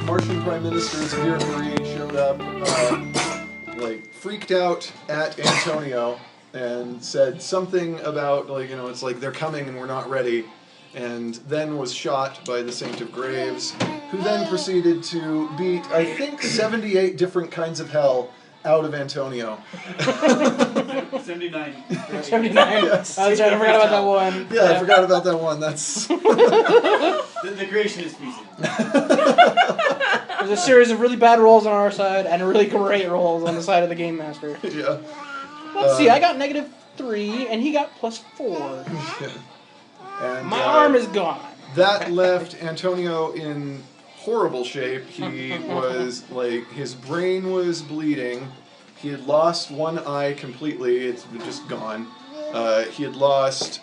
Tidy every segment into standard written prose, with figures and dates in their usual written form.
Martian Prime Minister Zabir Fareed showed up, freaked out at Antonio and said something about, it's like they're coming and we're not ready, and then was shot by the Saint of Graves, who then proceeded to beat, I think, 78 different kinds of hell out of Antonio. 79. 79. Yes. I forgot about that one. Yeah, I forgot about that one. That's... the creationist species. There's a series of really bad rolls on our side and really great rolls on the side of the Game Master. Yeah. Let's see, I got -3 and he got +4. Yeah. And, my arm is gone. That left Antonio in horrible shape. He was, his brain was bleeding. He had lost one eye completely. It's just gone. He had lost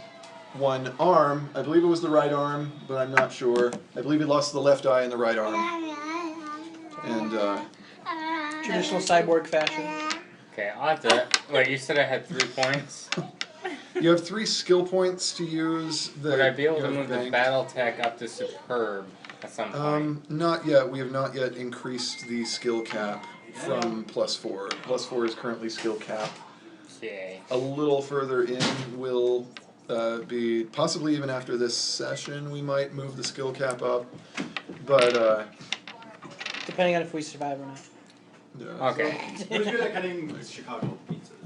one arm. I believe it was the right arm, but I'm not sure. I believe he lost the left eye and the right arm. And, traditional cyborg fashion. Okay, I'll have to... Wait, you said I had 3 points? You have 3 skill points to use. Would I be able to move the battle tech up to superb at some point? Not yet. We have not yet increased the skill cap from +4. +4 is currently skill cap. Okay. A little further in will be, possibly even after this session, we might move the skill cap up. But, depending on if we survive or not. Yeah. Okay. Who's good at cutting Chicago pizzas?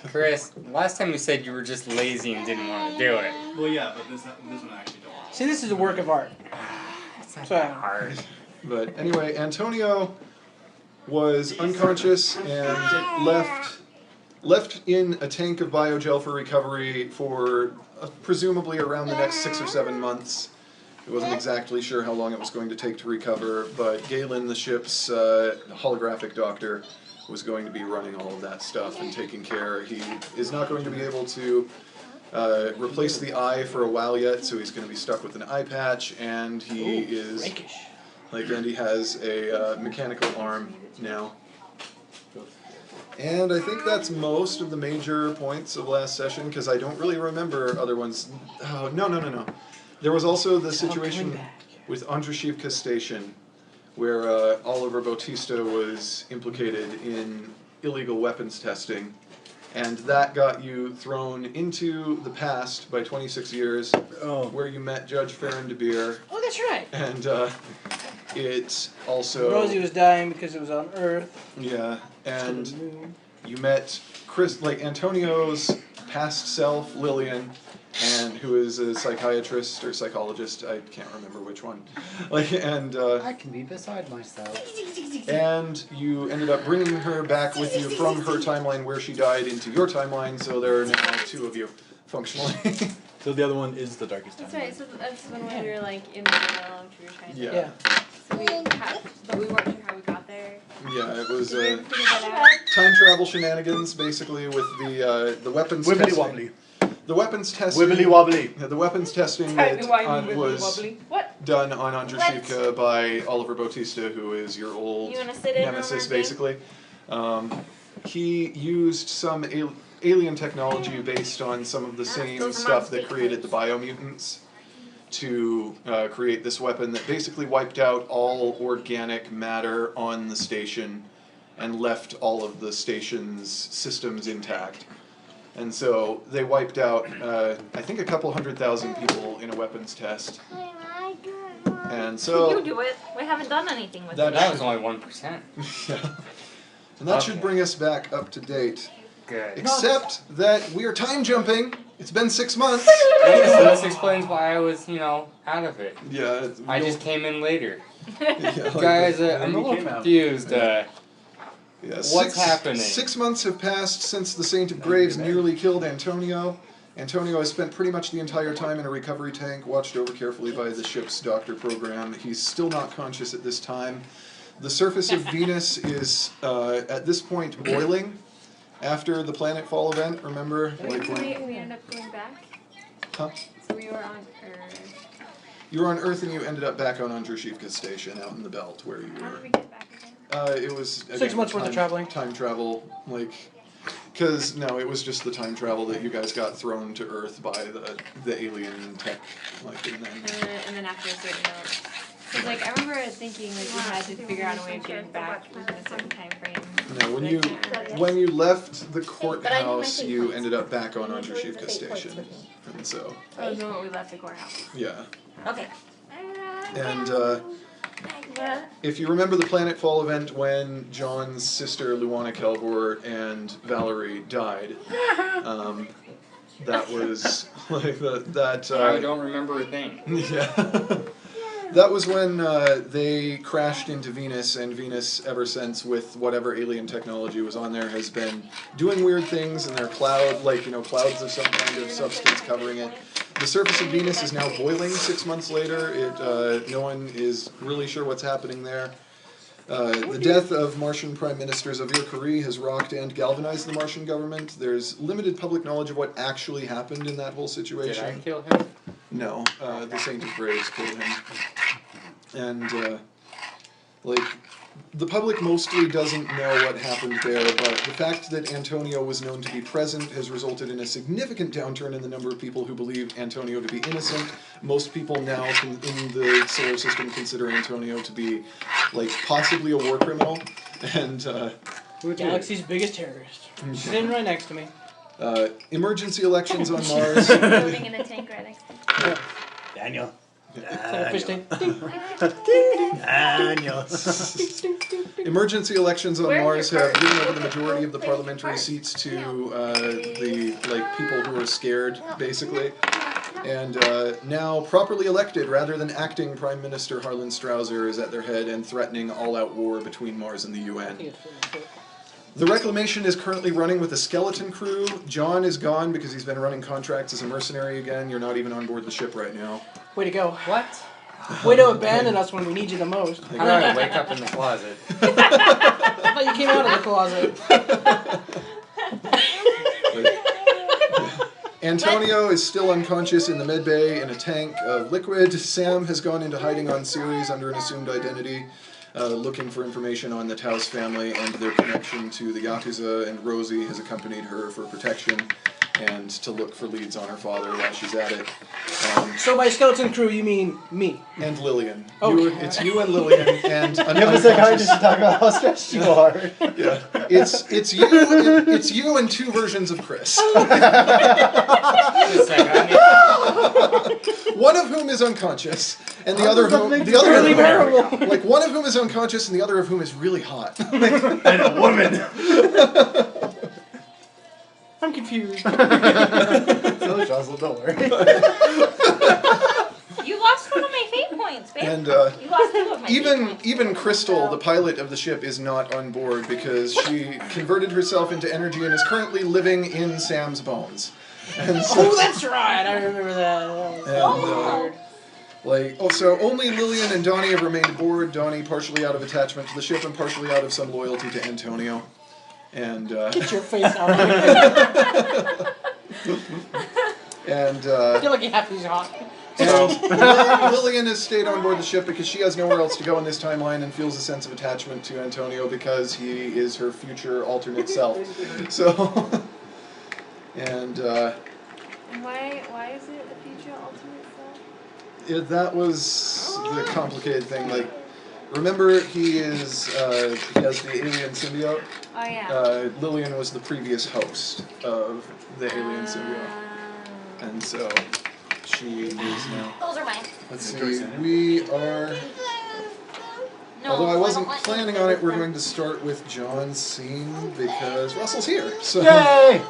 Chris, last time you said you were just lazy and didn't want to do it. Well, yeah, but this one I actually don't. See, this is a work of art. It's not that hard. But anyway, Antonio was unconscious and left in a tank of biogel for recovery for presumably around the next 6 or 7 months. He wasn't exactly sure how long it was going to take to recover, but Galen, the ship's holographic doctor, was going to be running all of that stuff and taking care. He is not going to be able to replace the eye for a while yet, so he's going to be stuck with an eye patch, and he and he has a mechanical arm now. And I think that's most of the major points of last session, because I don't really remember other ones. Oh, no. There was also the situation with Andrzejewka Station, where Oliver Bautista was implicated in illegal weapons testing, and that got you thrown into the past by 26 years, where you met Judge Farron de Beer. Oh, that's right. And it also... Rosie was dying because it was on Earth. Yeah, and you met Antonio's past self, Lillian, and who is a psychiatrist or psychologist, I can't remember which one. I can be beside myself. And you ended up bringing her back with you from her timeline where she died into your timeline, so there are now 2 of you, functionally. So the other one is the darkest time. That's right, so that's when we were in the middle, we were trying to... Yeah. So but we weren't sure how we got there. Yeah, it was Did we figure that out? time travel shenanigans, basically, with the weapons Wibbly testing. wobbly. The weapons testing... Wibbly wobbly. Yeah, the weapons testing that was What? done on Andrzejewka by Oliver Bautista, who is your old You wanna sit in on nemesis, our thing? basically. He used some alien technology based on some of the same stuff that created the biomutants to create this weapon that basically wiped out all organic matter on the station and left all of the station's systems intact. And so they wiped out, I think, a couple 100,000 people in a weapons test. And so... You do it. We haven't done anything with it. That was only 1%. Yeah. And that should bring us back up to date. Good. Except that we are time jumping. It's been 6 months. So this explains why I was, out of it. Yeah. I just came in later. Yeah, Guys, I'm a little confused. Yeah, What's happening? 6 months have passed since the Saint of Graves nearly killed Antonio. Antonio has spent pretty much the entire time in a recovery tank, watched over carefully by the ship's doctor program. He's still not conscious at this time. The surface of Venus is, at this point, boiling. After the planet fall event, remember? We ended up going back? Huh? So we were on Earth. You were on Earth and you ended up back on Andrzejewka Station out in the belt where you How were. did we get back again? It was, again, 6 months worth of traveling. Time travel, because, no, it was just the time travel that you guys got thrown to Earth by the alien tech, and then... And then after a certain amount. Cause like I remember thinking like we had to figure out a way of getting back within a certain time frame. No, when you left the courthouse, you ended up back on Andrushivka Station, and so That was the moment we left the courthouse. yeah. Okay. And if you remember the Planetfall event when John's sister Luana Kelvor and Valerie died, that was like that. I don't remember a thing. Yeah. That was when they crashed into Venus, and Venus, ever since, with whatever alien technology was on there, has been doing weird things, and there are clouds of some kind of substance covering it. The surface of Venus is now boiling 6 months later. No one is really sure what's happening there. The death of Martian Prime Minister Xavier Curie has rocked and galvanized the Martian government. There's limited public knowledge of what actually happened in that whole situation. Did I kill him? No, the Saint of Graves killed him. And, the public mostly doesn't know what happened there, but the fact that Antonio was known to be present has resulted in a significant downturn in the number of people who believe Antonio to be innocent. Most people now in the solar system consider Antonio to be, possibly a war criminal. And, Galaxy's biggest terrorist. Sitting right next to me. Emergency elections on Mars. Living in a tank right next to me. Daniel. It's like a fish tank. Daniel. Emergency elections on Mars have given over the majority of the parliamentary seats to the people who are scared, basically. And now properly elected, rather than acting Prime Minister Harlan Strauser is at their head and threatening all-out war between Mars and the UN. The Reclamation is currently running with a skeleton crew. John is gone because he's been running contracts as a mercenary again. You're not even on board the ship right now. Way to go. What? Way to abandon us when we need you the most. How do I wake up in the closet? I thought you came out of the closet. Antonio is still unconscious in the medbay in a tank of liquid. Sam has gone into hiding on Ceres under an assumed identity, looking for information on the Taos family and their connection to the Yakuza, and Rosie has accompanied her for protection and to look for leads on her father while she's at it. So by skeleton crew, you mean me? And Lillian. Okay. It's you and Lillian and an You have a psychiatrist unconscious... to talk about how stressed you are. Yeah. It's you and two versions of Chris. One of whom is unconscious, and the other whom Really bearable. one of whom is unconscious, and the other of whom is really hot. And a woman. I'm confused. So, Jocelyn, don't worry. You lost one of my fate points, babe. And you lost two of my fate points. even Crystal, the pilot of the ship, is not on board because she converted herself into energy and is currently living in Sam's bones. And so, Oh, that's right. I remember that. so only Lillian and Donnie have remained aboard. Donnie partially out of attachment to the ship and partially out of some loyalty to Antonio. And Get your face out of here. and I feel like he's hot. and Lillian has stayed on board the ship because she has nowhere else to go in this timeline and feels a sense of attachment to Antonio because he is her future alternate self. So, and Why is it the future ultimate self? that was the complicated thing. Remember, he has the alien symbiote. Oh yeah. Lillian was the previous host of the alien symbiote, and so she is now. Those are mine. Let's see. We are. No, Although I wasn't don't like planning on it, we're going to start with John's scene because Russell's here. So. Yay!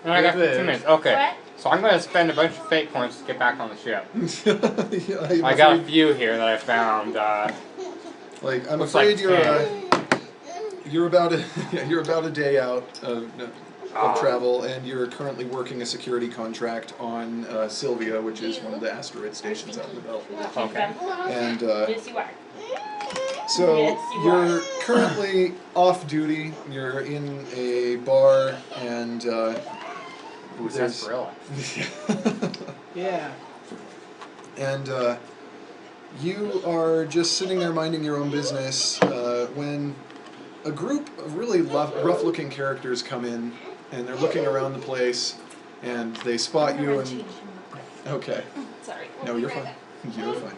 No, I got 2 minutes. Okay. What? So I'm going to spend a bunch of fate points to get back on the ship. Yeah, I got a few here that I found. I'm Looks afraid like you're about a day out of travel, and you're currently working a security contract on Sylvia, which is one of the asteroid stations out in the belt. Okay. And Yes, you are. so Yes, you you're currently off duty. You're in a bar, and Ooh, that's Peril. Yeah. and you are just sitting there minding your own business when a group of really rough-looking characters come in, and they're looking around the place, and they spot you and... Okay. Sorry. No, you're fine. You're fine.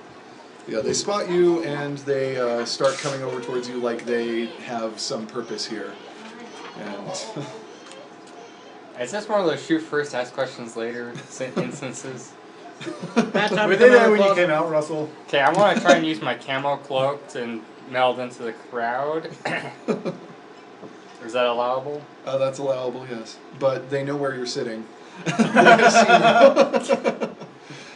Yeah, they spot you and they start coming over towards you like they have some purpose here. And Is this one of those shoot first, ask questions later instances? Matt, time Were to they come out there of when the you closet. came out, Russell? Okay, I want to try and use my camo cloak to meld into the crowd. Is that allowable? that's allowable, yes. But they know where you're sitting. They have seen you.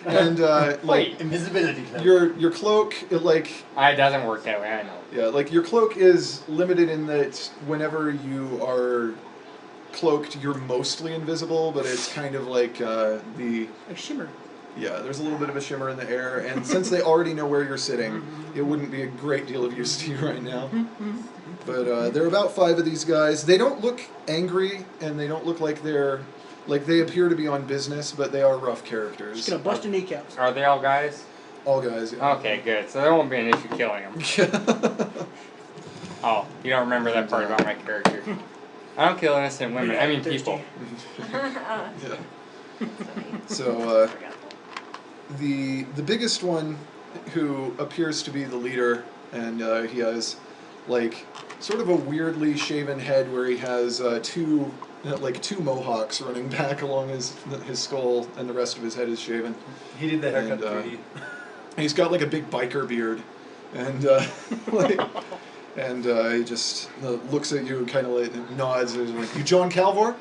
And like Invisibility. your cloak, it like It doesn't work that way, I know. yeah, like your cloak is limited in that whenever you are cloaked, you're mostly invisible, but it's kind of like the Like shimmer. yeah, there's a little bit of a shimmer in the air, and since they already know where you're sitting, it wouldn't be a great deal of use to you right now. But there are about 5 of these guys. They don't look angry, and they don't look like they appear to be on business, but they are rough characters. Just gonna bust your kneecaps. Are they all guys? All guys, yeah. Okay, good. So there won't be an issue killing them. Oh, you don't remember that part about my character. I don't kill innocent women. I mean people. Yeah. So the biggest one, who appears to be the leader, and he has like sort of a weirdly shaven head where he has two mohawks running back along his skull, and the rest of his head is shaven. He did the haircut And, 3D. He's got like a big biker beard, and he just looks at you and kind of like nods and is like, "You John Calvor?"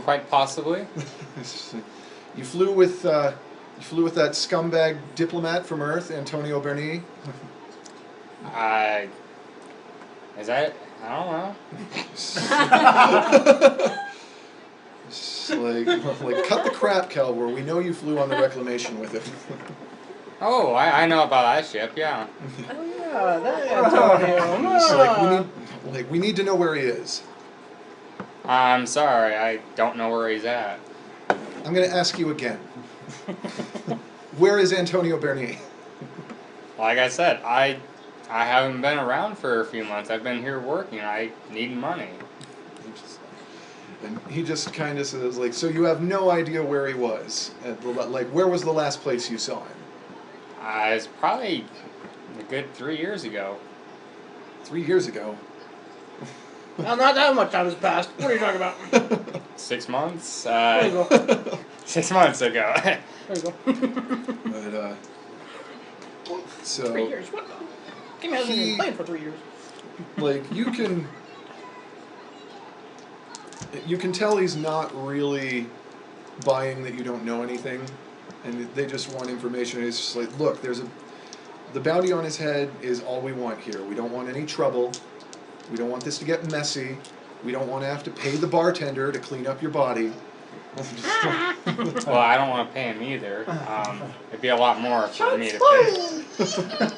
Quite possibly. It's just like, you flew with that scumbag diplomat from Earth, Antonio Berni. Is that? I don't know. It's like cut the crap, Calvor. We know you flew on the Reclamation with him. Oh, I know about that ship, yeah. Oh yeah, that Antonio. It's like we need to know where he is. I'm sorry, I don't know where he's at. I'm going to ask you again. Where is Antonio Berni? Like I said, I haven't been around for a few months. I've been here working. I need money. And he just kind of says, like, so you have no idea where he was? Where was the last place you saw him? It's probably a good 3 years ago. 3 years ago. Well, not that much time has passed. What are you talking about? 6 months? There you go. 6 months ago. There you go. But, so... 3 years. What? Game hasn't been playing for 3 years. Like, you can tell he's not really buying that you don't know anything, and they just want information. It's just like, look, the bounty on his head is all we want here. We don't want any trouble. We don't want this to get messy. We don't want to have to pay the bartender to clean up your body. Well, I don't want to pay him either. It'd be a lot more for me to pay.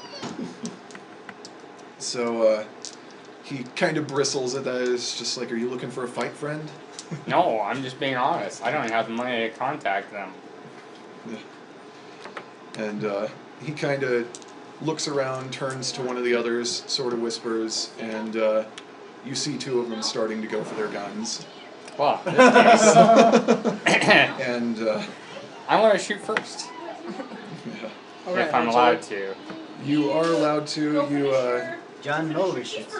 So, he kind of bristles at that. It's just like, are you looking for a fight, friend? No, I'm just being honest. I don't even have the money to contact them. And he kind of looks around, turns to one of the others, sort of whispers, and you see 2 of them starting to go for their guns. Well, in this case, And I want to shoot first. yeah, Okay, If I'm that's allowed all. to. you are allowed to. You John Knowles shoots.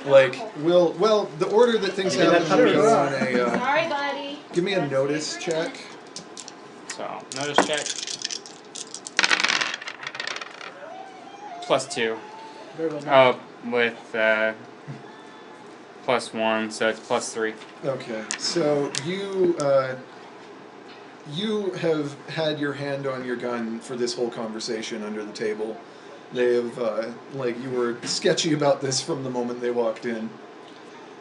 well, the order that things Yeah, happen will that's go on a. Sorry, buddy. Give me a notice check. So, notice check. +2. Very well done. Oh, with +1, so it's +3. Okay, so you have had your hand on your gun for this whole conversation under the table. They have, you were sketchy about this from the moment they walked in.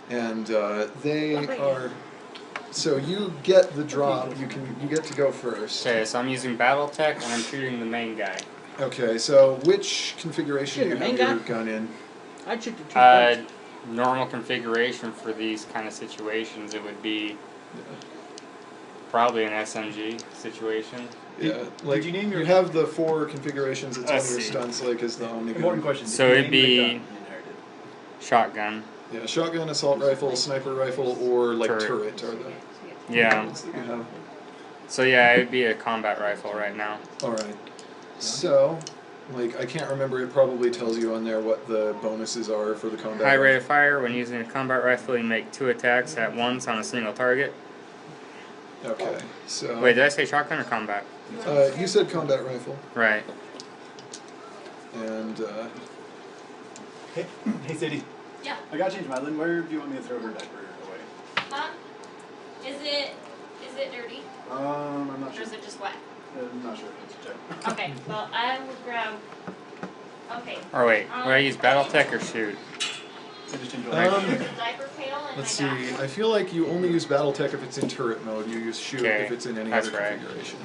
And they are... So you get the drop, you get to go first. Okay, so I'm using battle tech and I'm shooting the main guy. Okay, so which configuration do you Shooting have the your main gun in? I'd shoot the 2 points. Normal configuration for these kind of situations, it would be probably an SMG situation. Yeah, like you name your- you have the 4 configurations. It's Let's on your see. stunts, like as the only Important gun. question. So Did you it'd name your be- gun you inherited? Shotgun. Yeah, shotgun, assault rifle, sniper rifle, or like Turret. turret are the Yeah. ones that you have. So yeah, it would be a combat rifle right now. All right. So like, I can't remember, it probably tells you on there what the bonuses are for the combat. High rate of fire. When using a combat rifle, you make 2 attacks at once on a single target. Okay, so... Wait, did I say shotgun or combat? You said combat rifle, Right. and, Hey, hey Sadie. Yeah. I gotta change Madeline. Where do you want me to throw her diaper away? Huh? Is it dirty? I'm not Or sure. is it just wet? I'm not sure. Let's check. Okay, well, I will grab. Okay. Or wait, would I use BattleTech or shoot? I just changed There's a diaper pail in let's my see, bag. I feel like you only use BattleTech if it's in turret mode, you use shoot Okay, if it's in any that's other right. configuration.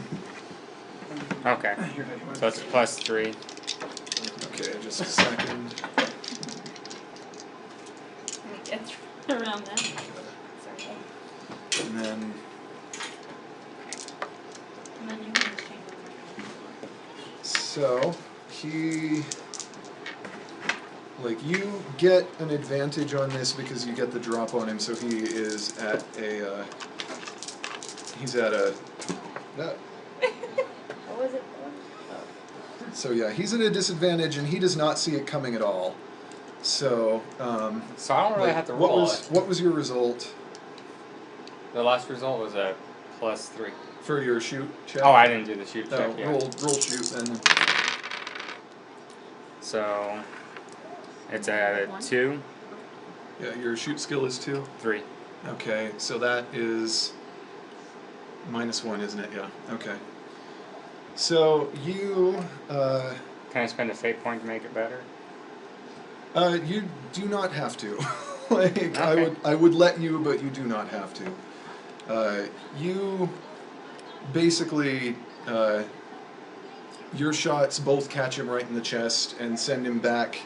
Okay. Here, Daddy, So it's +3. Okay, just a second. Get around that. Sorry. And then, And then you can change. so, he... Like, you get an advantage on this because you get the drop on him, so he is at a, he's at a... What was it for? So yeah, he's at a disadvantage and he does not see it coming at all. So, So I don't really like, have to roll what was your result The last result was a +3. for your shoot check? Oh, I didn't do the shoot No, check yet. roll shoot then. So it's a 2, Yeah, your shoot skill is 2. 3. Okay, so that is -1, isn't it? Yeah. Okay. So you Can I spend a fate point to make it better? you do not have to. Like Okay. I would let you, but you do not have to. You basically your shots both catch him right in the chest and send him back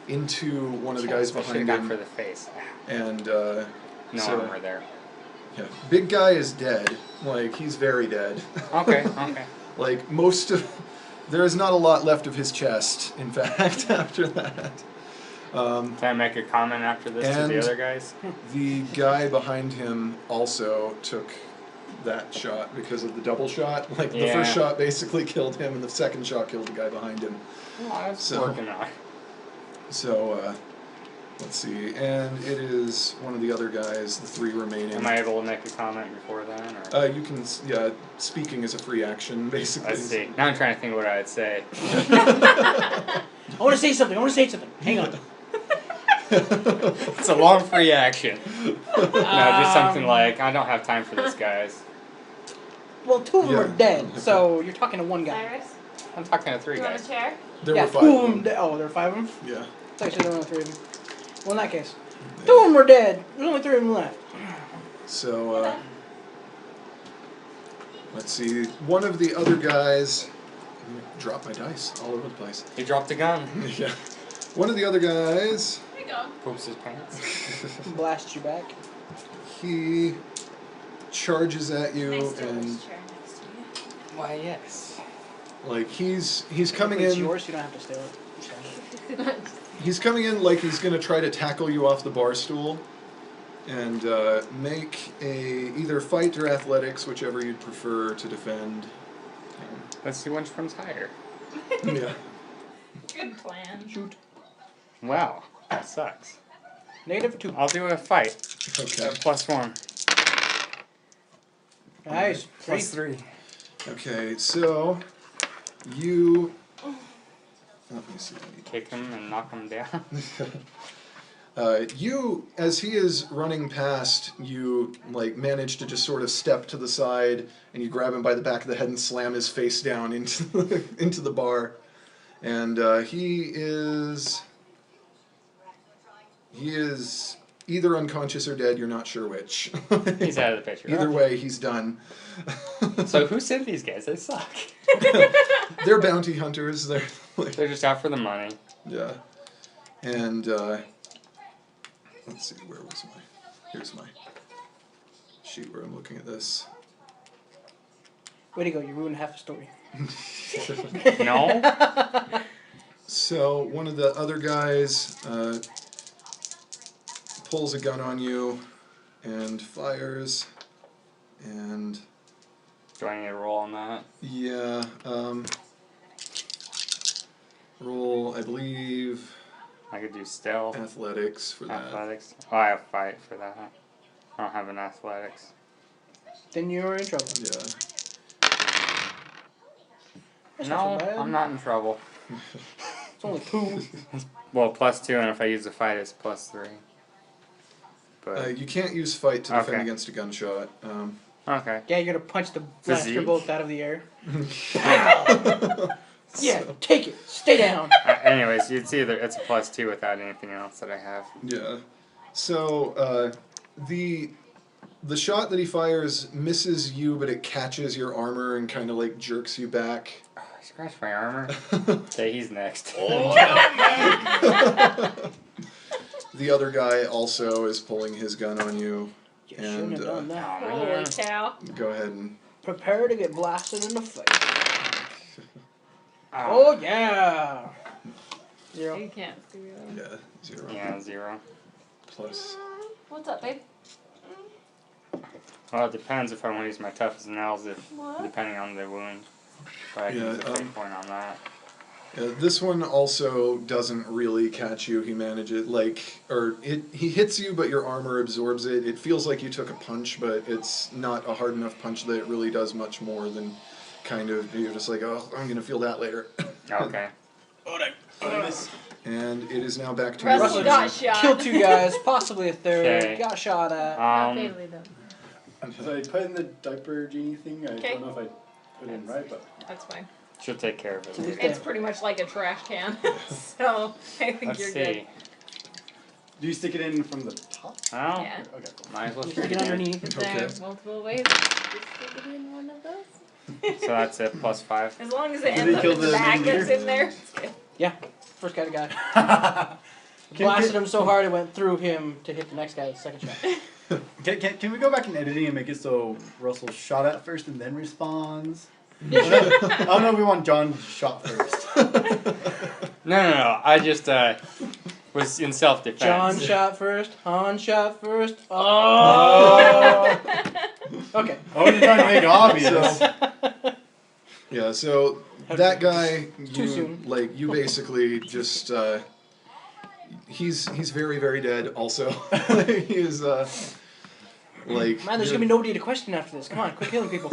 into one of the guys I should've behind gone him. for the face. And No so, armor there. yeah, big guy is dead. Like he's very dead. Okay, okay. Like most of, there is not a lot left of his chest. In fact, after that. Can I make a comment after this to And- the other guys? The guy behind him also took that shot because of the double shot. Like the first Yeah. shot basically killed him, and the second shot killed the guy behind him. Oh, that's So- working out. So let's see, and it is one of the other guys, the 3 remaining. Am I able to make a comment before then? Or? You can, yeah. Speaking is a free action, basically. Let's see. Now I'm trying to think of what I'd say. I want to say something. Hang on. It's a long free action. No, just something like, I don't have time for this, guys. Well, 2 of them are Yeah. dead, so you're talking to one guy. Cyrus, I'm talking to 3 you want guys. a chair? There Yeah, were 5 2 of of them them. dead. Oh, there are 5 of them? Yeah. I thought you said there were only 3 of them. Well, in that case, 2 of them were dead. There's only 3 of them left. So, let's see. One of the other guys. I'm gonna drop my dice all over the place. He dropped a gun. Yeah. One of the other guys, There you go. Poops his pants. Blast you back. he charges at you Nice to and this chair next to you. Why, yes. like he's coming It's in. yours, you don't have to steal it. Sorry. He's coming in like he's gonna try to tackle you off the bar stool, and make a either fight or athletics, whichever you'd prefer to defend. Let's see which one's higher. Yeah. Good plan. Shoot. Wow, that sucks. -2. I'll do a fight. Okay. +1. Nice. +3. Okay. So you. Let me see. Kick him and knock him down. You, as he is running past, you like manage to just sort of step to the side, and you grab him by the back of the head and slam his face down into the bar, and he is either unconscious or dead. You're not sure which. He's out of the picture. Either way, he's done. So who sent these guys? They suck. They're bounty hunters. They're like, They're just out for the money. yeah, and let's see, where was my? Here's my sheet where I'm looking at this. Way to go, you ruined half the story. No? So one of the other guys pulls a gun on you and fires, and Do I need to roll on that? yeah, Roll, I believe, I could do stealth. athletics for that. Athletics. Oh, I have fight for that. I don't have an athletics. Then you're in trouble. Yeah. That's No, not so bad. I'm not in trouble. It's only 2. Well, +2, and if I use the fight, it's +3. But You can't use fight to defend Okay. against a gunshot. okay. Yeah, you're gonna punch the blaster Physique? bolt out of the air. Yeah, take it. Stay down. Anyways, it's a +2 without anything else that I have. Yeah. So the shot that he fires misses you, but it catches your armor and kind of like jerks you back. Oh, I scratched my armor. Okay, he's next. The other guy also is pulling his gun on you. You And, shouldn't have done that. Oh, Holy man. cow. Go ahead and Prepare to get blasted in the face. Oh, Oh yeah. 0. You can't see them. yeah, 0 yeah, 0. plus. What's up, babe? Well, it depends if I want to use my toughest nails, What? depending on the wound. But I can Yeah, use a fate point on that. This one also doesn't really catch you. He manages he hits you, but your armor absorbs it. It feels like you took a punch, but it's not a hard enough punch that it really does much more than kind of you're just like, oh, I'm gonna feel that later. Okay. And it is now back to Russell your got turn. shot. Killed 2 guys, possibly a 3rd. Okay. Got shot at. Not Um, fatally though. So I put in the diaper genie thing. I Okay. don't know if I put it in right, but That's fine. she'll take care of it. It's It's pretty much like a trash can. So I think Let's you're see. good. do you stick it in from the top? Well, Yeah. Okay, cool. might as well Stick stick it it in. underneath. Is there Okay. multiple ways to stick it in one of those? So that's it, +5. As long as it Did ends they up kill in the the bag main that's leader? in there. it's good. Yeah. First guy to guy. Can- Blasted can- him so hard it went through him to hit the next guy with the second shot. Can we go back in editing and make it so Russell shot at first and then responds? Yeah, sure. Oh no, we want John shot first. No. I just was in self-defense. John shot first. Han shot first. Oh. Okay. I was trying to make it obvious. Yeah, so that guy, Too soon. you basically just, he's very, very dead also. He is, Man, there's gonna be nobody to question after this. Come on, quit killing people.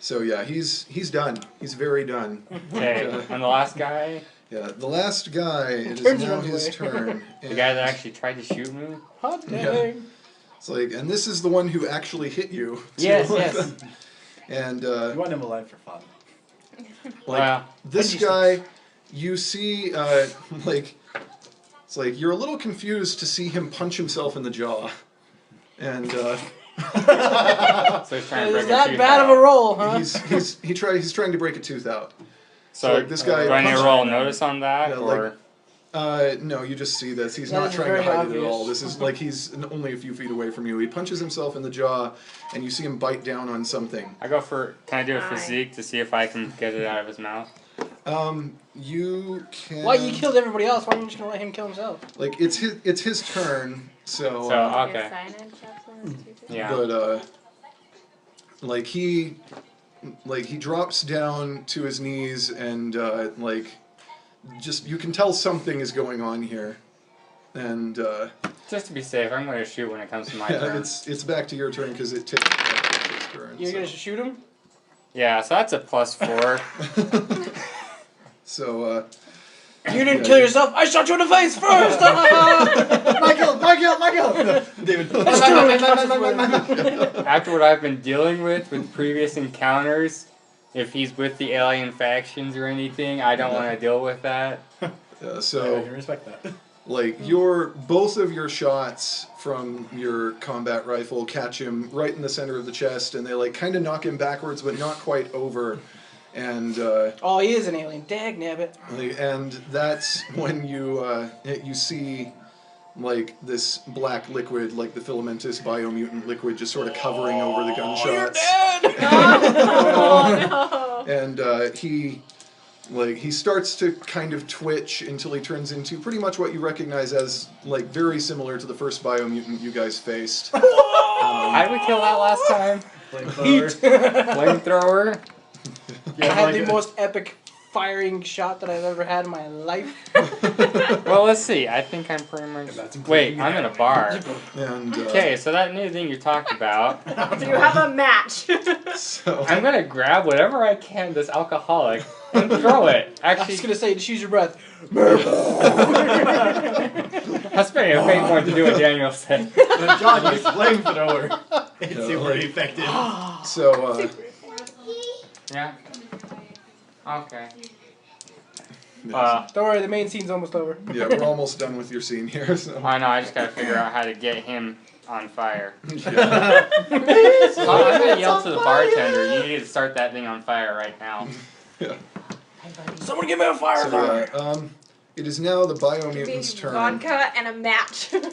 So yeah, he's done. He's very done. Okay, and the last guy, Yeah, the last guy, it is Turns and now runs his away. turn. the guy that actually tried to shoot me. Hot Yeah. dang. It's like, and this is the one who actually hit you. too. Yes, yes. And, You want him alive for fun. Wow. this guy, you see, it's like, you're a little confused to see him punch himself in the jaw. And, So he's trying to break Is a that tooth bad of out. a roll, huh? he's trying to break a tooth out. So like, this guy do I need to punched- roll notice on that, Yeah, or No, you just see this. He's Yeah, not this is trying to very hide it at obvious. all. This is like he's only a few feet away from you. He punches himself in the jaw, and you see him bite down on something. I go for? Can I do a Aye. physique to see if I can get it out of his mouth? You can. Why you killed everybody else? Why aren't you just gonna let him kill himself? Like it's his turn. So. So, Your okay. cyanide capsule is too good. Yeah. But he drops down to his knees and just you can tell something is going on here, and Just to be safe, I'm going to shoot when it comes to my yeah, turn. it's back to your turn because it takes his turn. You're so. gonna shoot him? Yeah, so that's a +4. So You didn't Yeah, kill you- yourself. I shot you in the face first. Michael! David. After what I've been dealing with previous encounters, if he's with the alien factions or anything, I don't want to deal with that. I so can respect that. both of your shots from your combat rifle catch him right in the center of the chest, and they kind of knock him backwards, but not quite over. And Oh, he is an alien. Dag nabbit. and that's when you see this black liquid, like the filamentous biomutant liquid, just sort of covering over the gunshots. Oh, no. And he starts to kind of twitch until he turns into pretty much what you recognize as very similar to the first biomutant you guys faced. How did we kill that last time? Flamethrower. Flamethrower? I had the most epic firing shot that I've ever had in my life. Well, let's see. I think I'm pretty much. Wait, I'm in a bar. And Okay, so that new thing you talked about. Do you have a match? so I'm gonna grab whatever I can that's alcoholic and throw it. I was Actually, gonna say, just use your breath. that's pretty a fake one to do what Daniel said. John, use flamethrower. It's Yeah, super like- effective. so Yeah. Okay. Don't worry, the main scene's almost over. yeah, we're almost done with your scene here. So I know. I just gotta figure out how to get him on fire. yeah. So I'm gonna yell to the bartender. You need to start that thing on fire right now. Yeah. Someone give me a fire! So it is now the Biomutant's turn. Vodka and a match. Give me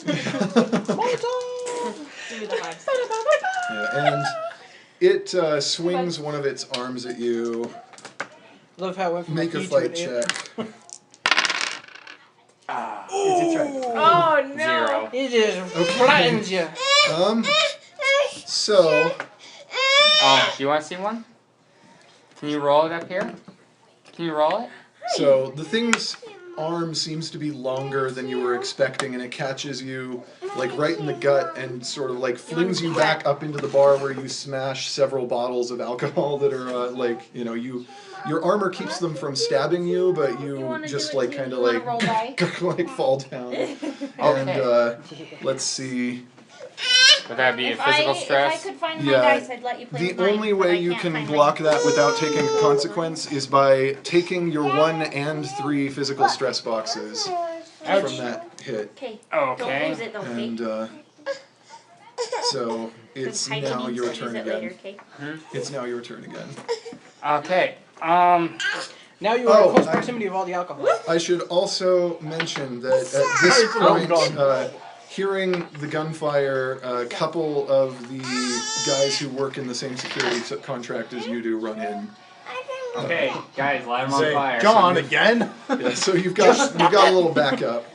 the vibes. Yeah, and it swings one of its arms at you. Love how it went from Make a E to fight an A. check. It's a try. Oh no. 0. It just flattens you. So Oh, do you want to see one? Can you roll it up here? Can you roll it? So the thing's arm seems to be longer than you were expecting, and it catches you like right in the gut and sort of like flings you back up into the bar where you smash several bottles of alcohol that are your armor keeps them from stabbing you, but you just like kind of like like fall down. And let's see. Would that be a If physical I stress? could find Yeah. my dice, I'd let you play The with mine, only but way I you can't can find block mine. that without taking a consequence is by taking your 1 and 3 physical stress boxes from that hit. Okay. Okay. Don't lose it though, okay? And so it's Hygiene now your needs to turn use it later, again. okay? It's now your turn again. Okay. Now you are in Oh, close I- proximity of all the alcohol. I should also mention that at this point, hearing the gunfire, a couple of the guys who work in the same security contract as you do run in. Okay, guys, light them on Say, fire. John, again? Yeah, so you've got a little backup,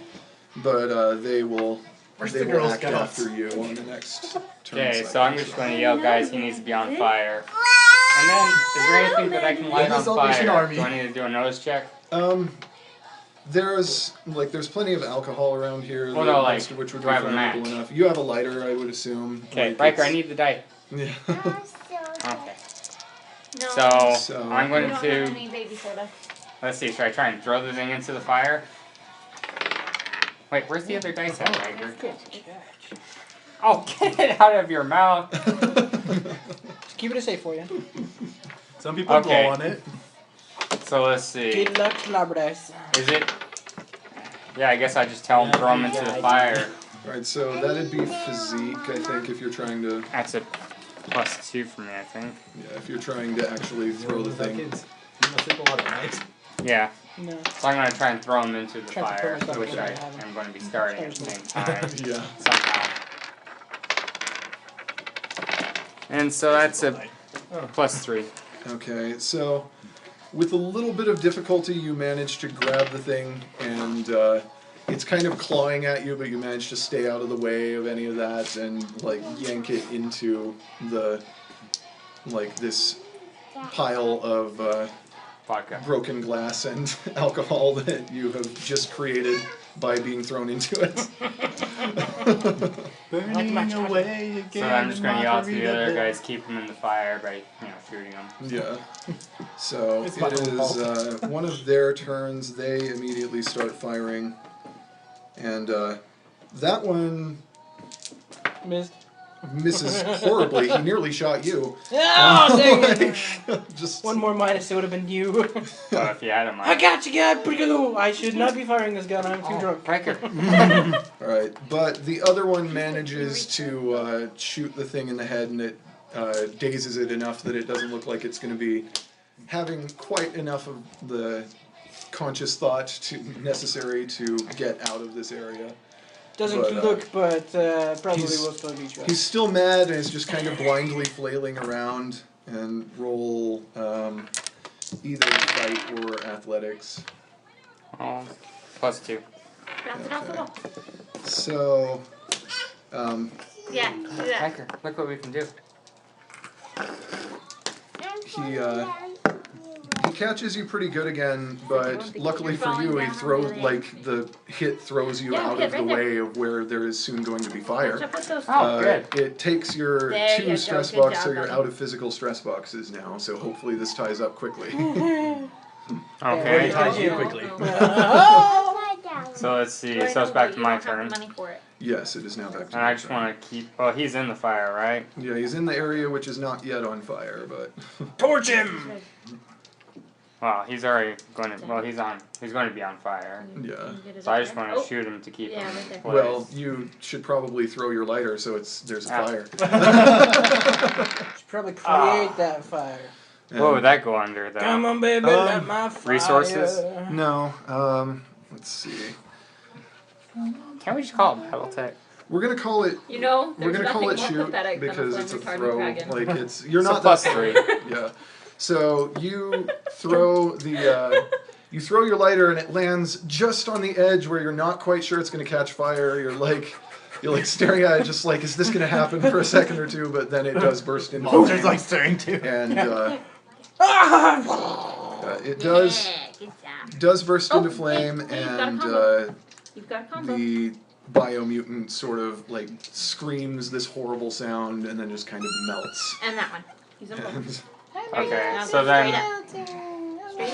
but they will the Girl act Scouts? after you on the next turn. Okay, cycle. so I'm just going to yell, guys, he needs to be on fire. And then, is there anything that I can light Yeah, on the Salvation fire? Army. Do I need to do a nose check? There's plenty of alcohol around here. Well, no, most like, of which would do be I have a flammable match? enough. You have a lighter, I would assume. Okay, Like, Riker, I it's- need the die. Yeah. Okay. No. So, I'm we going don't have to, any baby soda. let's see, should I try and throw the thing into the fire? Wait, where's the other dice at, Riker? Oh, get it out of your mouth! Just keep it safe for you. Some people Okay. blow on it. So let's see. Good luck, slobber dice. Is it? Yeah, I guess I just tell him throw him into the fire. Alright, so that'd be physique, I think, if you're trying to That's a +2 for me, I think. if you're trying to actually throw the thing. Kids, you must sleep a lot at night. Yeah. No. So I'm gonna try and throw him into the Try to fire, put myself which in I there, am going to be starting at the same time Yeah. somehow. And so that's a +3. Okay, so with a little bit of difficulty, you manage to grab the thing, and it's kind of clawing at you, but you manage to stay out of the way of any of that, and like yank it into the this pile of Vodka. broken glass and alcohol that you have just created by being thrown into it. Burning away again. So I'm just gonna yell to the Margarita other Bay. guys, keep them in the fire by, shooting them. Yeah. So It's it not is one of their turns. They immediately start firing, and that one Missed. misses horribly. He nearly shot you. Oh, dang it! Just One more minus, it would have been you. Oh, if you had them, I got you, guy. Peekaboo. I should not be firing this gun. I'm too drunk. Riker. all right, but the other one manages to shoot the thing in the head, and it dazes it enough that it doesn't look like it's going to be having quite enough of the conscious thought necessary to get out of this area. Doesn't But, look, but probably he's- will still beat you. He's still mad and is just kind of blindly flailing around, and roll either fight or athletics. Oh, +2. Bounce it off the wall. So, Yeah, do that. Riker, look what we can do. he catches you pretty good again, but luckily for you, he throws like the hit throws you Yeah, out okay, of the right there. way of where there is soon going to be fire. Catch up with those Oh, good. It takes your There you 2 go, stress good box, job, so you're buddy. out of physical stress boxes now. So hopefully this ties up quickly. Okay. Yeah, Ties you yeah. quickly. So let's see. Do I So it's know back what to you my don't have turn. the money for it? Yes, it is now back to And I your just turn. want to keep. Well, he's in the fire, right? Yeah, he's in the area which is not yet on fire, but Torch him! Well, he's already going to. Well, he's on. He's going to be on fire. yeah. So I just want to shoot him to keep Yeah, him. right there. in place. Well, you should probably throw your lighter so there's a Ah. fire. Should probably create that fire. What would that go under though? Come on, baby, light my fire. resources? No, let's see. Can't we just call it Battletech? We're gonna call it. You know, We're there's gonna call it nothing more shoot pathetic than because a it's a flame retardant throw. dragon. Like it's you're It's a not plus that 3. Yeah. So you throw the you throw your lighter and it lands just on the edge where you're not quite sure it's gonna catch fire. You're like staring at it, just like, is this gonna happen for a second or two? But then it does burst into Monster's flame. like staring too. And Ah! it does Yeah, good job. does burst into Oh, flame, hey, you've got a and combo. You've got a combo. the biomutant sort of like screams this horrible sound and then just kind of melts. And that one. Use them both. And There you go. Okay, Now so go then straight up. Straight up. Straight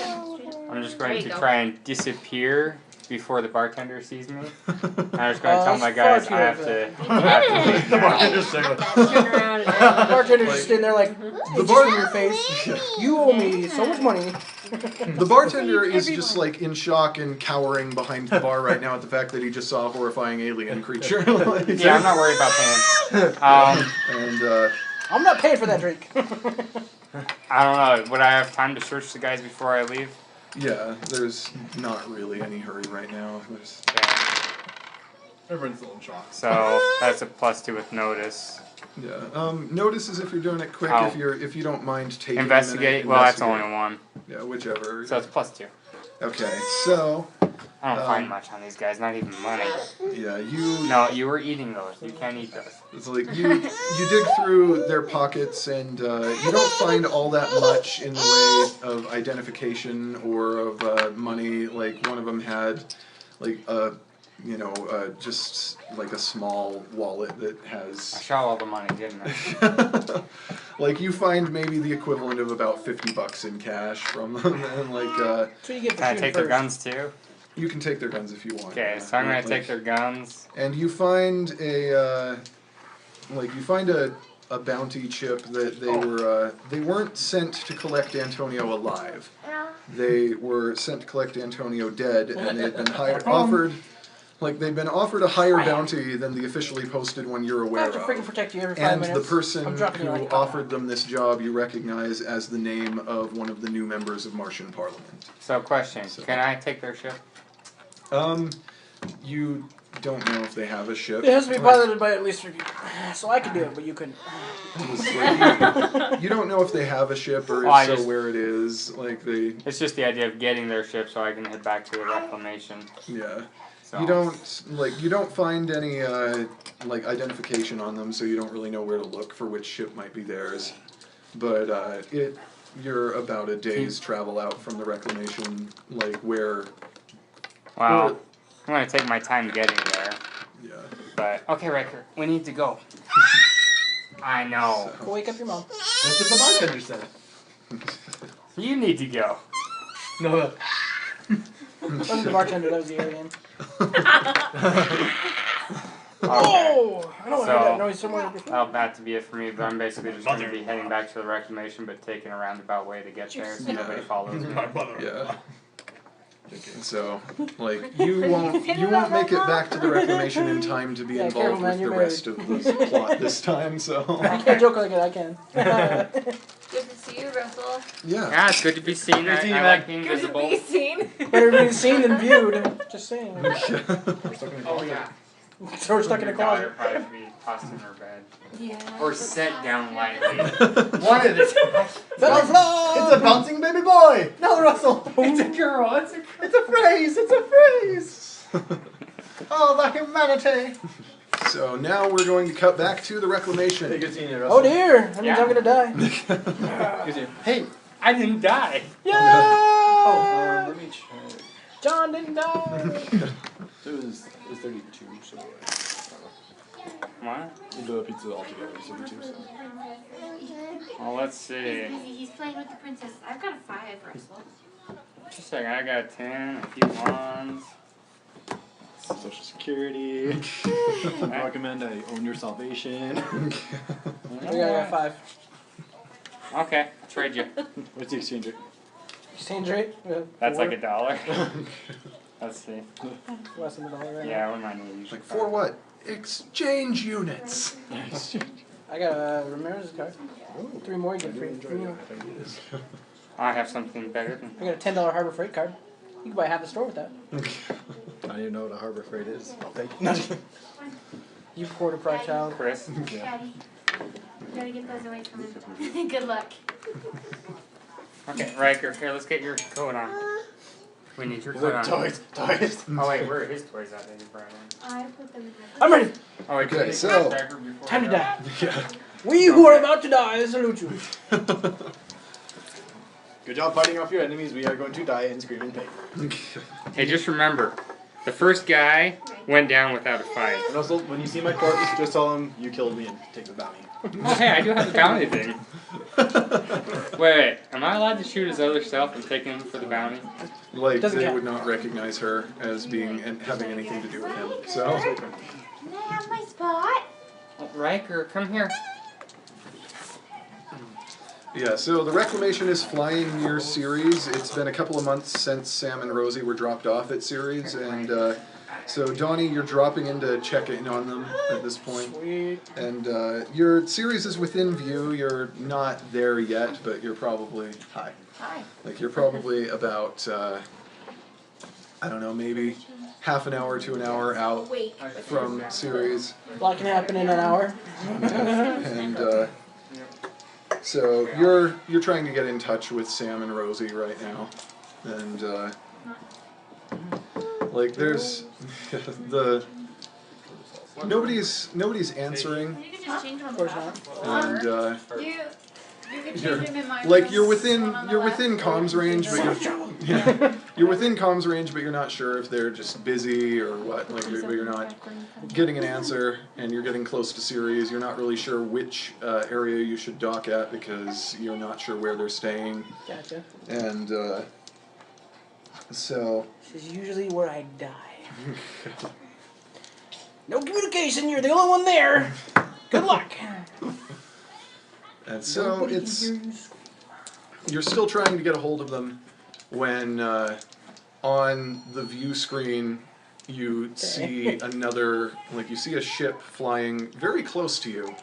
up. I'm just There going you to go. try and disappear before the bartender sees me. I'm just going to tell that's my guys far I have too to. I have to The bartender's saying, Turn around The and bartender's just sitting there like, the it's bar- just in your face. You owe me so much money. The bartender is just like in shock and cowering behind the bar right now at the fact that he just saw a horrifying alien creature. Like, Yeah, I'm not worried about paying. and I'm not paying for that drink. I don't know. Would I have time to search the guys before I leave? yeah, there's not really any hurry right now. Okay. everyone's still in shock. So that's a +2 with notice. Yeah. Notice as if you're doing it quick Oh. if you don't mind taking Investigate. a minute. Well, that's Investigate. only one. Yeah, whichever. So it's +2. Okay, so I don't find much on these guys. Not even money. yeah, you No, you were eating those. You can't eat those. it's like you dig through their pockets and you don't find all that much in the way of identification or of money. Like one of them had like a just like a small wallet that I has shot all the money, didn't I? like you find maybe the equivalent of about $50 in cash from them, and like So you get Can I to take shoot their first. guns too? you can take their guns if you want. Okay, yeah. so I'm gonna Like- take their guns. And you find a bounty chip that they weren't sent to collect Antonio alive. They were sent to collect Antonio dead, and they'd been they'd been offered a higher bounty than the officially posted one you're I aware have to freaking of. protect you every 5 And minutes. the person I'm dropping you who like offered them this job you recognize as the name of one of the new members of Martian Parliament. So question, can I take their ship? You don't know if they have a ship. It has to be piloted by at least 3 people. So I could do it, but you couldn't. You don't know if they have a ship or Well, I if so just- where it is. Like they, It's just the idea of getting their ship so I can head back to the reclamation. yeah. So You don't find any identification on them, so you don't really know where to look for which ship might be theirs. But you're about a day's travel out from the reclamation, like where. Well, I'm gonna take my time getting there. Yeah. But okay, Riker, we need to go. I know. Go wake up your mom. That's what the bartender said. You need to go. No, Wasn't the bartender, that was the alien. Okay. Oh! I don't So- heard that noise somewhere before. That'll have to be it for me, but I'm basically just going to be heading back to the reclamation, but taking a roundabout way to get there so nobody follows me. my brother. Yeah. So, like, you won't make it back to the reclamation in time to be Yeah, involved careful, man, with the you're rest of the plot this time. So, You can't joke like that, I can. Good to see you, Russell. yeah. Yeah, it's good to be seen. Good to see you, I man. like being Good to visible. be seen. Better being seen than viewed. Just saying. Oh yeah. So we're stuck in a Your daughter closet. probably be tossed in her bed. Yeah. Or set down lightly. One of the times. Butterfly! It's a bouncing baby boy! No, Russell! It's a girl. It's a It's a phrase! It's a phrase! Oh, the humanity! So now we're going to cut back to the reclamation. Good seeing you, Russell. Oh dear! That means Yeah. I'm gonna die. Good seeing you. Hey, I didn't die. Yeah! Oh, let me check. John didn't die. So it was 32, so What? the pizza altogether was 32. So. Well, let's see. He's playing with the princess. I've got a 5, Russell. Just a second. I got 10, a few ones. Social Security. I recommend I own your salvation. I got 5. Okay, I'll trade you. What's the exchange rate? Exchange rate? That's 4. like $1. Let's see. Less than $1 right Yeah, we might need to Like, for what? Exchange units. Nice. now. I got a Ramirez card. 3 more you I get do free. enjoy it. I think it is. I have something better than. I got a $10 Harbor Freight card. You can buy half the store with that. I don't even know what a Harbor Freight is. I'll take it. You poor deprived child. Chris. Yeah. Daddy, you gotta get those away from him. Good luck. Okay, Riker, here, let's get your coat on. We need your coat on. Toys. Oh, wait, where are his toys at that you brought in? I put them in my I'm ready. Oh, wait, Okay, can we so- get Riker before Time we to go? die. Yeah. We who are about to die salute you. Good job fighting off your enemies. We are going to die and scream in pain. Hey, just remember, the first guy went down without a fight. And also, when you see my corpse, just tell him you killed me and take the bounty. Oh, hey, I do have the bounty thing. Wait, am I allowed to shoot his other self and take him for the bounty? Like, Doesn't they count. would not recognize her as being and having anything to do with him. So, Can I have my spot? Riker, come here. yeah, so the Reclamation is flying near Ceres. It's been a couple of months since Sam and Rosie were dropped off at Ceres, and so Donnie, you're dropping in to check in on them at this point. Sweet. And your Ceres is within view. You're not there yet, but you're probably Hi. like you're probably about I don't know, maybe half an hour to an hour out Wait. from Ceres. A lot can happen in an hour. And so you're trying to get in touch with Sam and Rosie right now, and like there's the nobody's answering, You can just change one. Of course not. and You can you're change them in my like room. you're within One on the left, comms range, but you're within comms range, but you're not sure if they're just busy or what. Like you're not getting an answer, and you're getting close to Ceres. You're not really sure which area you should dock at because you're not sure where they're staying, Gotcha. and so This is usually where I die. No communication, you're the only one there. Good luck. and so Nobody can it's hear you. you're still trying to get a hold of them when on the view screen you see another, like you see a ship flying very close to you,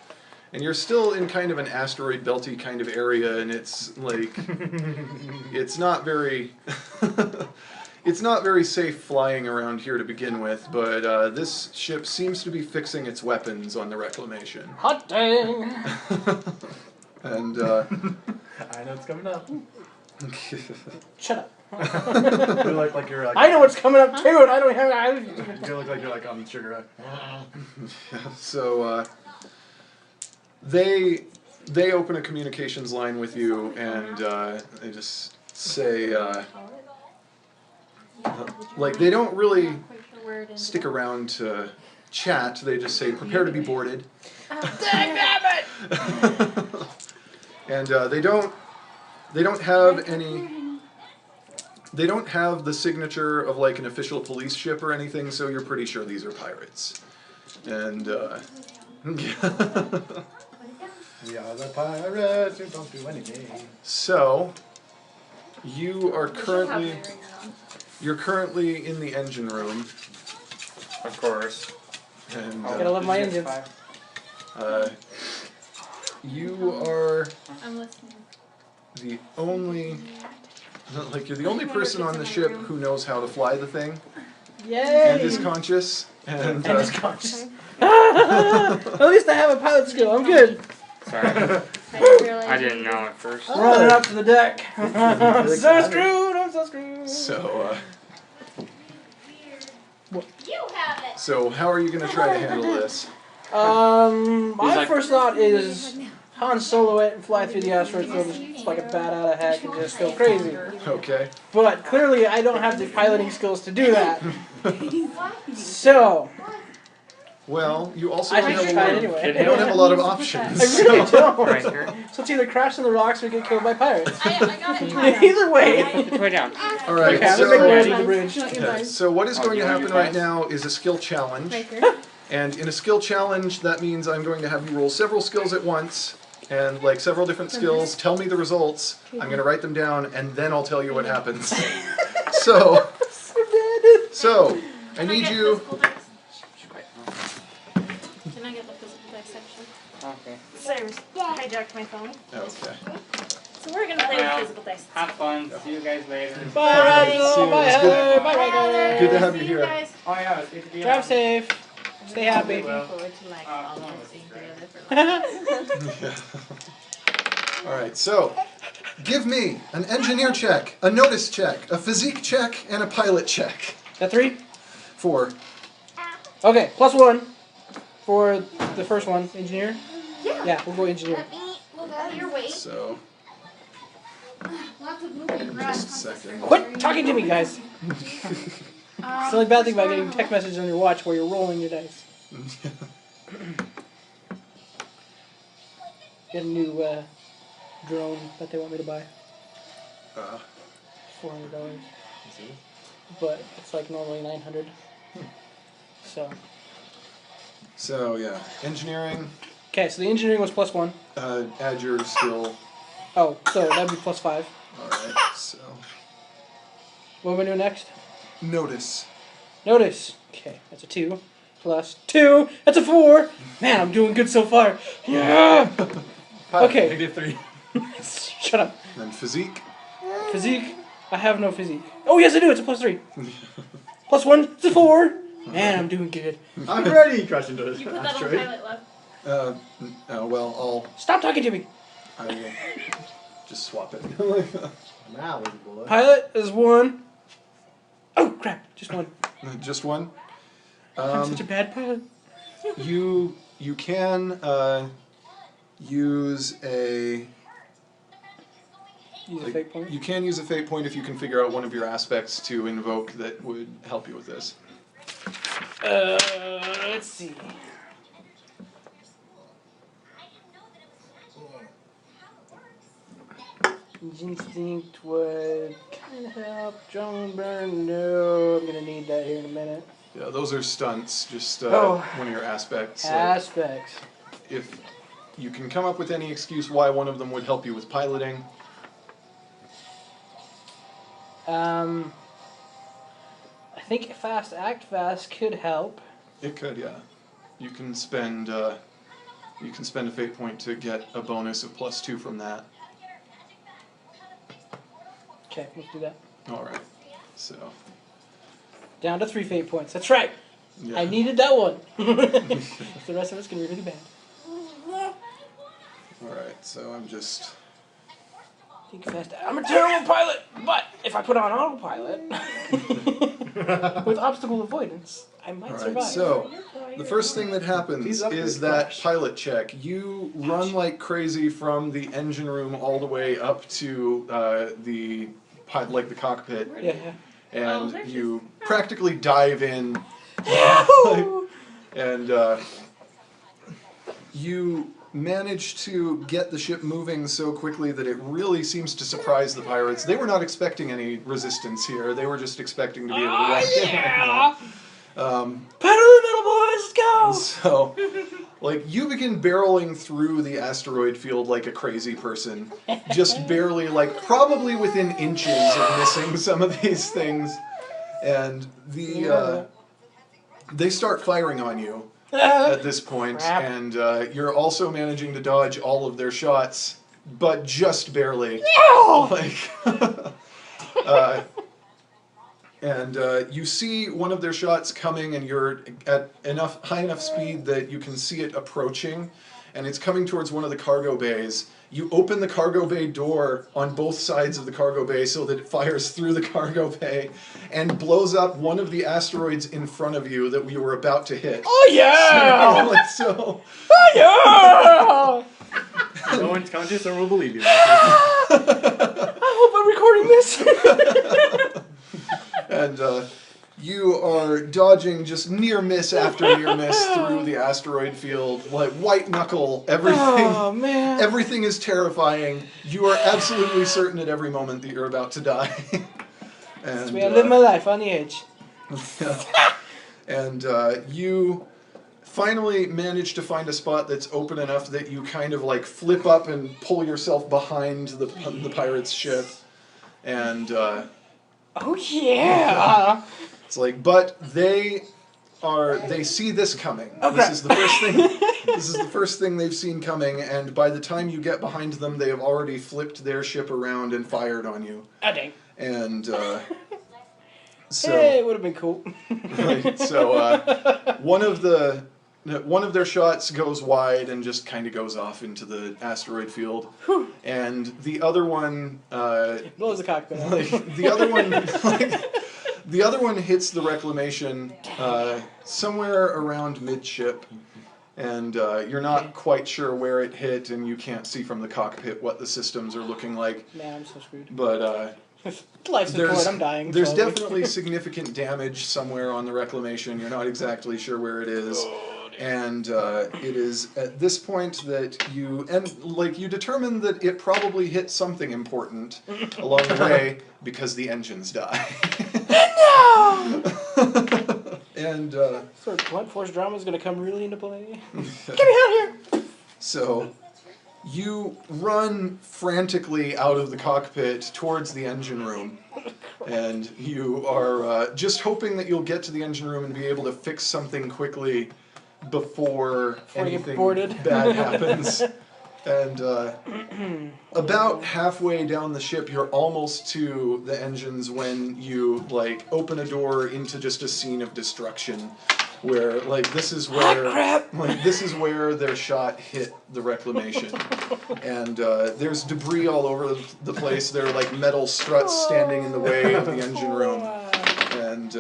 and you're still in kind of an asteroid belty kind of area, and it's like it's not very it's not very safe flying around here to begin with, but this ship seems to be fixing its weapons on the Reclamation. Hot dang. And I know it's coming up. Shut up. You look like you're like. I know what's coming up too, and I don't have. You look like you're like on sugar rush. so they open a communications line with you, and they just say like they don't really stick around to chat. They just say prepare to be boarded. Damn it! And they don't have any. They don't have the signature of like an official police ship or anything, so you're pretty sure these are pirates. And We are the pirates who don't do anything. so you are you're currently in the engine room, Of course. and Gotta love my engines. you are I'm listening. the only. Like you're the only person on the ship who knows how to fly the thing Yay! and is conscious, and And is conscious. At least I have a pilot skill. I'm good. Sorry. I didn't realize I didn't know at first. Running up to the deck. I'm so screwed. I'm so screwed. so You have it. so how are you gonna try to handle this? My like- first thought is Han Solo it and fly through the asteroid field just like a bat out of heck and just go crazy. Okay. But clearly, I don't have the piloting skills to do that. So Well, you also I don't should have, try a it lot, anyway. you don't have a lot of options. I really don't. Riker. So it's either crash in the rocks or get killed by pirates. I got it. Either way. Put the toy down. All right. Okay, I'm gonna make my way to the So, bridge. so what is Oh, going you to want happen your right pass? now is a skill challenge. Riker. And in a skill challenge, that means I'm going to have you roll several skills at once, and like several different skills. Tell me the results. I'm going to write them down, and then I'll tell you what happens. So, I need you. Can I get the physical dissection? Okay. Sorry, hijacked my phone. Okay. So we're gonna play with physical dice. Have fun. See you guys later. Bye, See Rosal. you. Bye, It's good. Heather. Bye, Riker. Good to have you See here. guys. Oh yeah, it's good to be Drive around. safe. Stay happy. Well. Forward to like Oh, all no. of us being together for like. All right. So, give me an engineer check, a notice check, a physique check, and a pilot check. That 3? 4. Okay, +1 for the first one. Engineer? Yeah. Yeah, we'll go engineer. Let me move out of your way. So, Lots of moving just a second. Quit talking to me, guys. It's the only bad thing about getting text messages on your watch while you're rolling your dice. Get a new drone that they want me to buy. $400. But it's like normally $900. So yeah, engineering. Okay, so the engineering was +1. Add your skill. Oh, so that'd be +5. All right. So, What am I doing next? notice. Notice. Okay, that's a 2 +2. That's a 4. Man, I'm doing good so far. Yeah. Okay. -3. Shut up. Then physique. Physique. I have no physique. Oh yes, I do. It's a +3. +1. It's a 4. Man, I'm doing good. I'm ready. Crash into this You put that on asteroid. pilot left. Well, Stop talking to me. I will just swap it. Now, baby boy. Pilot is 1. Oh crap! Just 1. Just one. I'm such a bad pilot. You can use a Use a like, fake point. you can use a fate point if you can figure out one of your aspects to invoke that would help you with this. Let's see. Instinct would kind of help. Drone burn, no. I'm gonna need that here in a minute. Yeah, those are stunts. Just Oh. one of your aspects. Like, Aspects. if you can come up with any excuse why one of them would help you with piloting. I think fast act fast could help. It could, yeah. You can spend a fate point to get a bonus of +2 from that. Okay, let's do that. All right. So. Down to 3 fate points. That's right. Yeah. I needed that one. The rest of it's gonna be really bad. All right. So I'm just. Think fast. I'm a terrible pilot, but if I put on autopilot with obstacle avoidance, I might All survive. right. So the first thing that happens He's up is to that crash. pilot check. You run like crazy from the engine room all the way up to the cockpit, Yeah. and there she you practically dive in. And you manage to get the ship moving so quickly that it really seems to surprise the pirates. They were not expecting any resistance here. They were just expecting to be able to walk in. Pedal the middle, boys. Let's go. So, like, you begin barreling through the asteroid field like a crazy person. Just barely, like, probably within inches of missing some of these things. And they start firing on you at this point, Crap. and you're also managing to dodge all of their shots, but just barely. Like, and you see one of their shots coming, and you're at high enough speed that you can see it approaching, and it's coming towards one of the cargo bays. You open the cargo bay door on both sides of the cargo bay so that it fires through the cargo bay and blows up one of the asteroids in front of you that you were about to hit. Oh yeah! So, Oh yeah! No one's conscious and will believe you. I hope I'm recording this. And you are dodging just near miss after near miss through the asteroid field, like white knuckle. Everything, Oh man. everything is terrifying. You are absolutely certain at every moment that you're about to die. That's And the way I live my life, on the edge. and you finally manage to find a spot that's open enough that you kind of like flip up and pull yourself behind the pirate's ship, and. Oh yeah. It's like, but they see this coming. Oh, this crap. is the first thing. This is the first thing they've seen coming, and by the time you get behind them, they have already flipped their ship around and fired on you. Oh dang. And so, Hey, it would have been cool. right, so one of their shots goes wide and just kind of goes off into the asteroid field, and the other one. Blows the cockpit out. Like the other one hits the reclamation somewhere around midship, and you're not quite sure where it hit, and you can't see from the cockpit what the systems are looking like. Man, I'm so screwed. But Life support, I'm dying. there's slowly. definitely significant damage somewhere on the reclamation. You're not exactly sure where it is. And it is at this point that you determine that it probably hit something important along the way because the engines die. No! And Sort of blunt force drama is going to come really into play. Get me out of here! so you run frantically out of the cockpit towards the engine room. And you are just hoping that you'll get to the engine room and be able to fix something quickly before you get anything boarded. bad happens. And about halfway down the ship, you're almost to the engines when you like open a door into just a scene of destruction, where like this is where their shot hit the reclamation, and there's debris all over the place. There are like metal struts standing in the way of the engine room, and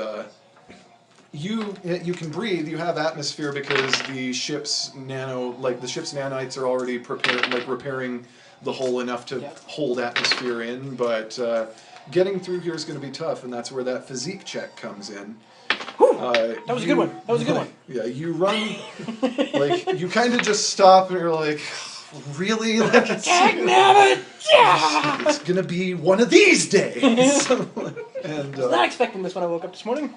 you can breathe. You have atmosphere because the ship's nanites are already prepared, like repairing the hull enough to hold atmosphere in. But getting through here is going to be tough, and that's where that physique check comes in. That was a good one. That was a good one. Yeah, you run, like you kind of just stop, and you're like, really? Like it's gonna be one of these days. And I was not expecting this when I woke up this morning.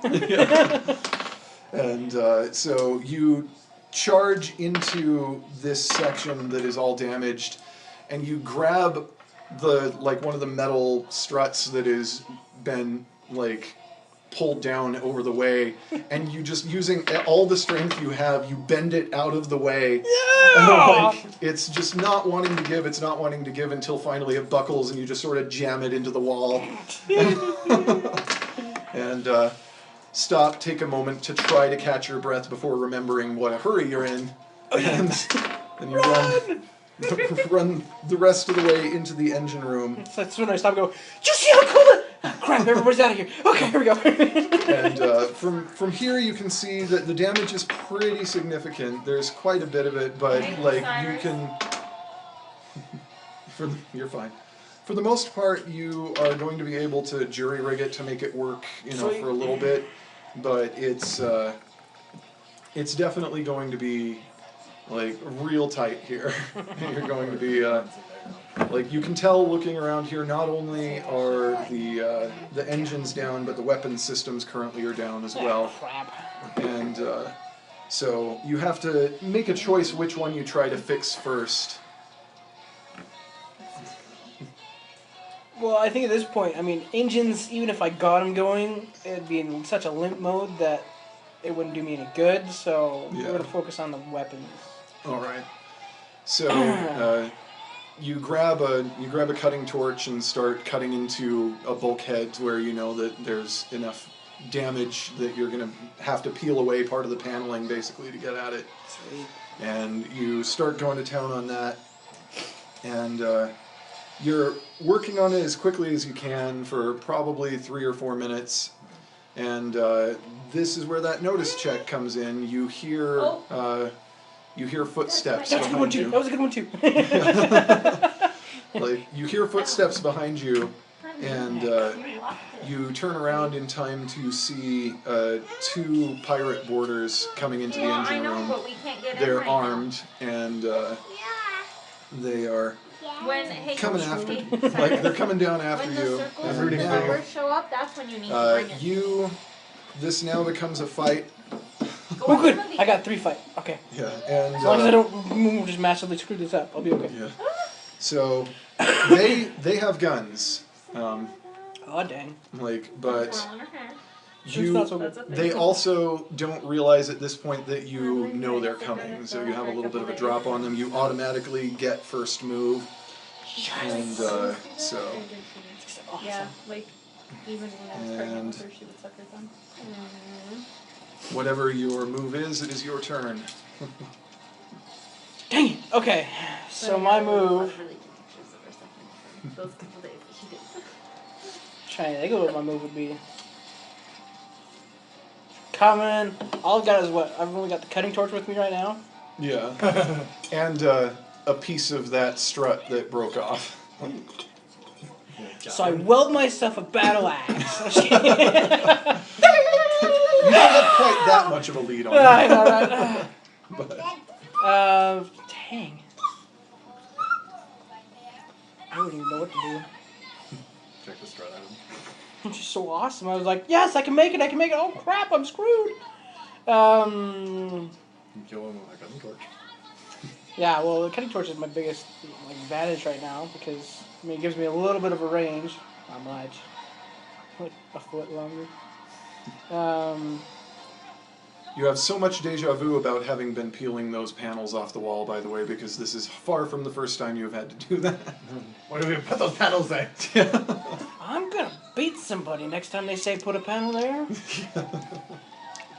And so you charge into this section that is all damaged, and you grab one of the metal struts that has been like pulled down over the way, and you just using all the strength you have, you bend it out of the way. And like it's just not wanting to give. It's not wanting to give until finally it buckles, and you just sort of jam it into the wall. And stop, take a moment to try to catch your breath before remembering what a hurry you're in, and you run the rest of the way into the engine room. That's when I stop and go, you see how cool it? Oh, crap, everybody's out of here. Okay, here we go. And from here you can see that the damage is pretty significant. There's quite a bit of it, but like you can... You're fine. For the most part, you are going to be able to jury rig it to make it work, for a little bit, but it's definitely going to be like real tight here. You're going to be like you can tell looking around here. Not only are the engines down, but the weapons systems currently are down as well. Crap. And so you have to make a choice which one you try to fix first. Well, I think at this point, I mean, engines, even if I got them going, it'd be in such a limp mode that it wouldn't do me any good, so we're going to focus on the weapons. Alright. So, you grab a cutting torch and start cutting into a bulkhead where you know that there's enough damage that you're going to have to peel away part of the paneling, basically, to get at it. Sweet. And you start going to town on that, and you're working on it as quickly as you can for probably 3 or 4 minutes, and this is where that notice check comes in. You hear you hear footsteps That was a good one behind too. you. That was a good one too. Like, you hear footsteps behind you, and you turn around in time to see 2 pirate boarders coming into the engine I know, room. but we can't get in They're right now. armed, and they are Hey, coming after hey, you. Like, they're coming down after when you. the circles and, and the numbers show up, that's when you need to bring it. This now becomes a fight. Oh, good. I got 3 fight. Okay. Yeah, and As long as I don't just massively screw this up, I'll be okay. yeah. So they have guns. Oh dang. But It's not so good. they also don't realize at this point that you know they're coming. So you have a little bit of a drop on them. You automatically get first move. And so Awesome. Yeah, like even when I was pregnant with her, she would suck her thumb. whatever your move is, it is your turn. Dang it. Okay. So my move. Those couple days that she did. Trying to think of what my move would be. Coming. All I've got is what? I've only got the cutting torch with me right now. Yeah. And a piece of that strut that broke off. So I weld myself a battle axe. You don't have quite that much of a lead on I you. know, right? But Dang. I don't even know what to do. Check the strut at him. It's just so awesome. I was like, yes, I can make it. Oh crap, I'm screwed. You kill him with a cutting torch. Yeah, well, the cutting torch is my biggest advantage right now because it gives me a little bit of a range. Not much. Like a foot longer. you have so much deja vu about having been peeling those panels off the wall, by the way, because this is far from the first time you have had to do that. Where do we put those panels there? I'm gonna beat somebody next time they say put a panel there.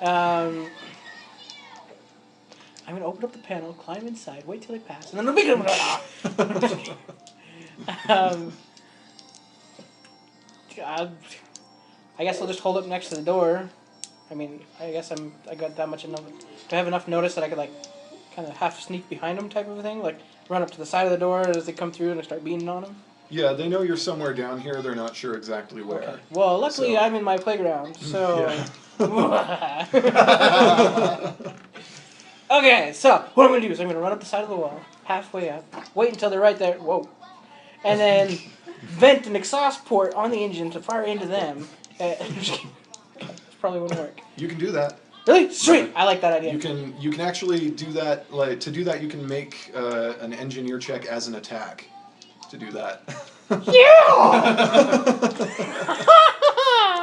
I'm gonna open up the panel, climb inside, wait till they pass, and then I'll beat them. I guess I'll just hold up next to the door. I mean, I guess I got that much enough. Do I have enough notice that I could kind of half sneak behind them type of a thing? Like run up to the side of the door as they come through and I start beating on them? Yeah, they know you're somewhere down here. They're not sure exactly where. Okay. Well, luckily So- I'm in my playground, so. Okay, so what I'm gonna do is I'm gonna run up the side of the wall, halfway up, wait until they're right there. Whoa, and then vent an exhaust port on the engine to fire into them. This probably wouldn't work. You can do that. Really? Sweet. I like that idea. You can actually do that. Like, to do that, you can make an engineer check as an attack. To do that. Yeah.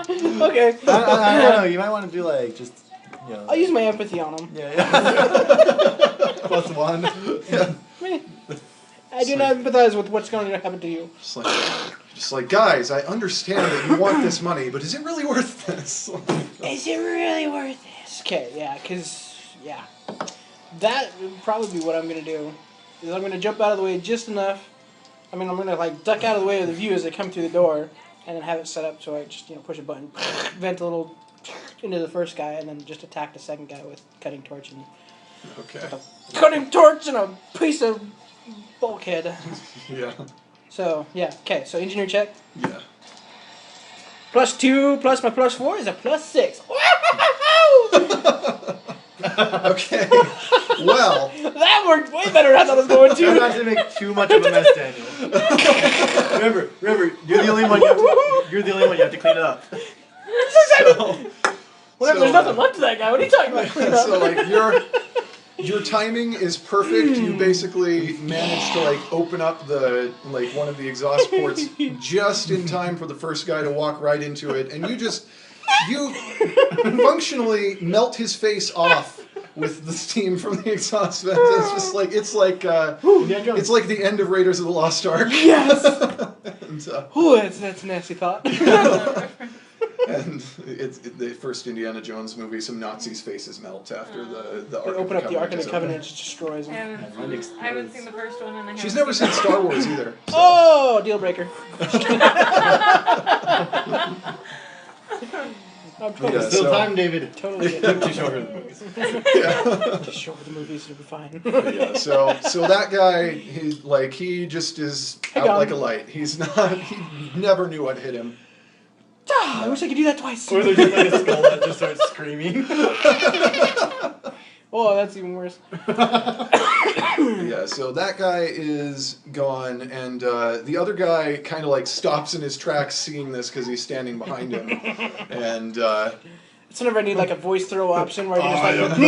Okay. I don't know. You might want to do just. I'll use my empathy on them. Yeah. +1. Yeah. I do not empathize with what's going to happen to you. Just like, guys, I understand that you want this money, but is it really worth this? Is it really worth this? Okay, yeah, that would probably be what I'm gonna do. Is I'm gonna jump out of the way just enough. I mean, I'm gonna duck out of the way of the view as they come through the door, and then have it set up so I just push a button, vent a little into the first guy, and then just attack the second guy with cutting torch and Okay. cutting torch and a piece of bulkhead. Yeah. So yeah, okay. So engineer check. Yeah. +2 plus my +4 is a +6. Okay. Well. That worked way better than I thought it was going Try to. not to make too much of a mess, Daniel. remember, you're the only one. You're the only one. You have to clean it up. Whatever, there's nothing left of that guy. What are you talking about? Clean up. So your timing is perfect. You basically managed to open up the one of the exhaust ports just in time for the first guy to walk right into it, and you functionally melt his face off with the steam from the exhaust vent. It's just it's like the end of Raiders of the Lost Ark. Yes. And, Ooh, that's a nasty thought. and it's the first Indiana Jones movie. Some Nazis' faces melt after the Ark. Open up the Ark of the is Covenant, it open. just destroys I him. haven't seen the first one, and I She's haven't never seen Star Wars either. So. Oh, deal breaker. I'm totally, Yeah, Still so- time, David. totally Took getting too short of the movies. Just show the movies, it'll be fine. Yeah, so that guy, he just is Hey, out Gong. like a light. He never knew what hit him. I wish I could do that twice. Or there's just like a skull that just starts screaming. Oh, that's even worse. Yeah, so that guy is gone, and the other guy kind of like stops in his tracks seeing this because he's standing behind him, and It's whenever I need like a voice throw option where I I can am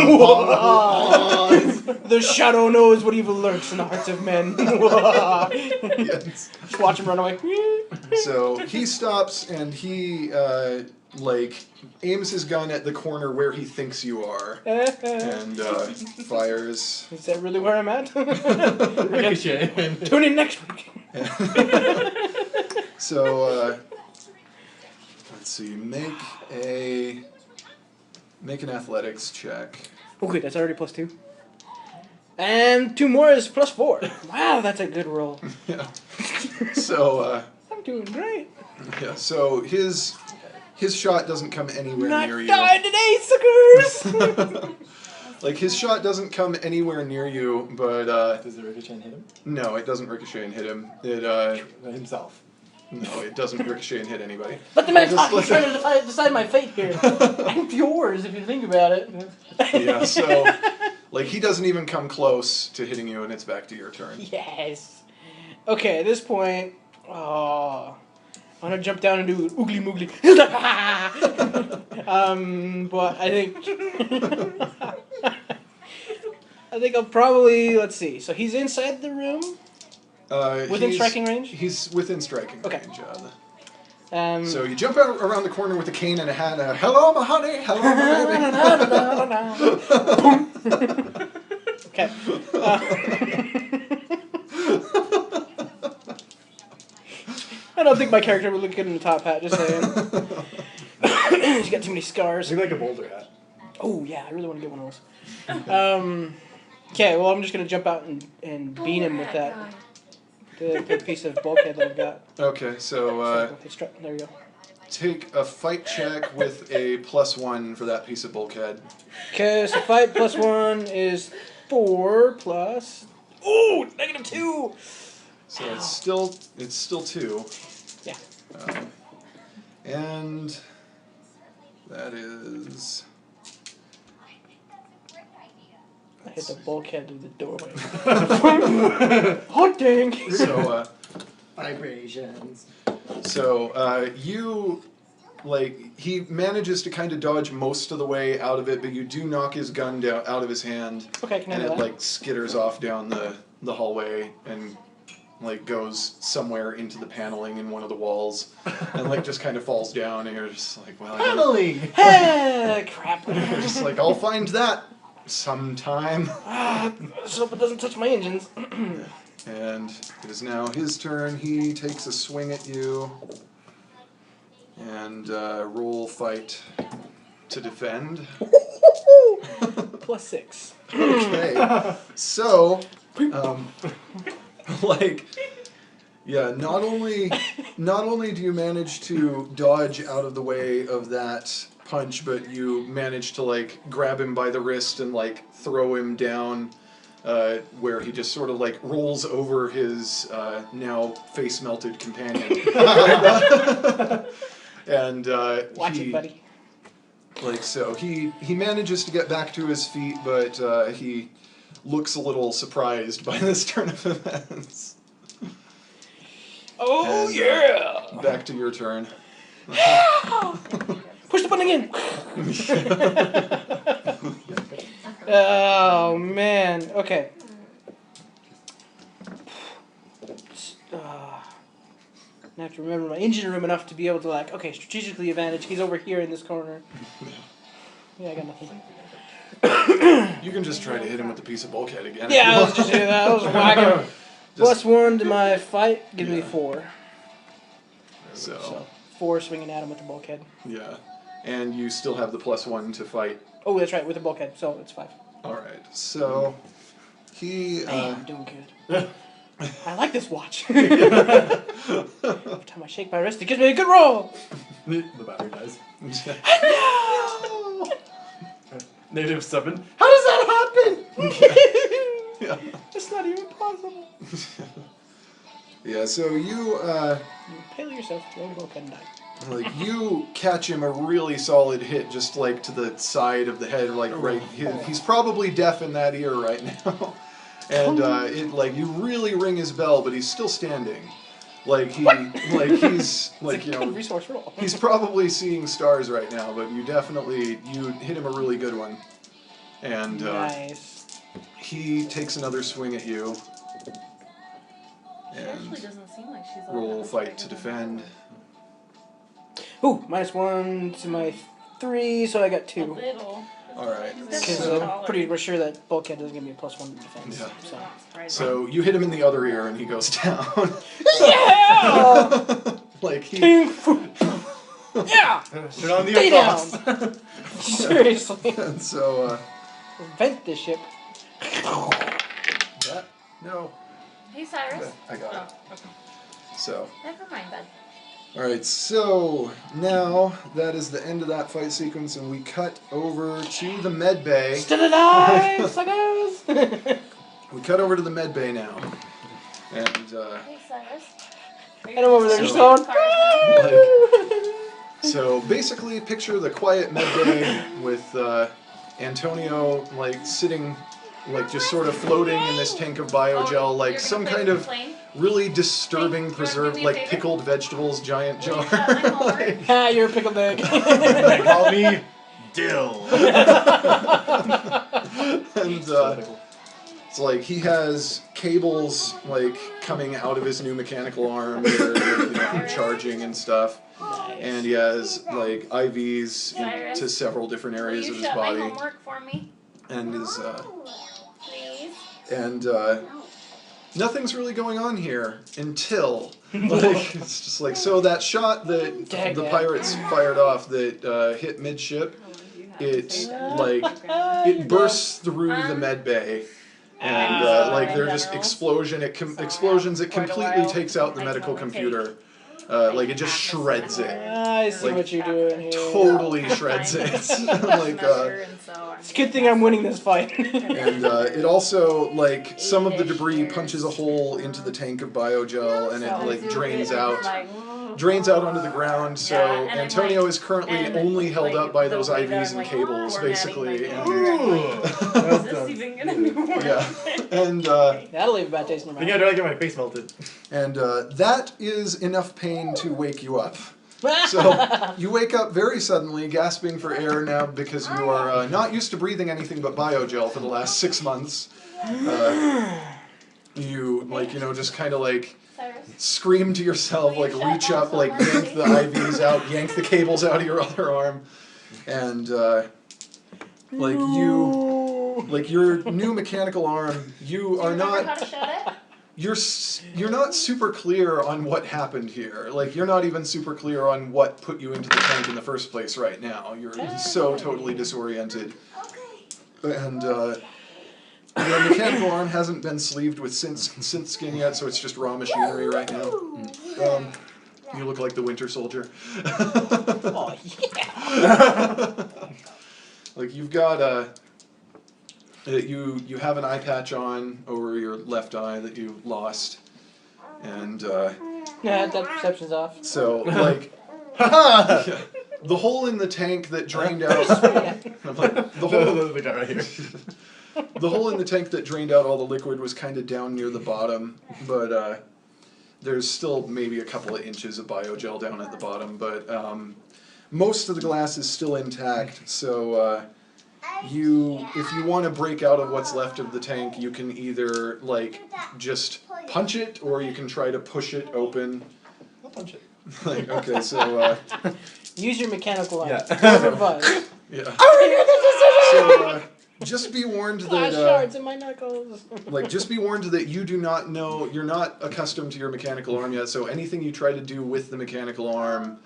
just like, the shadow knows what evil lurks in the hearts of men. yes. Just watch him run away. So he stops and he aims his gun at the corner where he thinks you are, and fires. Is that really where I'm at? Ricochet. Tune in next week. So let's see. Make an athletics check. Okay, that's already +2. And 2 more is +4. Wow, that's a good roll. Yeah. So I'm doing great. yeah. So his shot doesn't come anywhere Not near you. dying today, suckers! Like his shot doesn't come anywhere near you, but Does the ricochet hit him? no, it doesn't ricochet and hit him. It Himself. no, it doesn't ricochet and hit anybody. Let the man Just talk. He's let- trying to decide my fate here. I'm yours if you think about it. Yeah. So like he doesn't even come close to hitting you, and it's back to your turn. Yes. Okay, at this point, I'm gonna jump down and do oogly moogly. But I think I'll probably, let's see. So he's inside the room. Within striking range? He's within striking Okay. range. Yeah. So So you jump out around the corner with a cane and a hat. Hello, my honey. Hello, my baby. okay. I don't think my character would look good in a top hat. Just saying. He's got too many scars. Look like a boulder hat. Oh yeah, I really want to get one of those. Okay, well I'm just gonna jump out and beat him with that the piece of bulkhead that I've got. Okay, so There we go. take a fight check with a +1 for that piece of bulkhead. Okay, so fight +1 is 4 plus. Ooh, -2. So it's still 2. Yeah. And that is. I hit the bulkhead through the doorway. Hot dang! So Vibrations. you he manages to kind of dodge most of the way out of it, but you do knock his gun down out of his hand, Okay, can I and do it that? skitters off down the hallway and goes somewhere into the paneling in one of the walls, and just kind of falls down, and you're just like, well, Paneling! Hey, crap. you're just like, I'll find that sometime. Just hope it doesn't touch my engines. And it is now his turn. He takes a swing at you. And roll fight to defend. +6. Okay. So, not only do you manage to dodge out of the way of that punch, but you manage to grab him by the wrist and throw him down, where he just sort of rolls over his now face melted companion. And Watch it, buddy. So he manages to get back to his feet, but he looks a little surprised by this turn of events. Oh, And, yeah! Back to your turn. Push the button again! Oh, man. Okay. I have to remember my engine room enough to be able to okay, strategically advantage. He's over here in this corner. Yeah, I got nothing. You can just try to hit him with the piece of bulkhead again. Yeah, I was just doing that. I was whacking. +1 to my fight gives me 4. So, 4 swinging at him with the bulkhead. yeah. And you still have the +1 to fight. Oh, that's right, with the bulkhead, so it's 5. Alright, so he... Man, I'm doing good. I like this watch. Every time I shake my wrist, it gives me a good roll. The battery dies. No! Negative 7. How does that happen? Yeah. It's not even possible. Yeah, so you You impale yourself, throw the book, and die. like you catch him a really solid hit just like to the side of the head, like right. He's probably deaf in that ear right now, and it like you really ring his bell, but he's still standing. Like he's like you know Resource roll. he's probably seeing stars right now, but you hit him a really good one, and Nice. he takes another swing at you. She And actually doesn't seem like she's all roll that fight to big of a defend. Ooh, -1 to my 3, so I got A 2. little. Alright, Because so, I'm pretty sure that bulkhead doesn't give me a +1 to defense. Yeah. So. Not surprising. so you hit him in the other ear and he goes down. Yeah! Like he Yeah! Turn on the Stay exhaust. down! Seriously. and so Vent this ship. that no. Hey, Cyrus. I got it. Oh, okay. So Never mind, bud. alright, so now that is the end of that fight sequence and we cut over to the med bay. Still alive, suckers! We cut over to the med bay now. And Hey, Cyrus. And I'm over there just So- going. so basically picture the quiet med bay with Antonio like sitting like just sort of floating in this tank of biogel like You're some gonna play kind with of the plane? really disturbing Hey, preserved you wanna do me a like favor? pickled vegetables giant Will jar. you shut my homework? Ah, you're a pickled egg. They call me Dill. And it's like he has cables like coming out of his new mechanical arm that are you know, charging and stuff. And he has like IVs into several different Will areas you of his shut my body. homework for me? And his Please? and nothing's really going on here until like it's just like so that shot that the pirates fired off that hit midship, it like it bursts through the med bay. And like they're just explosions. It completely takes out the medical computer. Like it just shreds it. I see Like, what you're doing here. Totally shreds it. Like It's a good thing I'm winning this fight. and it also like some of the debris punches a hole into the tank of biogel and it like drains out onto the ground. So Yeah, and Antonio is currently only held up by those IVs and cables, basically. And, Is this even gonna be worth yeah, and That'll leave a bad taste in I my think I'd mouth. rather get my face melted. that is enough pain to wake you up. So you wake up very suddenly, gasping for air now because you are not used to breathing anything but biogel for the last 6 months. You like just kind of like Cyrus? scream to yourself, like reach up, like yank the IVs out, yank the cables out of your other arm, and like your new mechanical arm, you are Remember how not. to shut it? You're not super clear on what happened here. Like you're not even super clear on what put you into the tank in the first place right now. You're so totally disoriented. And your mechanical arm hasn't been sleeved with synth skin yet, so it's just raw machinery right now. You look like the Winter Soldier. Oh, yeah. Like you've got you have an eye patch on over your left eye that you lost, and Yeah, that perception's off. so like the hole in the tank that drained out. I'm like, The guy right here. the hole in the tank that drained out all the liquid was kind of down near the bottom, but there's still maybe a couple of inches of biogel down at the bottom, but most of the glass is still intact, so if you want to break out of what's left of the tank, you can either like just punch it or you can try to push it open. I'll punch it. Like okay, so Use your mechanical arm. Yeah. Good advice. yeah. Oh, So just be warned glass that shards in my knuckles. just be warned that you do not know, you're not accustomed to your mechanical arm yet, so anything you try to do with the mechanical arm,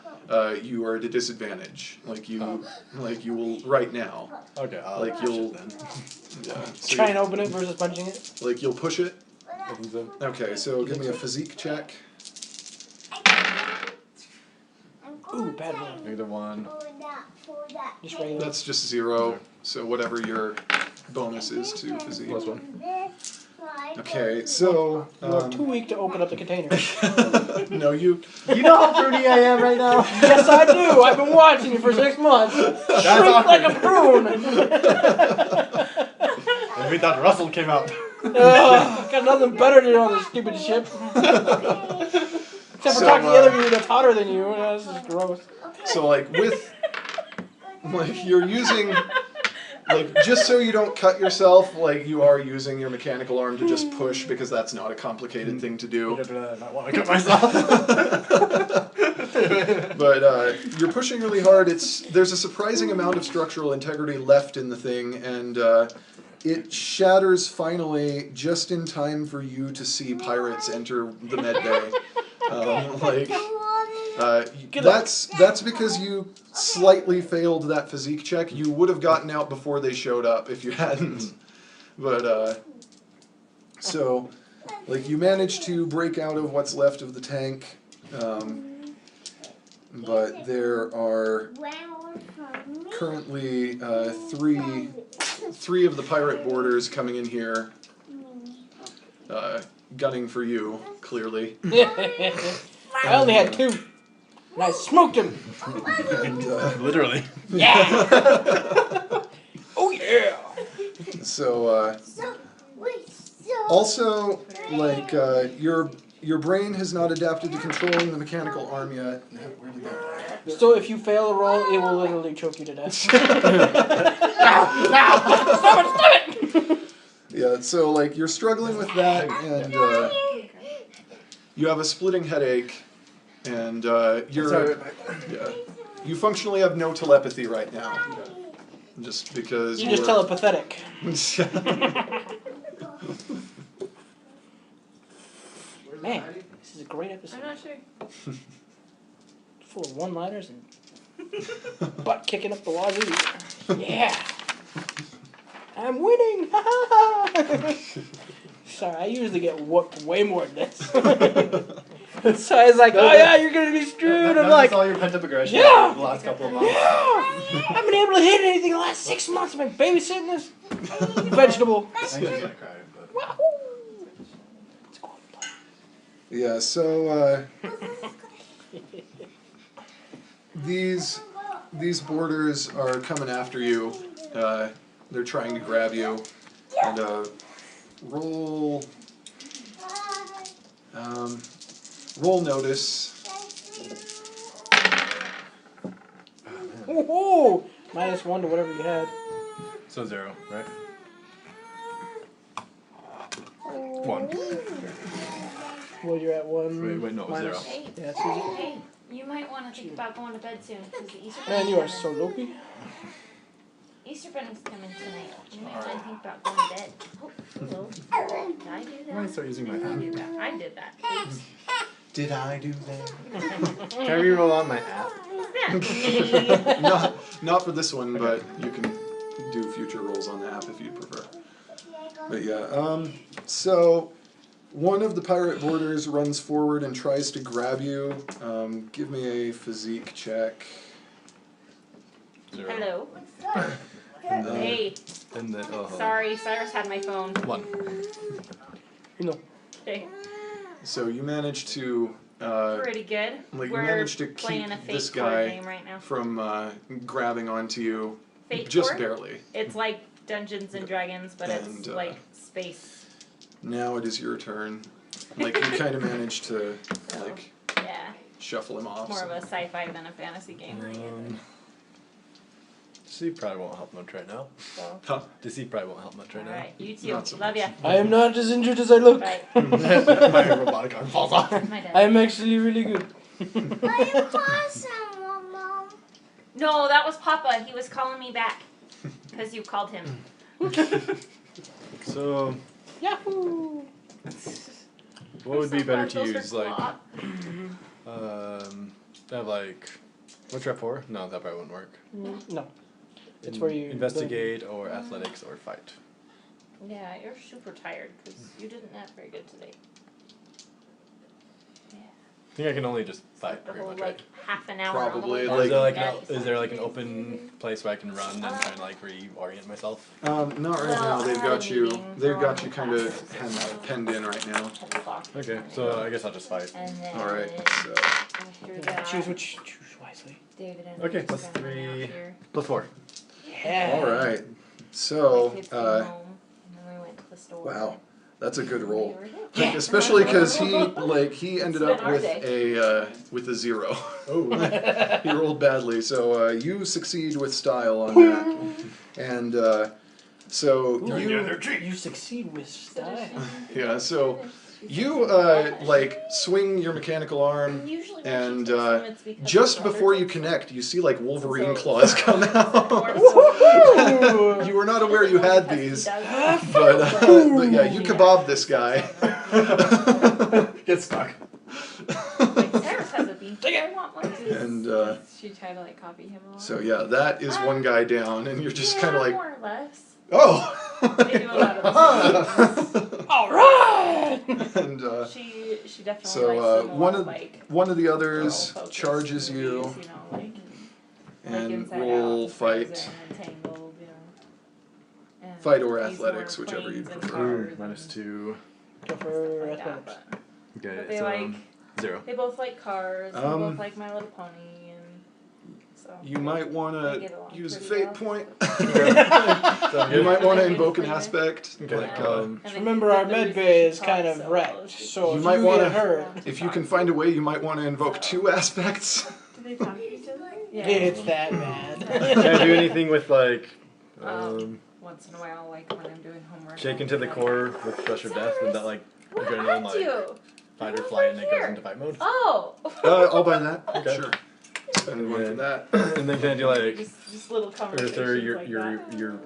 you are at a disadvantage. Like you will right now. Okay, I'll Like punch you'll- it then. Yeah. So Try and open it versus punching it. like you'll push it. Opens them. Okay, so give me a physique check. Ooh, bad roll. -1. Just regular. That's just 0. So whatever your bonus is to physique. +1. Okay, so You are too weak to open up the container. no, you. You know how fruity I am right now? Yes, I do. I've been watching you for 6 months. Shrink like a prune. And we thought Russell came out. Ugh, got nothing better to do on this stupid ship. Except for talking to the other dude that's hotter than you. This is gross. So like you're using. Like, just so you don't cut yourself, like, you are using your mechanical arm to just push, because that's not a complicated thing to do. I might want to cut myself. But you're pushing really hard. There's a surprising amount of structural integrity left in the thing, and it shatters finally just in time for you to see pirates enter the med bay. That's because you slightly failed that physique check. You would have gotten out before they showed up if you hadn't. But so like you managed to break out of what's left of the tank, but there are currently three of the pirate boarders coming in here, gunning for you, clearly. I only had 2. And I smoked him. And, Literally. Yeah. Oh yeah. so also, like, your brain has not adapted to controlling the mechanical arm yet. Where did that go? So if you fail a roll, it will literally choke you to death. Stop it! Yeah, so like you're struggling with that, and you have a splitting headache, and you functionally have no telepathy right now, just because You're just telepathetic. Man, this is a great episode. I'm not sure. Full of one-liners and butt kicking up the wazoo. Yeah. I'm winning! Sorry, I usually get whooped way more than this. So I was like, oh yeah, you're gonna be screwed. I'm like, all your pent up aggression yeah. the last couple of months. yeah! I haven't been able to hit anything the last 6 months. I've been babysitting this vegetable. I think she's gonna cry, but Wahoo! Let's go and play. Yeah, so these boarders are coming after you. They're trying to grab you, and roll notice. Ooh, -1 to whatever you had. so 0, right? 1. Well, you're at 1. Wait, no, minus- 0. Yeah, Susie. Hey, you might want to think about going to bed soon because the Easter Man, you are Bunny's so dopey. Easter Bunny's coming tonight. You might want to think about going to bed. Oh, hello. Did I do I'm that? gonna start using my I app. did that. I did that. Oops. Did I do that? Can I reroll on my app? Not for this one, but you can do future rolls on the app if you'd prefer. But yeah, so one of the pirate boarders runs forward and tries to grab you. Give me a physique check. 0. Hello. And then, Hey, and then, sorry, Cyrus had my phone. 1. No. Okay. So you managed to Pretty good. like you We're managed to keep playing a fake this board guy game right now. from grabbing onto you, Fake just board? barely. It's like Dungeons and Dragons, but And, it's like space. Now it is your turn. Like you kind of managed to like Yeah. shuffle him off. More so. of a sci-fi than a fantasy game. Deceive probably won't help much right now. So, Huh. Deceive probably won't help much right now. alright, you too. Not so Love much. ya. I am not as injured as I look. Bye. My robotic arm falls off. My dad. I am actually really good. No, that was Papa. He was calling me back because you called him. So, Yahoo! what would be better to Those are use? Like, flop. have like, what's rep 4? No, that probably wouldn't work. No. It's where you Investigate or athletics or fight. Yeah, you're super tired because you didn't nap very good today. Yeah. I think I can only just fight The pretty whole much, like right? half an hour. Probably, on the way like- back, Is there like an open place where I can run and kind of like reorient myself? Not right Well, now. I They've had a got you. meeting They've for got one you of kind my of classes, penned in right now. 10 o'clock this Okay, morning. so I guess I'll just fight. And then All right. So after that, Choose wisely. David and Okay, I plus just went out 3, here. plus 4. Yeah. all right. My So kids came home, and then we went to the store. wow, that's a good and roll. we were here. Yeah. Especially because he ended It's up been our with a 0. Oh. He rolled badly, so you succeed with style on that, and so You succeed with style. yeah, so you like swing your mechanical arm, Usually when and she takes them, it's because just her brother before you takes them. connect, you see like Wolverine So- claws come out. Ooh. You were not aware you had Because he these, does but yeah, you kebab this guy. Get stuck. Like, Cyrus has a bean. I want one too. And She tried to like copy him a lot. so yeah, that is one guy down, and you're just kind of like, more or less. oh. They do a lot of the same things. All right. And She definitely so likes them a one lot, of like one of the girl others focused charges you movies, you know, like and Inside roll Out, fight. Frozen, and Tangled, you know. And Fight or he's more athletics, whichever you planes and prefer. cars Minus and 2. Go stuff for like that, athletics. but Okay, But they so like- 0. they both like cars. They Um, both like My Little Pony, and so You might want They to get along use a pretty fate well. point. Sounds You good. might want to Like invoke an it's aspect. Okay, Like, And they Remember, did our the med reason bay she is kind talks of so wrecked, well is because so You if might you wanna- get hurt, if you can find a way, you might want to invoke 2 aspects. Do they talk to each other? Yeah. it's that bad. Can I do anything with like Once in a while, like when I'm doing homework. shake I'll into be the like, core with Rush of Death? Would that like What adrenaline happened like to you? fight or flight and it goes into fight mode? Oh. I'll buy that. Okay. Sure. Spend one for that. And then can I do like Just little conversations Earther like your that. your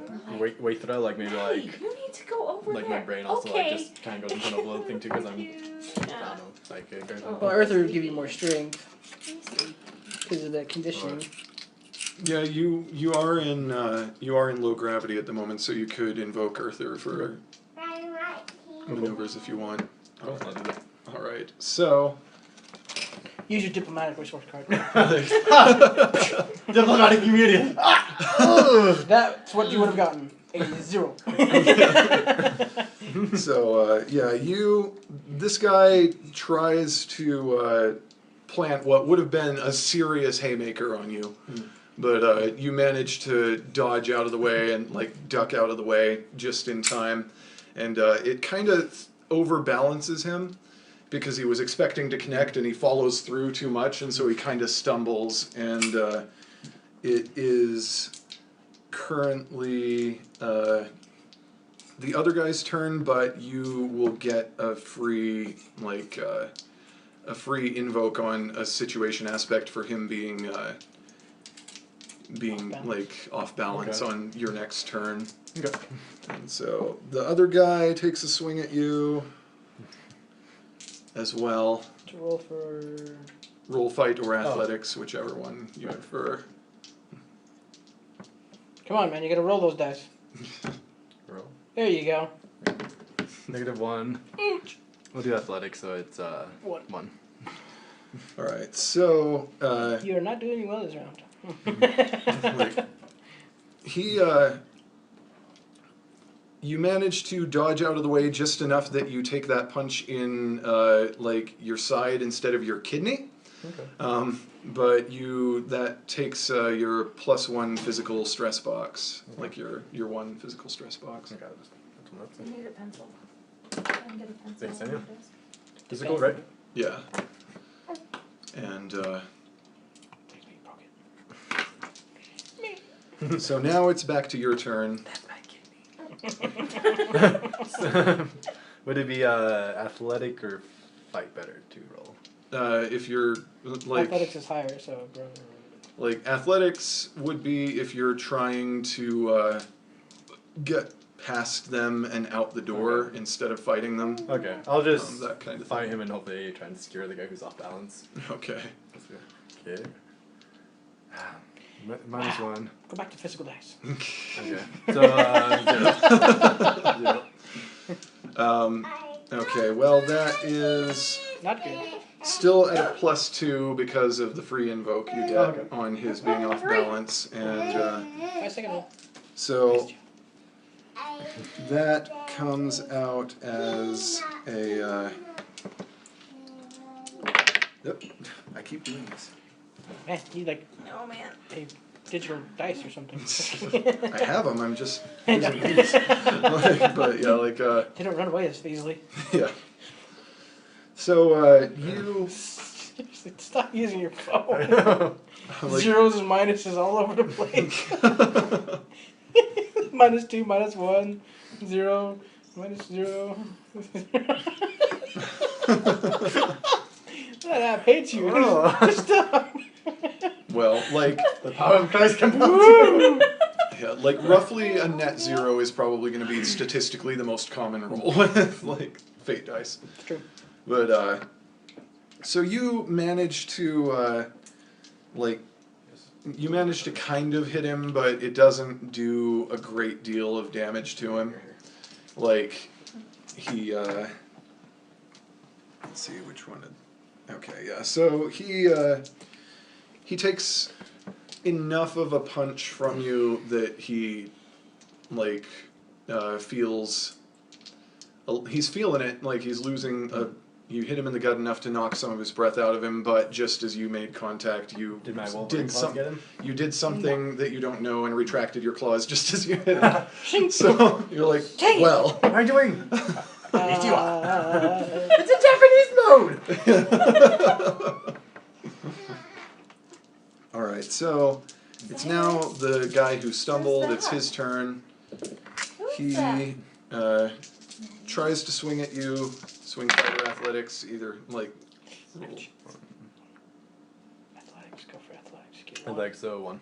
weight throw, like maybe Hey, like you need to go over like there. my brain also okay. like just kind of goes into an overload thing too because I'm I Yeah. don't know like it goes Well, Earther would give you more strength because of that conditioning. Yeah, you are in low gravity at the moment, so you could invoke Earther for maneuvers if you want. Cool, I'll do that. All right. So Use your diplomatic resource card. Diplomatic immunity. That's what you would have gotten. A 0. so yeah, this guy tries to plant what would have been a serious haymaker on you. But you manage to dodge out of the way and like duck out of the way just in time, and it kind of overbalances him because he was expecting to connect and he follows through too much, and so he kind of stumbles, and it is currently the other guy's turn, but you will get a free invoke on a situation aspect for him being like off balance Okay. on your next turn. Okay. And so the other guy takes a swing at you as well. To roll for. Roll fight or athletics, whichever one you prefer. Come on, man, you gotta roll those dice. Roll. There you go. -1. We'll do athletics, so it's 1. All right, so You're not doing well this round. like, you manage to dodge out of the way just enough that you take that punch in like your side instead of your kidney. Okay. But that takes your +1 physical stress box, like your 1 physical stress box. Okay, that's one I up. need a pencil. I can get a pencil. Thanks, on Daniel. my desk. Physical, right? Yeah. And so now it's back to your turn. Would it be athletic or fight better to roll? If you're like Athletics is higher, so. like athletics would be if you're trying to get past them and out the door instead of fighting them. Okay, I'll just That kind of fight thing. him and hopefully try and secure the guy who's off balance. Okay. Okay. -1. Go back to physical dice. Okay. So 0. 0. Okay, well that is Not good. still at a +2 because of the free invoke you get on his being off balance, and 5 second roll. so that comes out as a. Yep, I keep doing this. Man, you like Oh man. a digital dice or something. I have them. I'm just using these. But yeah, like They don't run away as easily. yeah. So you. Stop using your phone. Like, Zeros and minuses all over the place. -2, -1, 0, -0. I paid you. Stop. well, like The power of Christ compels. yeah, like roughly a net 0 is probably going to be statistically the most common roll with like fate dice. It's true. But so you managed to like you managed to kind of hit him, but it doesn't do a great deal of damage to him. Like he let's see which one. Okay, yeah. So he takes enough of a punch from you that he like feels he's feeling it, like he's losing a. You hit him in the gut enough to knock some of his breath out of him, but just as you made contact, you Did my Wolverine claws get him? You did something that you don't know and retracted your claws just as you hit him. So you're like, well. What am I doing? It's a Japanese mode! All right, so it's now the guy who stumbled. It's his turn. He tries to swing at you. Swing, fighter, athletics, either like. Athletics, go for athletics. Get I'd one. like so 1.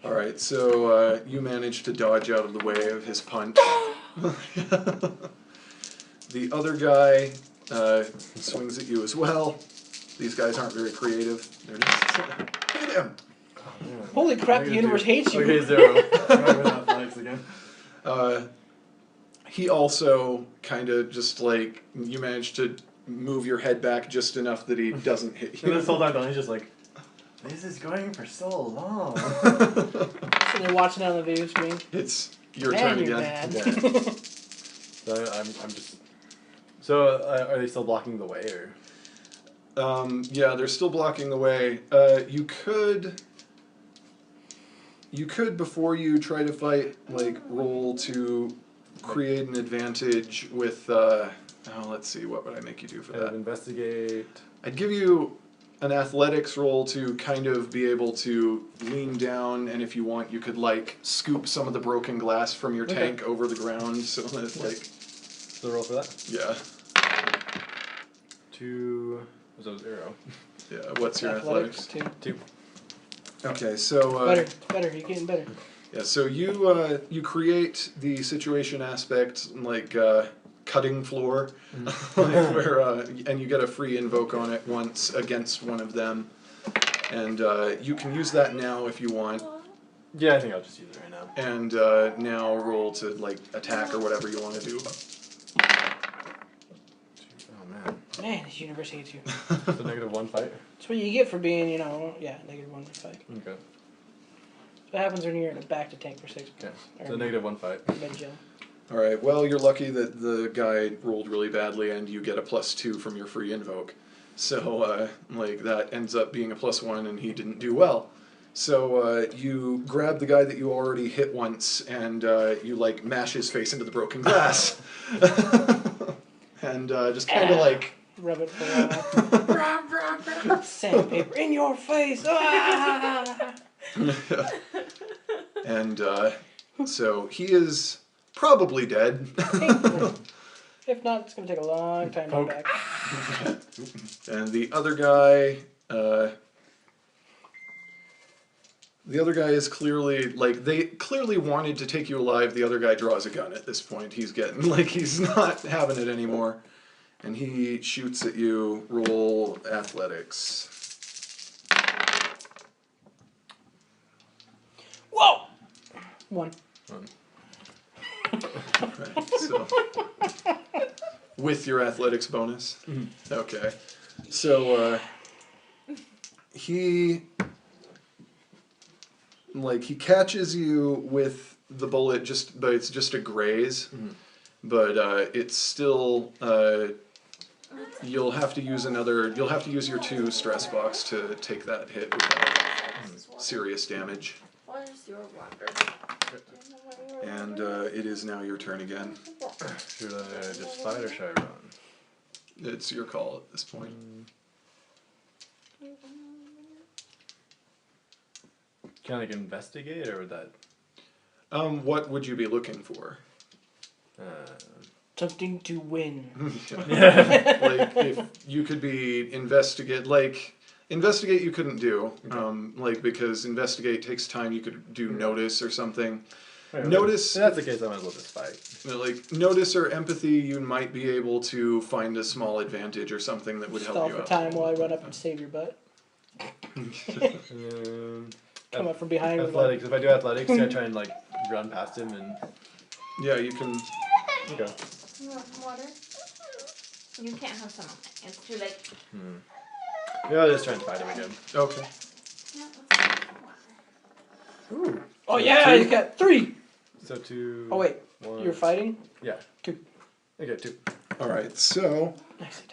All right, so you managed to dodge out of the way of his punch. The other guy swings at you as well. These guys aren't very creative. They're just hit him. Holy crap, the universe hates you. Okay, 0. I'm with athletics again. He also kind of just like you managed to move your head back just enough that he doesn't hit And you. this whole time, Donnie's just like, this is going for so long. So they're watching it on the video screen. It's your Man, turn you're again. bad. Okay. So I'm just. So are they still blocking the way or? Yeah, they're still blocking the way. You could before you try to fight, like roll to create an advantage with. Let's see, what would I make you do for that? Investigate. I'd give you an athletics roll to kind of be able to lean down, and if you want, you could like scoop some of the broken glass from your tank over the ground, so that like. So roll for that. Yeah. 2. So 0. Yeah. What's your athletics? 2. 2. Okay, so. Better. You're getting better. Yeah, so you create the situation aspect like cutting floor, like where and you get a free invoke on it once against one of them, and you can use that now if you want, Yeah, I think I'll just use it right now. and now roll to like attack or whatever you want to do. Oh man. Man, this universe hates you. So -1 fight. That's what you get for being, -1 fight. Okay. What happens when you're in a back to tank for 6 Okay. Or So -1 fight. med gel. All right. Well, you're lucky that the guy rolled really badly, and you get a +2 from your free invoke. So like that ends up being a +1, and he didn't do well. So you grab the guy that you already hit once, and you like mash his face into the broken glass, and just kind of like. Rub it for a while. Sandpaper in your face. Ah! And so he is probably dead. If not, it's gonna take a long time to Poke. get back. And the other guy is clearly like they clearly wanted to take you alive. The other guy draws a gun at this point. He's getting like he's not having it anymore. And he shoots at you. Roll athletics. Whoa! 1. Right, so With your athletics bonus? Okay. So, he catches you with the bullet, but it's just a graze. But it's still, you'll have to use your 2 stress box to take that hit without serious damage. What is your water? And it is now your turn again. Should I just fight or should I run? It's your call at this point. Can I investigate or would that? What would you be looking for? Something to win. Like, if you could be investigate you couldn't do, because investigate takes time. You could do notice or something. Wait, Notice. if that's the case, I might as well just fight. Like notice or empathy, you might be able to find a small advantage or something that would help Stall you for out. time while I run up and save your butt. Come up from behind. Athletics. If I do athletics, can I try and run past him and? Yeah, you can. Okay. You want some water? You can't have some of it. It's too late. Yeah, I'll just try and fight him again. Okay. Yeah, let's have some water. Ooh. Oh yeah, you got 3. So 2. Oh wait, 1. you're fighting? Yeah. 2. Okay, 2. All right. So, Nicely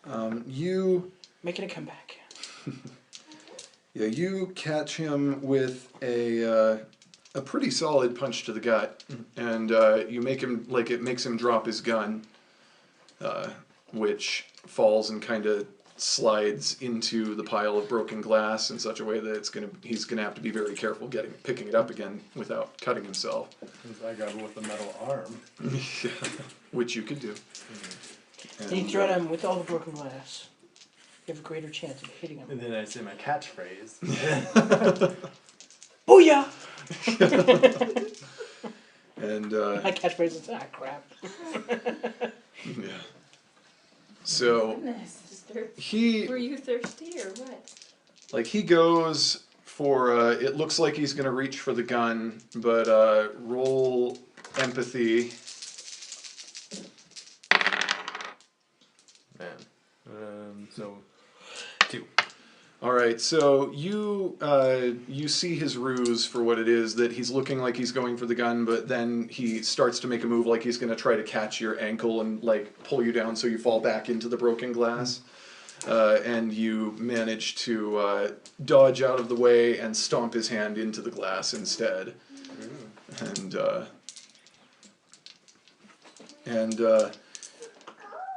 done. you. Making a comeback. Yeah, you catch him with a pretty solid punch to the gut, and you make him it makes him drop his gun, which falls and kind of slides into the pile of broken glass in such a way that he's gonna have to be very careful picking it up again without cutting himself. Since I grab it with the metal arm. Which you could do. And you throw at him with all the broken glass. You have a greater chance of hitting him. And then I say my catchphrase. Booyah! And My catchphrase is crap. yeah. So Goodness, he were you thirsty or what? he goes for it looks like he's gonna reach for the gun, but roll empathy. Man. So 2. All right, so you see his ruse for what it is, that he's looking like he's going for the gun, but then he starts to make a move like he's going to try to catch your ankle and pull you down so you fall back into the broken glass. And you manage to dodge out of the way and stomp his hand into the glass instead. And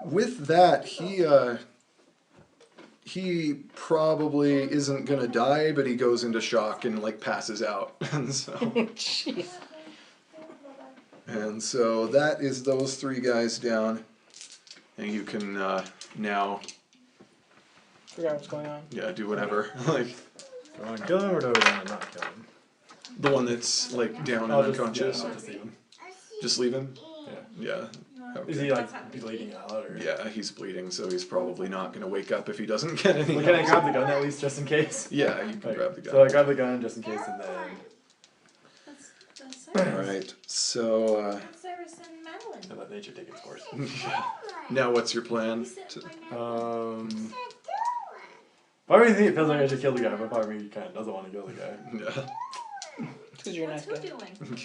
with that, he probably isn't gonna die, but he goes into shock and passes out. And so Jeez. and so that is those 3 guys down, and you can now Figure out what's going on. do whatever. Do I want to kill him or do I want to not kill him? The one that's down and unconscious. I'll just leave him. Just leave him. Yeah. Yeah. Is Okay. he bleeding out or? Yeah, he's bleeding, so he's probably not gonna wake up if he doesn't get any. Well, can I grab the gun at least just in case? Yeah, you can grab the gun. So I grab the gun just in case and then. That's All Cyrus. right. So That's Cyrus and Madeline. I let nature take its course. now, what's your plan? Part of me thinks it feels like I should kill the guy, but part of me kind of doesn't want to kill the guy. Yeah. Because you're a nice What's who guy. doing?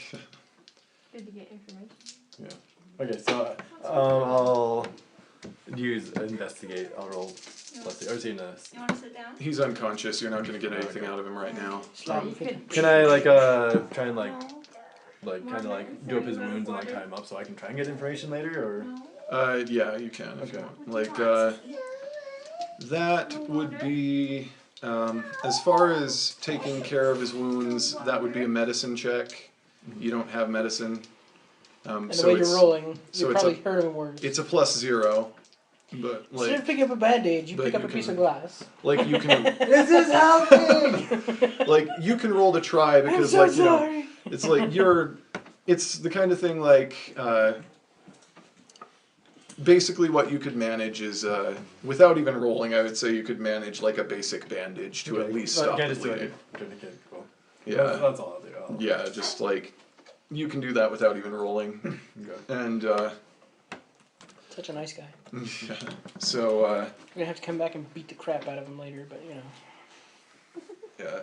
Good to get information. Yeah. Okay, so I'll use investigate. I'll roll. Let's see. Or is he in a? You want to sit down? He's unconscious. You're not gonna get anything out of him right now. Slap You him. could- Can I try and No. kind of do up his wounds and tie him up so I can try and get information later or? No. Yeah, you can if you Okay. want. That would be as far as taking care of his wounds. That would be a medicine check. You don't have medicine. And the So way you're it's rolling, so you it's probably hurt him worse. it's a +0, but Instead of picking up a bandage, you but pick up you a piece can- of glass. you can This is happening. you can roll to try because I'm so sorry. it's it's the kind of thing basically what you could manage is without even rolling, I would say you could manage a basic bandage to at least stop the Just do bleeding. it. Cool. Yeah. That's all I'll do. Yeah, just you can do that without even rolling. Okay. And Take Such a nice guy. Yeah. So We're gonna have to come back and beat the crap out of him later, but you know. yeah,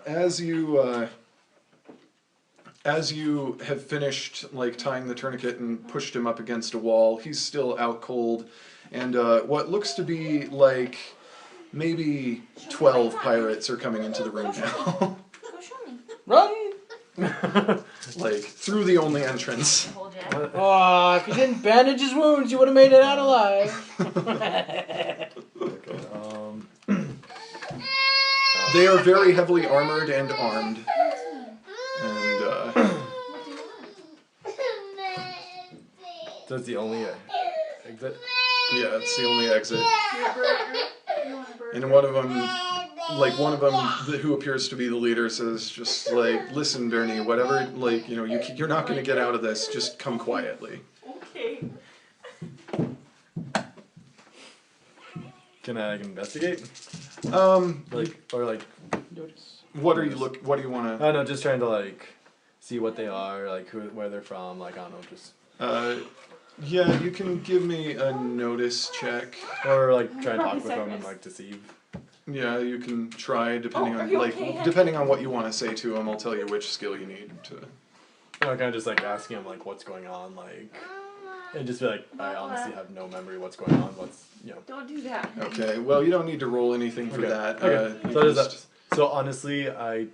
as you have finished like tying the tourniquet and pushed him up against a wall, he's still out cold, and what looks to be like maybe 12 pirates are coming into the room now. Go show me. Run! Like through the only entrance. Hold ya. Oh, if you didn't bandage his wounds, you would have made it out alive. Okay. They are very heavily armored and armed, and So it's the only exit. yeah, it's the only exit. And one of them, who appears to be the leader, says, just like, listen, Bernie, whatever, like, you know, you're not going to get out of this, just come quietly. Okay. Can I investigate? What Notice. do you want I don't know, just trying to like see what they are, like where they're from, like I don't know, just to, yeah, you can give me a notice check. or like try and talk Probably with them and Cypress. like deceive. Yeah, you can try, depending Oh, are on, you like, okay, Henry? depending on what you want to say to him, I'll tell you which skill you need to. I'm kind of just like asking them like what's going on, like, and just be like, I honestly have no memory what's going on. What's Don't do that. Okay, well, you don't need to roll anything for Okay. that. Okay. You So does just- that. So honestly, I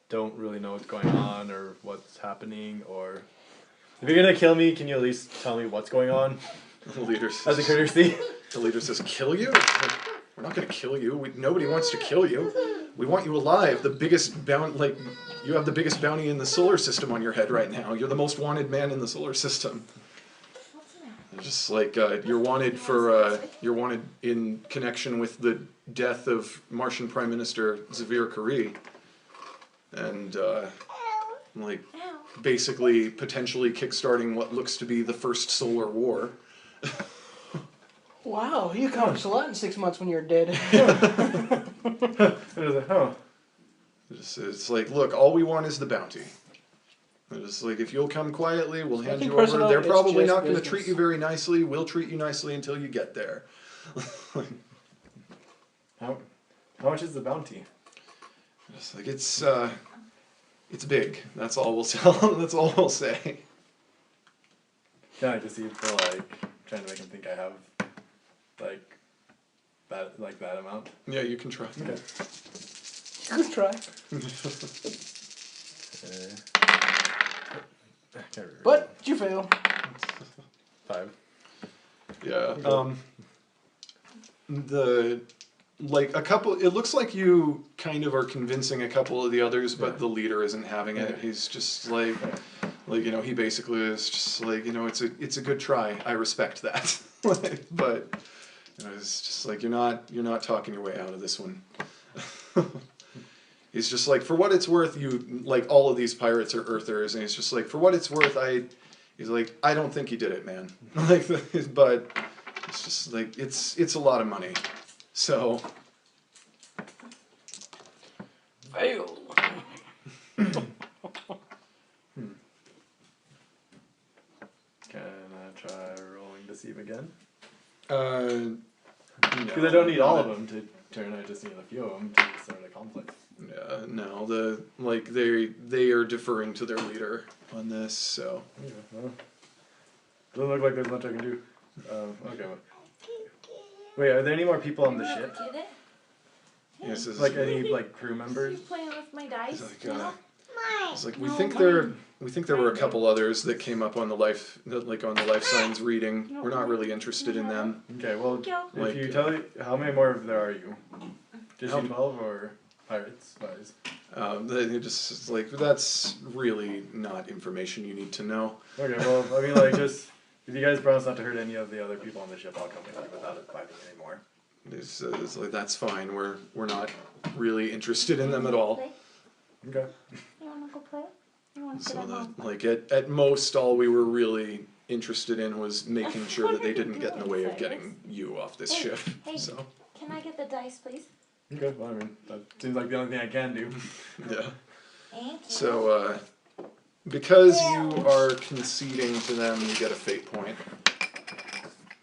don't really know what's going on or what's happening. Or if you're gonna kill me, can you at least tell me what's going on The leader as a says, courtesy? the leader says, kill you? Like, we're not going to kill you. Nobody wants to kill you. We want you alive. The biggest you have the biggest bounty in the solar system on your head right now. You're the most wanted man in the solar system. Just like you're wanted you're wanted in connection with the death of Martian Prime Minister Xavier Curie, and like basically potentially kickstarting what looks to be the first solar war. Wow, you accomplished a lot in 6 months when you're dead. And I was like, oh, It's like, look, all we want is the bounty. It's like, if you'll come quietly, we'll hand nothing you over. personal, They're it's probably just not going to business. treat you very nicely. We'll treat you nicely until you get there. how much is the bounty? It's like, it's big. That's all we'll tell. That's all we'll say. Can I just see for like trying to make him think I have like that amount? Yeah, you can try. Okay. Good try. I can't remember. But you fail. 5. Yeah. It looks like you kind of are convincing a couple of the others, but the leader isn't having it. Okay. He's just like, he basically is just like, it's a good try. I respect that. But, it's just like, you're not talking your way out of this one. He's just like, for what it's worth, all of these pirates are Earthers, and he's just like, for what it's worth, he's like, I don't think you did it, man. But it's just like, it's a lot of money. So. Fail. Can I try rolling deceive again? Because I don't need all of them to turn. I just need a few of them to start a conflict. Yeah, no, they are deferring to their leader on this, so. Yeah, well, doesn't look like there's much I can do. Okay. Wait, are there any more people on the ship? Get it? Yes, it's Like any like crew members? You playing with my dice? It's like, now? it's like we No, think mine. there were a couple others that came up on the life signs reading. We're not really interested in them. Okay, well, Go. if you tell me, how many more of there are you? Just How- you 12 or pirates wise? They just it's like that's really not information you need to know. Okay, well, I mean, like, just if you guys promise not to hurt any of the other people on the ship, I'll come with you without it fighting anymore. It's like that's fine. We're not really interested in them at all. Play? Okay. You wanna go play? You wanna sit So at home? at most, all we were really interested in was making sure What that they are you didn't get in the way of doing, getting you off this Hey, ship. hey. So Can I get the dice, please? Okay, well, I mean, that seems like the only thing I can do. yeah. Thank you. So because you are conceding to them, you get a fate point.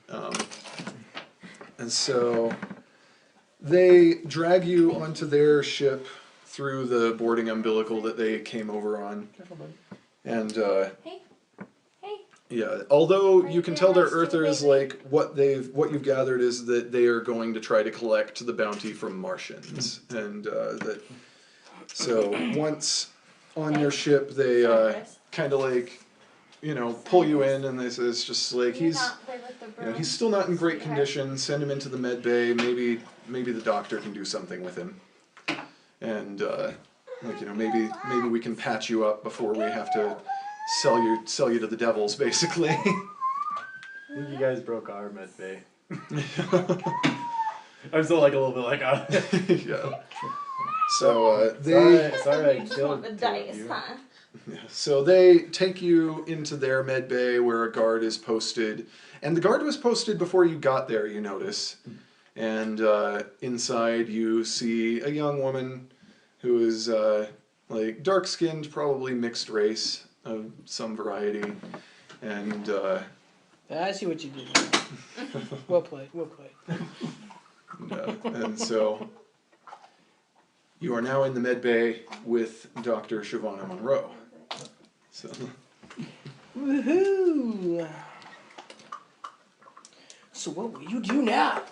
And so they drag you onto their ship through the boarding umbilical that they came over on. And Hey. yeah, although you can tell they're Nice to meet Earthers, you. like what you've gathered is that they are going to try to collect the bounty from Martians, and that so once on your ship they kind of like pull you in, and they say it's just like he's still not in great condition. Send him into the med bay. Maybe the doctor can do something with him, and maybe we can patch you up before we have to sell you to the devils, basically. I think you guys broke our med bay. I'm still like a little bit like Yeah. So they sorry I Just killed want the two of dice, you. huh? so they take you into their med bay where a guard is posted, and the guard was posted before you got there. You notice, and inside you see a young woman who is like dark-skinned, probably mixed race of some variety, and I see what you did. Well played. and so you are now in the med bay with Dr. Shavana Monroe. So Woohoo! So what will you do now?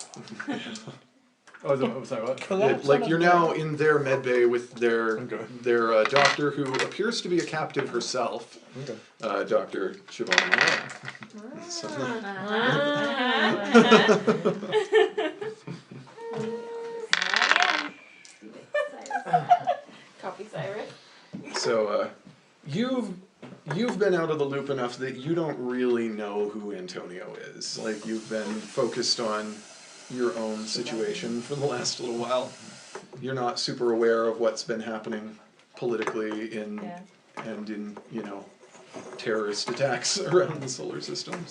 Sorry, what? Collapse like on a you're bed. now in their med bay with their Okay. doctor, who appears to be a captive herself, Okay. Dr. Shavana Monroe. So, Copy Cyrus. so you've been out of the loop enough that you don't really know who Antonio is. Like, you've been focused on your own situation for the last little while. You're not super aware of what's been happening politically and in terrorist attacks around the solar system.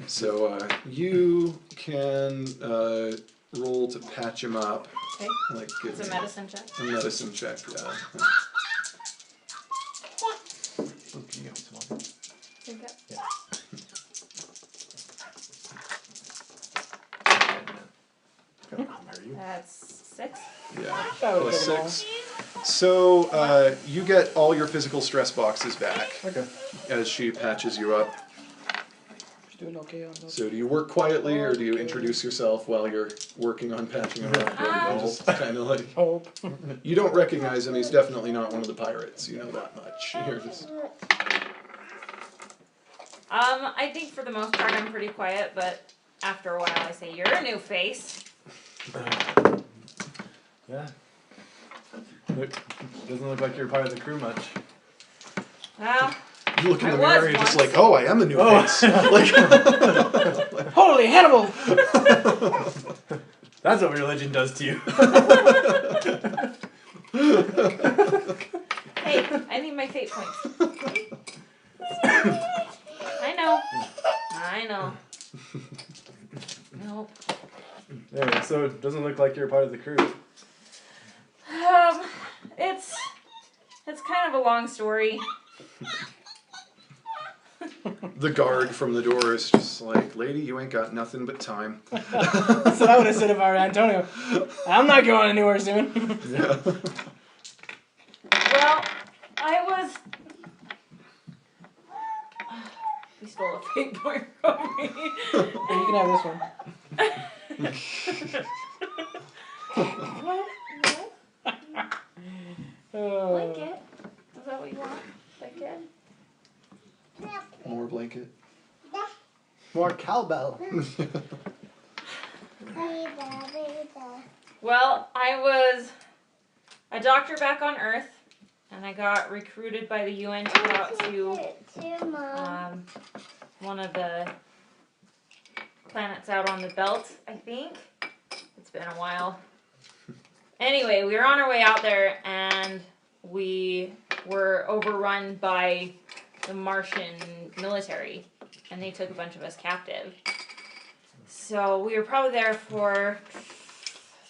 So you can roll to patch him up. Okay. Like It's a medicine check. a medicine check, yeah. Drink up. That's 6. Yeah, That would've plus taken long. 6. So you get all your physical stress boxes back Okay. as she patches you up. She's doing okay on those. So do you work quietly, or do you introduce yourself while you're working on patching him up? And just kind of like, Hope. you don't recognize him. He's definitely not one of the pirates. You know that much. You're just, I think for the most part I'm pretty quiet, but after a while I say, "You're a new face." Yeah. Doesn't look like you're part of the crew much. Well, you look in I the was mirror and you're just once. like, oh, I am a new face. Like, Holy Hannibal! That's what religion does to you. hey, I need my fate points. I know. Nope. Anyway, so it doesn't look like you're part of the crew. It's kind of a long story. the guard from the door is just like, lady, you ain't got nothing but time. That's what I would have said if I were Antonio. I'm not going anywhere soon. Yeah. Well, I was. He stole a fate point from me. You can have this one. What? Oh. Blanket? Is that what you want? Blanket? More blanket. More cowbell. Well, I was a doctor back on Earth, and I got recruited by the UN to go out to one of the planets out on the belt, I think. It's been a while. Anyway, we were on our way out there, and we were overrun by the Martian military, and they took a bunch of us captive. So we were probably there for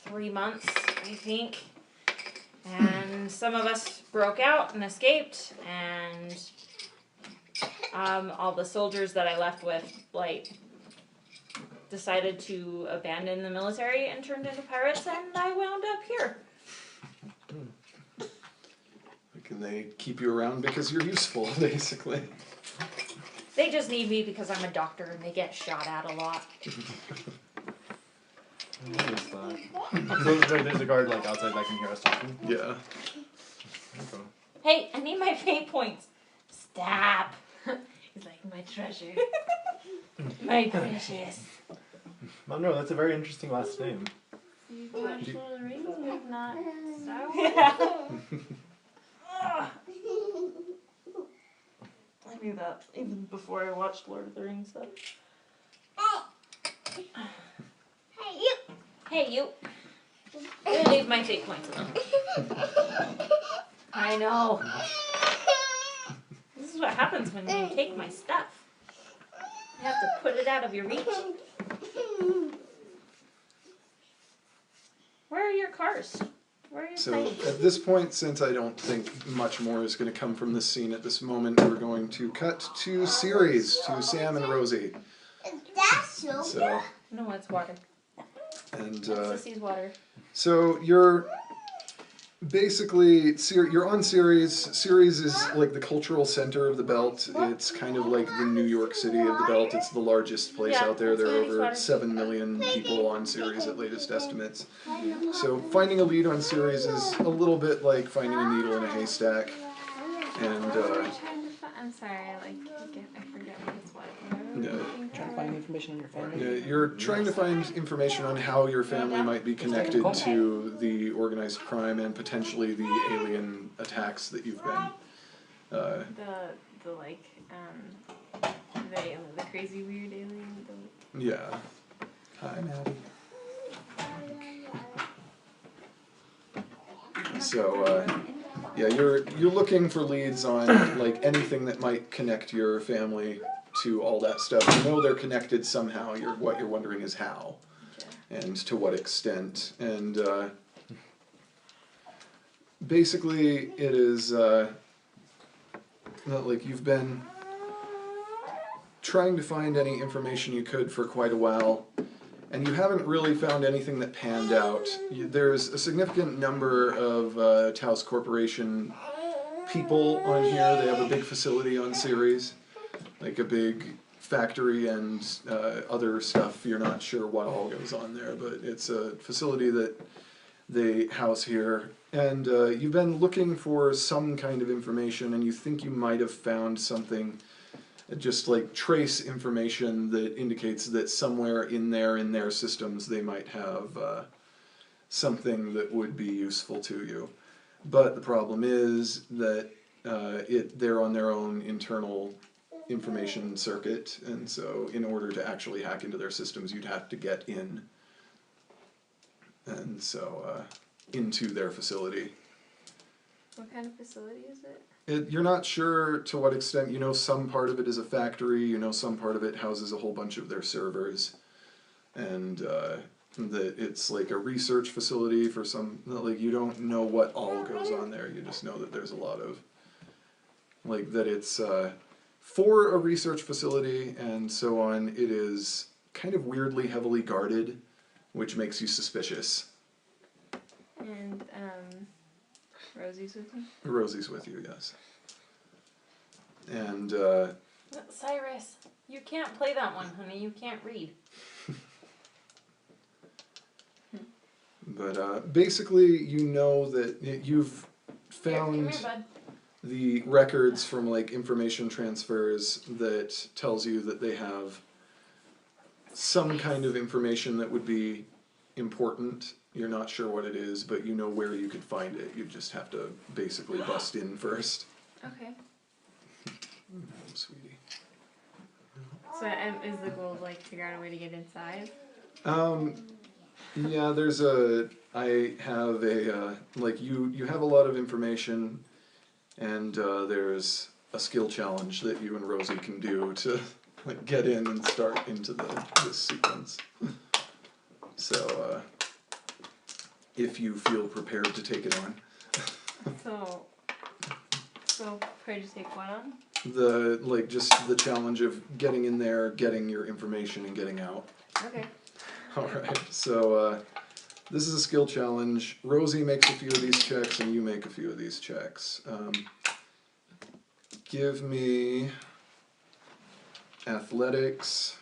3 months, I think. And some of us broke out and escaped, and all the soldiers that I left with, like, decided to abandon the military and turned into pirates, and I wound up here. Can they keep you around because you're useful, basically? They just need me because I'm a doctor and they get shot at a lot. What is that? So there's a guard like outside that can hear us talking? Yeah. Okay. Hey, I need my fate points. Stop. He's like, my treasure. My precious. Monroe, that's a very interesting last name. You've watched Lord of the Rings, you've not Star Wars. Yeah. I knew that even before I watched Lord of the Rings stuff. Hey, you. Hey, you. I'm gonna leave my fate points alone. I know. This is what happens when you take my stuff. You have to put it out of your reach. Where are your cars? Where are your So planes? at this point, since I don't think much more is going to come from this scene at this moment, we're going to cut to Ceres, to Sam and Rosie. So, No, it's water. and It's Sissy's water. so you're basically you're on Ceres. Ceres is like the cultural center of the belt. It's kind of like the New York City of the belt. It's the largest place Yeah, out there. that's There are nice over water. 7 million people on Ceres at latest estimates. So finding a lead on Ceres is a little bit like finding a needle in a haystack. And I'm sorry, I forget what it's like. yeah, Trying to find information on your family. you're trying to find information on how your family might be connected to the organized crime and potentially the alien attacks that you've been. The crazy weird alien. Yeah. Hi, Maddie. So, yeah, you're looking for leads on like anything that might connect your family to all that stuff. You know they're connected somehow. What you're wondering is how, and to what extent. And basically, it is like you've been trying to find any information you could for quite a while, and you haven't really found anything that panned out. There's a significant number of Taos Corporation people on here. They have a big facility on Ceres, like a big factory and other stuff. You're not sure what all goes on there, but it's a facility that they house here. And you've been looking for some kind of information, and you think you might have found something, just like trace information that indicates that somewhere in their systems they might have something that would be useful to you. But the problem is that they're on their own internal information circuit, and so in order to actually hack into their systems, you'd have to get in, and so into their facility. What kind of facility is it? You're not sure to what extent. You know some part of it is a factory, you know some part of it houses a whole bunch of their servers, and that it's like a research facility for some, like you don't know what all goes on there, you just know that there's a lot of, like that it's for a research facility and so on, it is kind of weirdly heavily guarded, which makes you suspicious. And Rosie's with me? Rosie's with you, yes. And Cyrus, you can't play that one, honey. You can't read. but basically you know that you've found Here, come here, bud. the records from like information transfers that tells you that they have some kind of information that would be important. You're not sure what it is, but you know where you could find it. You just have to basically bust in first. Okay. Oh, sweetie. So is the goal like figure out a way to get inside? Yeah, I have a, like you have a lot of information, and there's a skill challenge that you and Rosie can do to like get in and start into this sequence. So, if you feel prepared to take it on. So prepared to take what on? just the challenge of getting in there, getting your information, and getting out. Okay. Alright, so this is a skill challenge. Rosie makes a few of these checks, and you make a few of these checks. Give me athletics.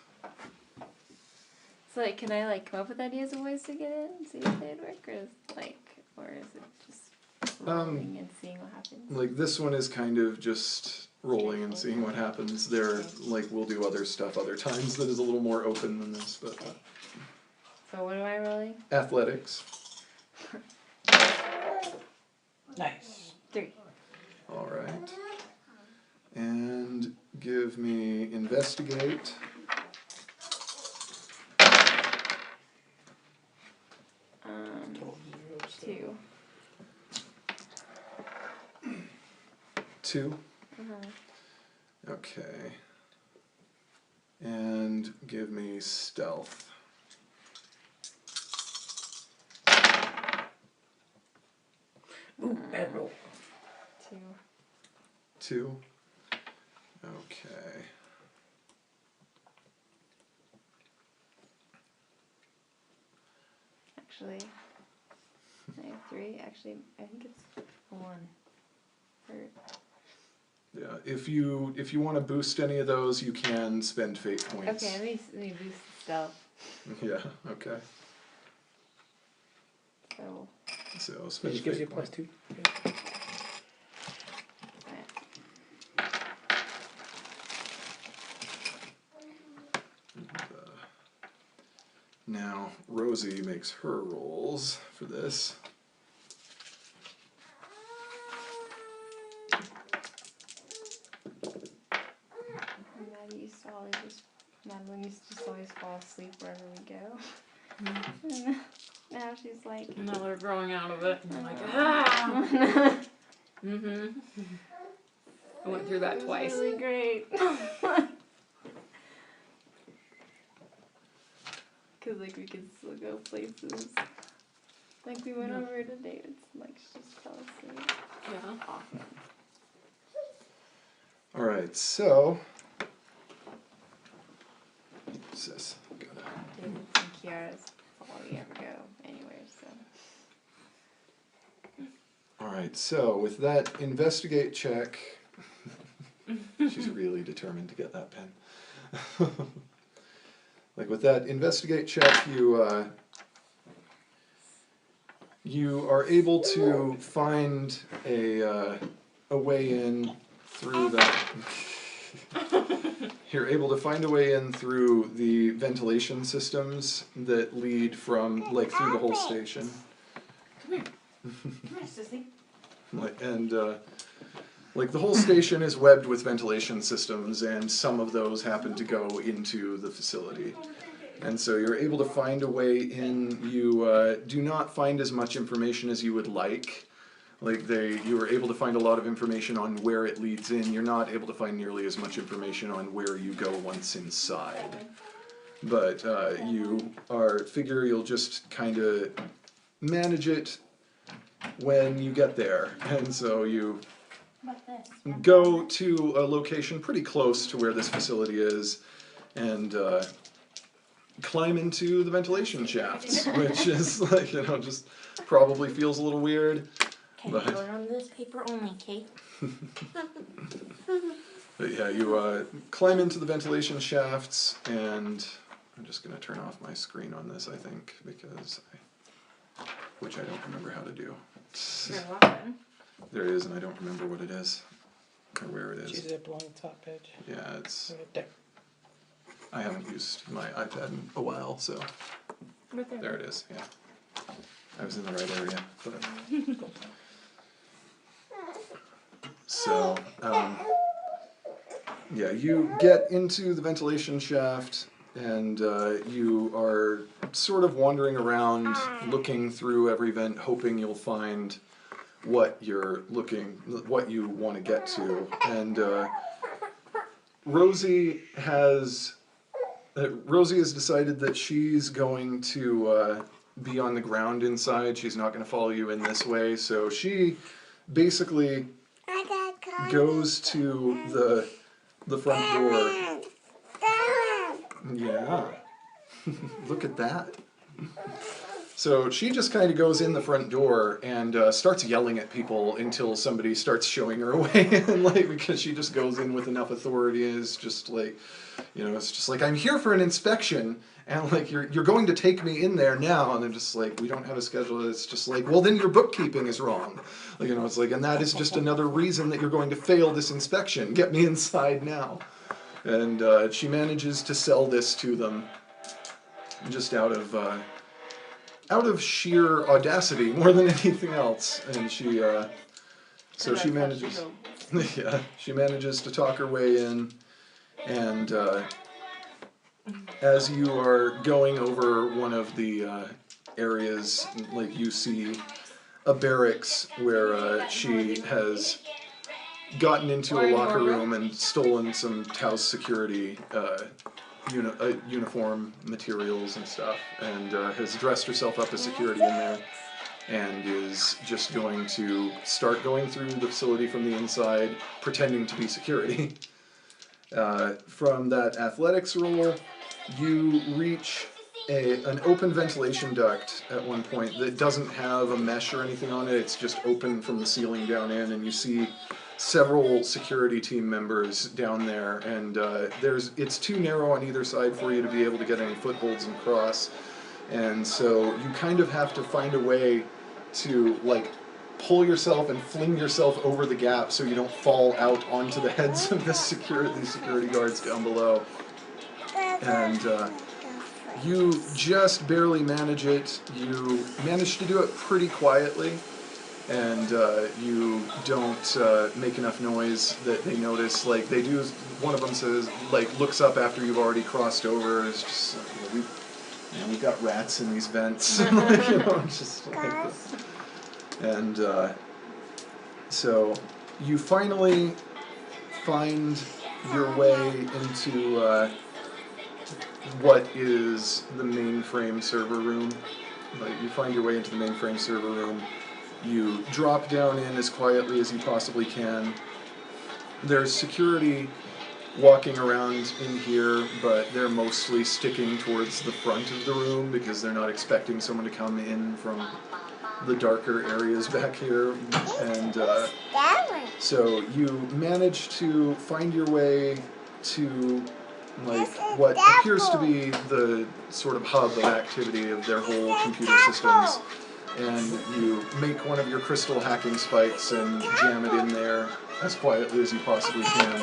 So like, can I like come up with ideas of ways to get in and see if they'd work, or is it just rolling and seeing what happens? Like this one is kind of just rolling and seeing what happens. There, like we'll do other stuff other times that is a little more open than this, but So what am I rolling? athletics. Nice. 3. All right. And give me investigate. Total zeros. 2. 2. Okay. And give me stealth. Ooh, bad roll. 2. 2. Okay. Actually, I have 3. Actually, I think it's 1. Yeah. If you want to boost any of those, you can spend fate points. Okay, let me boost stealth. Yeah. Okay. So, Spend Which gives fate you plus point. 2. Now Rosie makes her rolls for this. Madeline used to always fall asleep wherever we go. Now she's like, Now they're growing out of it. And I'm like, ah. I went through that twice. It's really great. Cause like we could still go places. Like we went over today. It's like she just fell asleep. Yeah. Awesome. All right. So. What's this? Gotta. David's and Kiara's all we ever go anywhere. So. All right. So with that investigate check, she's really determined to get that pen. Like with that investigate check, you are able to find a way in through that. You're able to find a way in through the ventilation systems that lead from through the whole station. Come here, Sissy. The whole station is webbed with ventilation systems, and some of those happen to go into the facility. And so you're able to find a way in. You do not find as much information as you would like. You were able to find a lot of information on where it leads in. You're not able to find nearly as much information on where you go once inside. But you figure you'll just kind of manage it when you get there. And so you go to a location pretty close to where this facility is and climb into the ventilation shafts, which is just probably feels a little weird. Okay, going on this paper only, Kate. But yeah, you climb into the ventilation shafts, and I'm just going to turn off my screen on this, I think, which I don't remember how to do. There it is, and I don't remember what it is, or where it is. Choose it along the top edge. Yeah, it's. Right there. I haven't used my iPad in a while, so. There it is, yeah. I was in the right area, but. So, yeah, you get into the ventilation shaft, and you are sort of wandering around, looking through every vent, hoping you'll find what you want to get to. And Rosie has decided that she's going to be on the ground inside. She's not going to follow you in this way, so she basically goes to the front door. Yeah. Look at that. So she just kind of goes in the front door and starts yelling at people until somebody starts showing her away, and like because she just goes in with enough authority and is just like, it's just like, I'm here for an inspection, and like you're going to take me in there now, and they're just like, we don't have a schedule. It's just like, well then your bookkeeping is wrong, like, it's like, and that is just another reason that you're going to fail this inspection. Get me inside now. And she manages to sell this to them just out of sheer audacity more than anything else, and she manages yeah, she manages to talk her way in, and as you are going over one of the areas, like you see a barracks where she has gotten into a locker room and stolen some Tao's security uniform materials and stuff, and has dressed herself up as security in there, and is just going to start going through the facility from the inside, pretending to be security. From that athletics roll, you reach an open ventilation duct at one point that doesn't have a mesh or anything on it. It's just open from the ceiling down in, and you see several security team members down there, and it's too narrow on either side for you to be able to get any footholds and cross, and so you kind of have to find a way to like pull yourself and fling yourself over the gap so you don't fall out onto the heads of these security guards down below, and you just barely manage it. You manage to do it pretty quietly, and you don't make enough noise that they notice. Like they do, one of them says, like, looks up after you've already crossed over. It's just like, we've got rats in these vents, just like this. And so you finally find your way into what is the mainframe server room. Like, you find your way into the mainframe server room. You drop down in as quietly as you possibly can. There's security walking around in here, but they're mostly sticking towards the front of the room because they're not expecting someone to come in from the darker areas back here. And so you manage to find your way to like what appears to be the sort of hub of activity of their whole computer systems. And you make one of your crystal hacking spikes and jam it in there as quietly as you possibly can.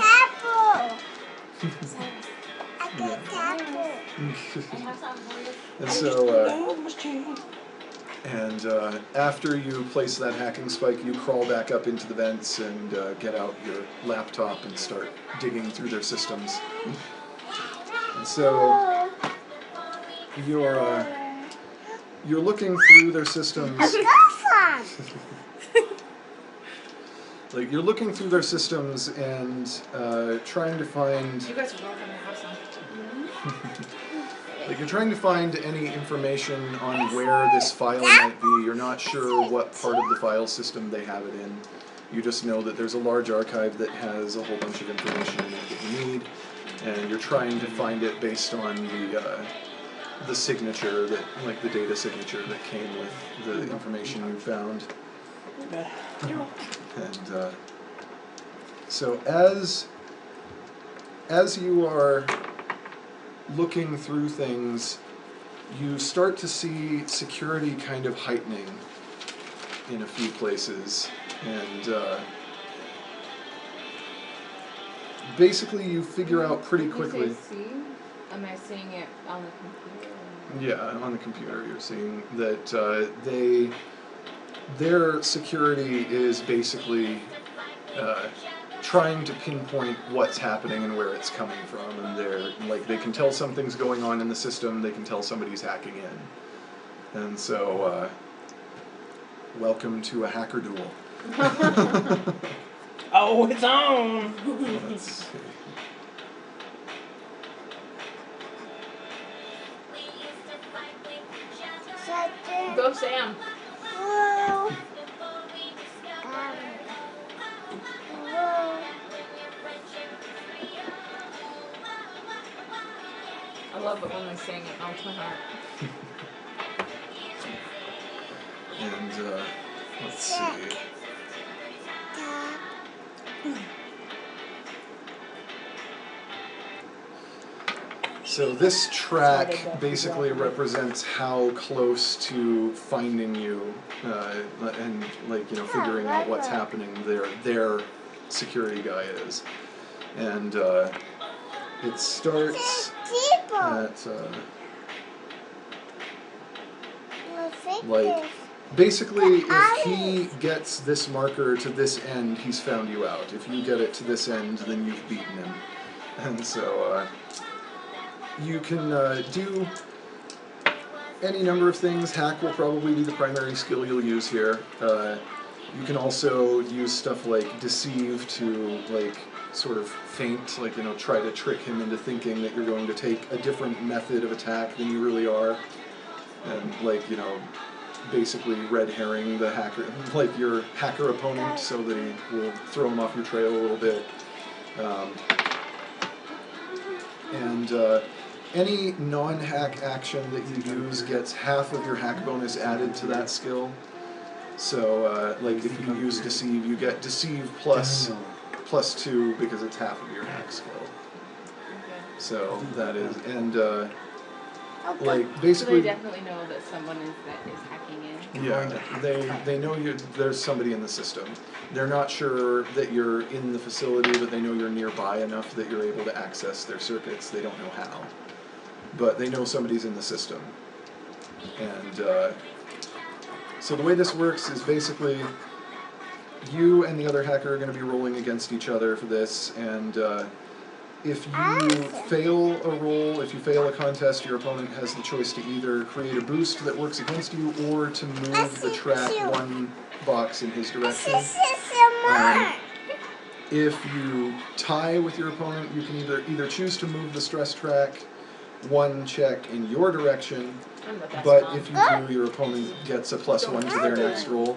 And so, after you place that hacking spike, you crawl back up into the vents and get out your laptop and start digging through their systems. And so, you're looking through their systems. Like, you're looking through their systems and trying to find. You guys are welcome to have some. Like, you're trying to find any information on where this file might be. You're not sure what part of the file system they have it in. You just know that there's a large archive that has a whole bunch of information in it that you need, and you're trying to find it based on the signature that, like the data signature that came with the information you found. And so as you are looking through things, you start to see security kind of heightening in a few places, and basically you figure out pretty quickly. Did you say see? Am I seeing it on the computer? Yeah, on the computer you're seeing that their security is basically trying to pinpoint what's happening and where it's coming from, and they can tell something's going on in the system, they can tell somebody's hacking in. And so, welcome to a hacker duel. Oh, it's on! Let's see. Go Sam. I love it when they sing. It melts my heart. And let's see. So this track basically represents how close to finding you and figuring out what's happening their security guy is. And it starts at basically if he gets this marker to this end, he's found you out. If you get it to this end, then you've beaten him. And so you can do any number of things. Hack will probably be the primary skill you'll use here. You can also use stuff like deceive to sort of feint, try to trick him into thinking that you're going to take a different method of attack than you really are. And basically red herring the hacker, your hacker opponent, so that he will throw him off your trail a little bit. Any non-hack action that you use gets half of your hack bonus added to that skill. So, if you use Deceive, you get Deceive plus 2 because it's half of your hack skill. So that is, and basically. So they definitely know that someone is hacking in. Yeah, they know there's somebody in the system. They're not sure that you're in the facility, but they know you're nearby enough that you're able to access their circuits. They don't know how. But they know somebody's in the system. And so the way this works is basically you and the other hacker are going to be rolling against each other for this, and if you fail a roll, if you fail a contest, your opponent has the choice to either create a boost that works against you or to move the track one box in his direction. If you tie with your opponent, you can either choose to move the stress track one check in your direction, but if you do, your opponent gets a +1 to their next roll.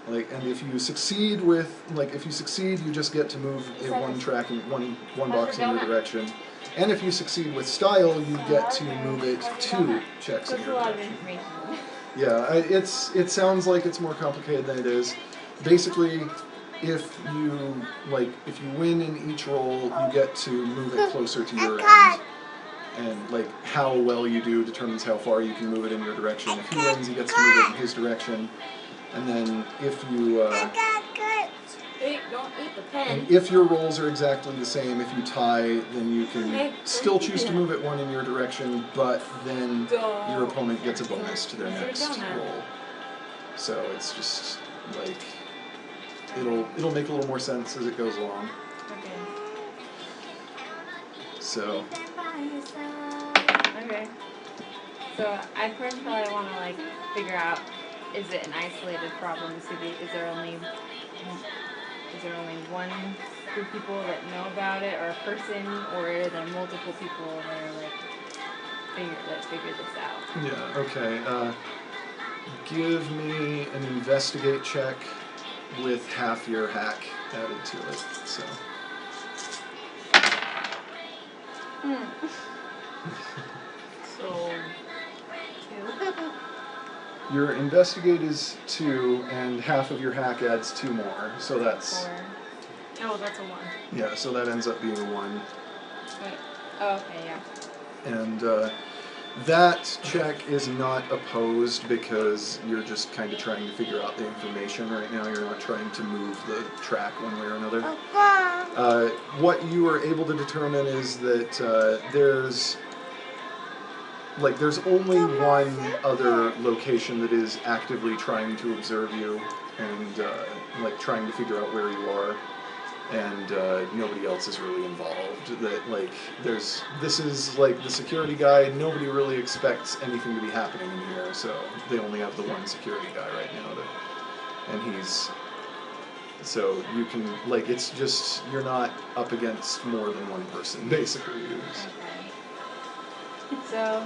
And if you succeed you just get to move it one track in one box in your direction. And if you succeed with style, you get to move it 2 checks in your direction. Yeah, it sounds like it's more complicated than it is. Basically, if you win in each roll, you get to move it closer to your end. And how well you do determines how far you can move it in your direction. If he wins, he gets to move it in his direction. And then if you Don't eat the pen. and if your rolls are exactly the same, if you tie, then you can still choose to move it one in your direction, but then your opponent gets a bonus to their next roll. So it's just it'll make a little more sense as it goes along. Okay. So. Okay. So I first probably want to figure out, is it an isolated problem? Is there only one group of people that know about it, or a person, or are there multiple people that are figure this out? Yeah. Okay. Give me an investigate check with half your hack added to it. So. So, 2. Your investigate is 2, and half of your hack adds 2 more. So that's 4. Oh, that's a 1. yeah. So that ends up being a 1. Wait. Oh, okay, yeah. And that check is not opposed because you're just kind of trying to figure out the information right now. You're not trying to move the track one way or another. What you are able to determine is that there's only one other location that is actively trying to observe you and trying to figure out where you are. And nobody else is really involved. This is the security guy. Nobody really expects anything to be happening in here, so they only have the one security guy right now. And he's so you can it's just you're not up against more than one person basically. Okay. So.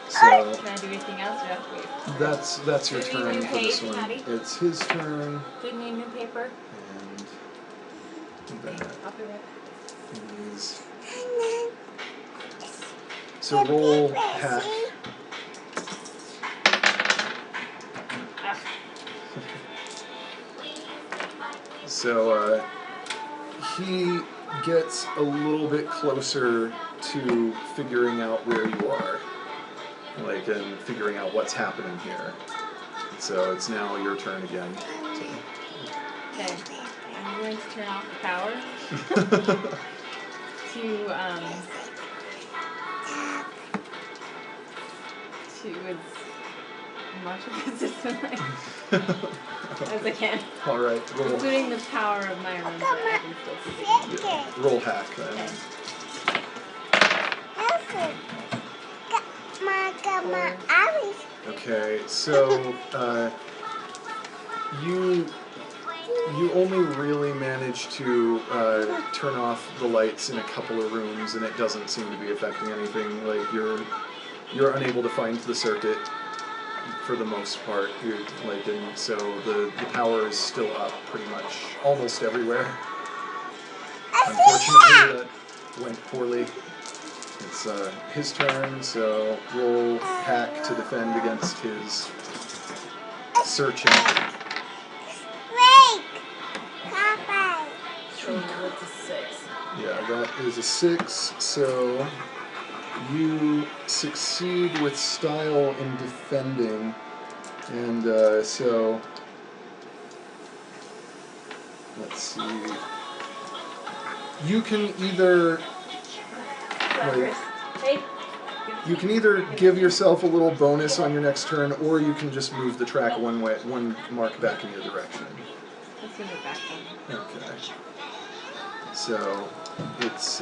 So Can I do anything else? Or that's your Do we turn do for this page, one. Maddie? It's his turn, Do you need new paper? and that. I'll be right back. is... So roll hack. So he gets a little bit closer to figuring out where you are, like, and figuring out what's happening here. So it's now your turn again. Okay. I'm going to turn off the power to as much of the system as I can. All right, roll. Including the power of my room, but I can still see. Yeah, roll hack then. Okay, so you only really manage to turn off the lights in a couple of rooms, and it doesn't seem to be affecting anything. Like you're unable to find the circuit for the most part. And so the power is still up pretty much almost everywhere. Unfortunately, that went poorly. It's his turn, so roll hack to defend against his searching. So that's a 6. Yeah, that is a 6, so you succeed with style in defending, and so let's see. You can either give yourself a little bonus on your next turn, or you can just move the track one mark back in your direction. Let's move it back then. Okay. So it's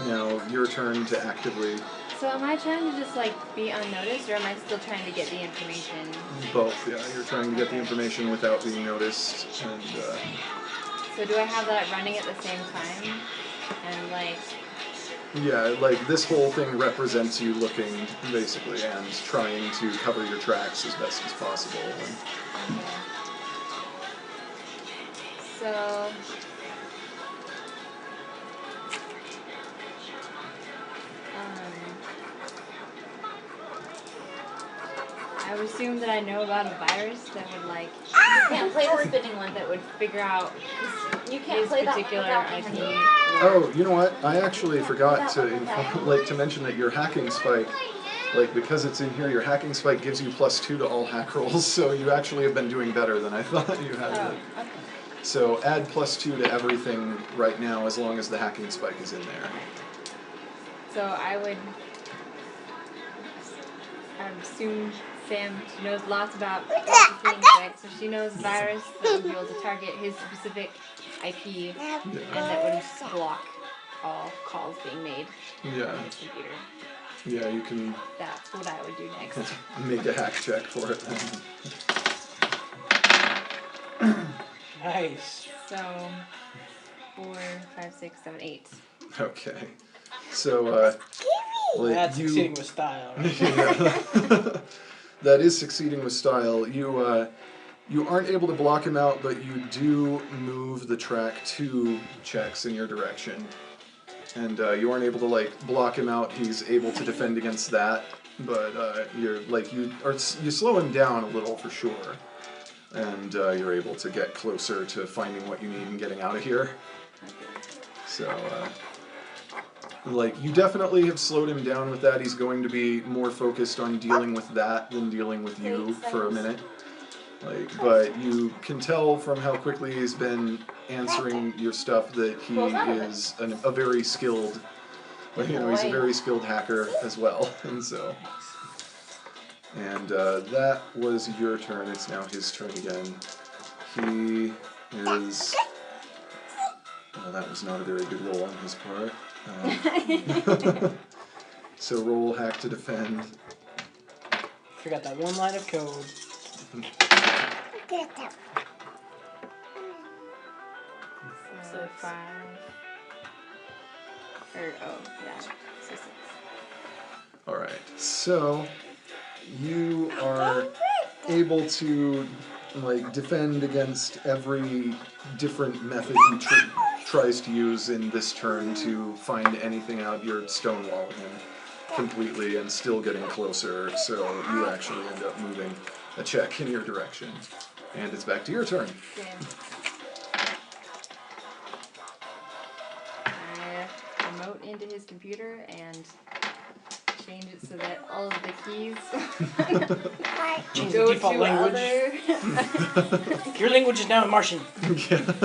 now your turn to actively. So am I trying to just like be unnoticed, or am I still trying to get the information? Both, yeah. You're trying to get the information without being noticed, and. So do I have that running at the same time? And like. Yeah, like this whole thing represents you looking, basically, and trying to cover your tracks as best as possible. Okay. So. I would assume that I know about a virus that would like. You can't play the spinning one. That would figure out You can't his play that particular without IP. turning. Oh, you know what? I actually forgot to to mention that your hacking spike, like because it's in here, your hacking spike gives you +2 to all hack rolls, so you actually have been doing better than I thought you had. Oh, okay. So add +2 to everything right now, as long as the hacking spike is in there. So I would assume Sam knows lots about things, right? So she knows virus that would be able to target his specific IP, and that would just block all calls being made Yeah. on his computer. Yeah, you can That's what I would do next. make a hack check for it then. Nice. So 4, 5, 6, 7, 8. Okay. So, That's succeeding with style, right? Yeah. That is succeeding with style. You aren't able to block him out, but you do move the track 2 checks in your direction. And you aren't able to like block him out. He's able to defend against that, but you slow him down a little for sure. And you're able to get closer to finding what you need and getting out of here. So, you definitely have slowed him down with that. He's going to be more focused on dealing with that than dealing with you for a minute. But you can tell from how quickly he's been answering your stuff that he is a very skilled, he's a very skilled hacker as well. And so, that was your turn. It's now his turn again. He is. Well, that was not a very good roll on his part. So roll hack to defend. Forgot that one line of code. So 5. So 6. Alright, so you are able to defend against every different method he tries to use in this turn to find anything out your stone wall in completely and still getting closer, so you actually end up moving a check in your direction. And it's back to your turn. Okay. I remote into his computer and change it so that all of the keys Change the go default to language. other. Your language is now in Martian.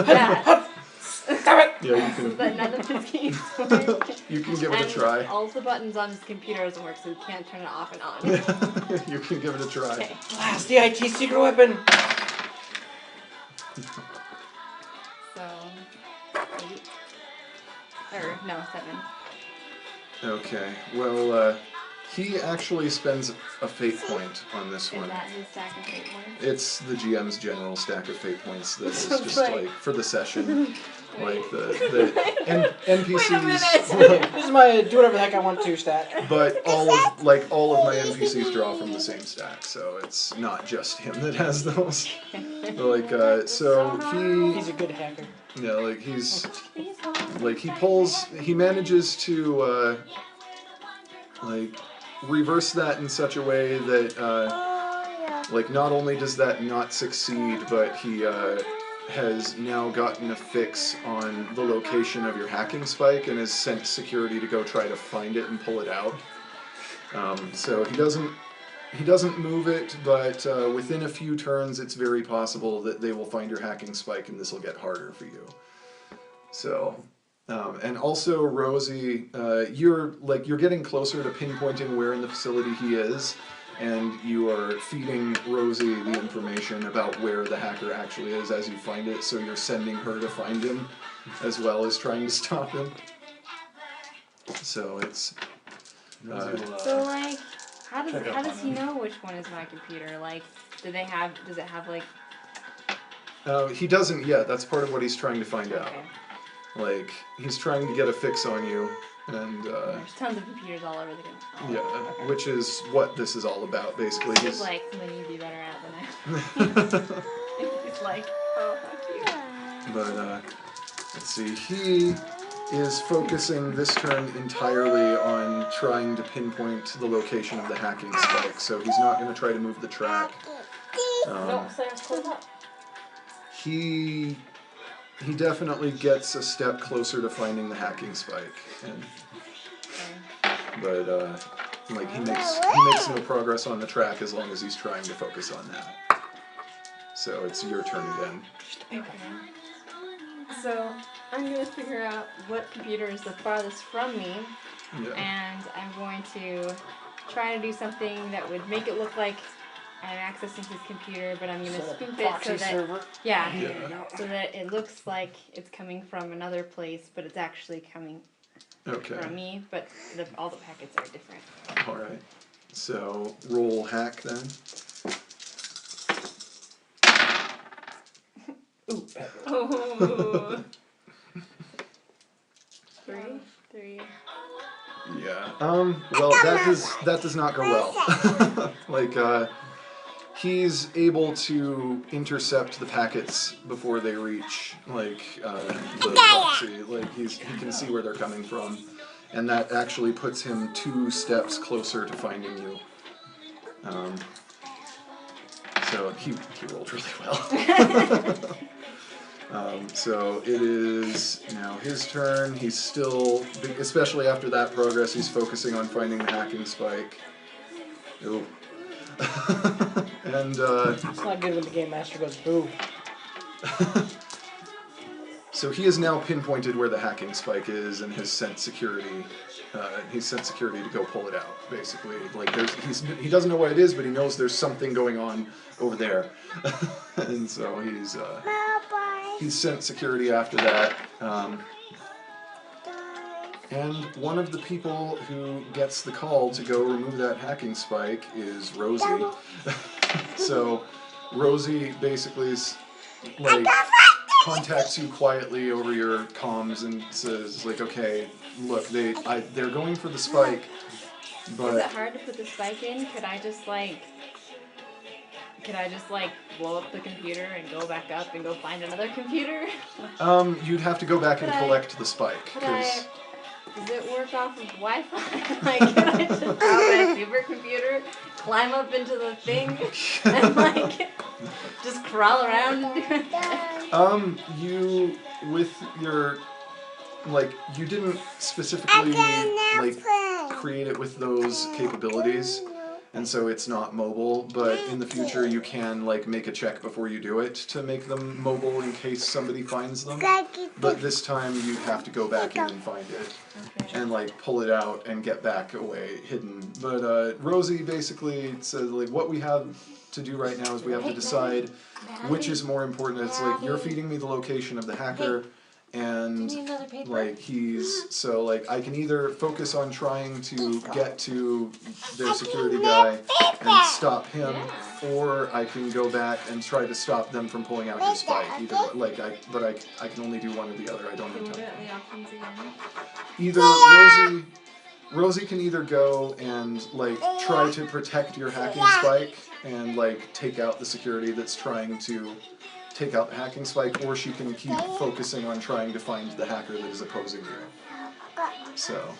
Yeah. Stop it! Yeah, you So can. that none of his keys work. You can give it a And try. all the buttons on his computer doesn't work, so he can't turn it off and on. You can give it a try. Okay. Blast the IT secret weapon! So 8. Or no, 7. Okay. Well, he actually spends a fate point on this Is one. that his stack of fate points? It's the GM's general stack of fate points that is Sounds just right. like for the session, like the NPCs. This is my do whatever the heck I want to stat. But all of my NPCs draw from the same stack, so it's not just him that has those. Like so He's a good hacker. he manages to like reverse that in such a way that like not only does that not succeed, but he has now gotten a fix on the location of your hacking spike and has sent security to go try to find it and pull it out. So he doesn't move it, but within a few turns it's very possible that they will find your hacking spike and this will get harder for you. So and also Rosie, you're getting closer to pinpointing where in the facility he is, and you are feeding Rosie the information about where the hacker actually is as you find it, so you're sending her to find him as well as trying to stop him. So it's So like, how check up does on he him. know which one is my computer? Like, does it have like? he doesn't yet. That's part of what he's trying to find out. Okay. Like he's trying to get a fix on you, and There's tons of computers all over the country. yeah, which is what this is all about, basically. It's like something you'd be better at than I. It's like, oh, fuck you. But let's see, he is focusing this turn entirely on trying to pinpoint the location of the hacking spike, so he's not going to try to move the track. No, Sarah's close up. He definitely gets a step closer to finding the hacking spike, but like he makes no progress on the track as long as he's trying to focus on that. So it's your turn again. Okay. So I'm gonna figure out what computer is the farthest from me, Yeah. and I'm going to try to do something that would make it look like I'm accessing his computer, but I'm gonna Set up a spoof it proxy so that server. yeah, Yeah. so that it looks like it's coming from another place, but it's actually coming Okay. from me. But all the packets are different. All right. So roll hack then. Oh. 3. Yeah. Well, that does not go well. Like, he's able to intercept the packets before they reach, like, the proxy. Like, he can see where they're coming from, and that actually puts him 2 steps closer to finding you. So he rolled really well. So it is now his turn. He's still, especially after that progress, he's focusing on finding the hacking spike. Ooh. And It's not good when the game master goes boo. so he has now pinpointed where the hacking spike is and has sent security. He's sent security to go pull it out. Basically, like he doesn't know what it is, but he knows there's something going on over there, and so he's sent security after that. And one of the people who gets the call to go remove that hacking spike is Rosie. So Rosie basically is like contacts you quietly over your comms and says like, okay, look, they're going for the spike, Is it but hard to put the spike in? Could I just like could I just like blow up the computer and go back up and go find another computer? You'd have to go back and Could I- collect the spike. Could 'Cause- does it work off of Wi-Fi? Like, can I just grab my supercomputer, climb up into the thing, and like just crawl around and do it? You with your you didn't specifically create it with those capabilities, and so it's not mobile. But in the future, you can make a check before you do it to make them mobile in case somebody finds them. But this time, you have to go back in and find it. Okay. And pull it out and get back away hidden. But Rosie basically says what we have to do right now is we have to decide which is more important. It's you're feeding me the location of the hacker, and another paper? I can either focus on trying to get to their security guy and stop him, or I can go back and try to stop them from pulling out your spike. Either I can only do one or the other. I don't have What time. are the options again? Either Rosie can either go and try to protect your hacking spike and take out the security that's trying to take out the hacking spike, or she can keep focusing on trying to find the hacker that is opposing you. So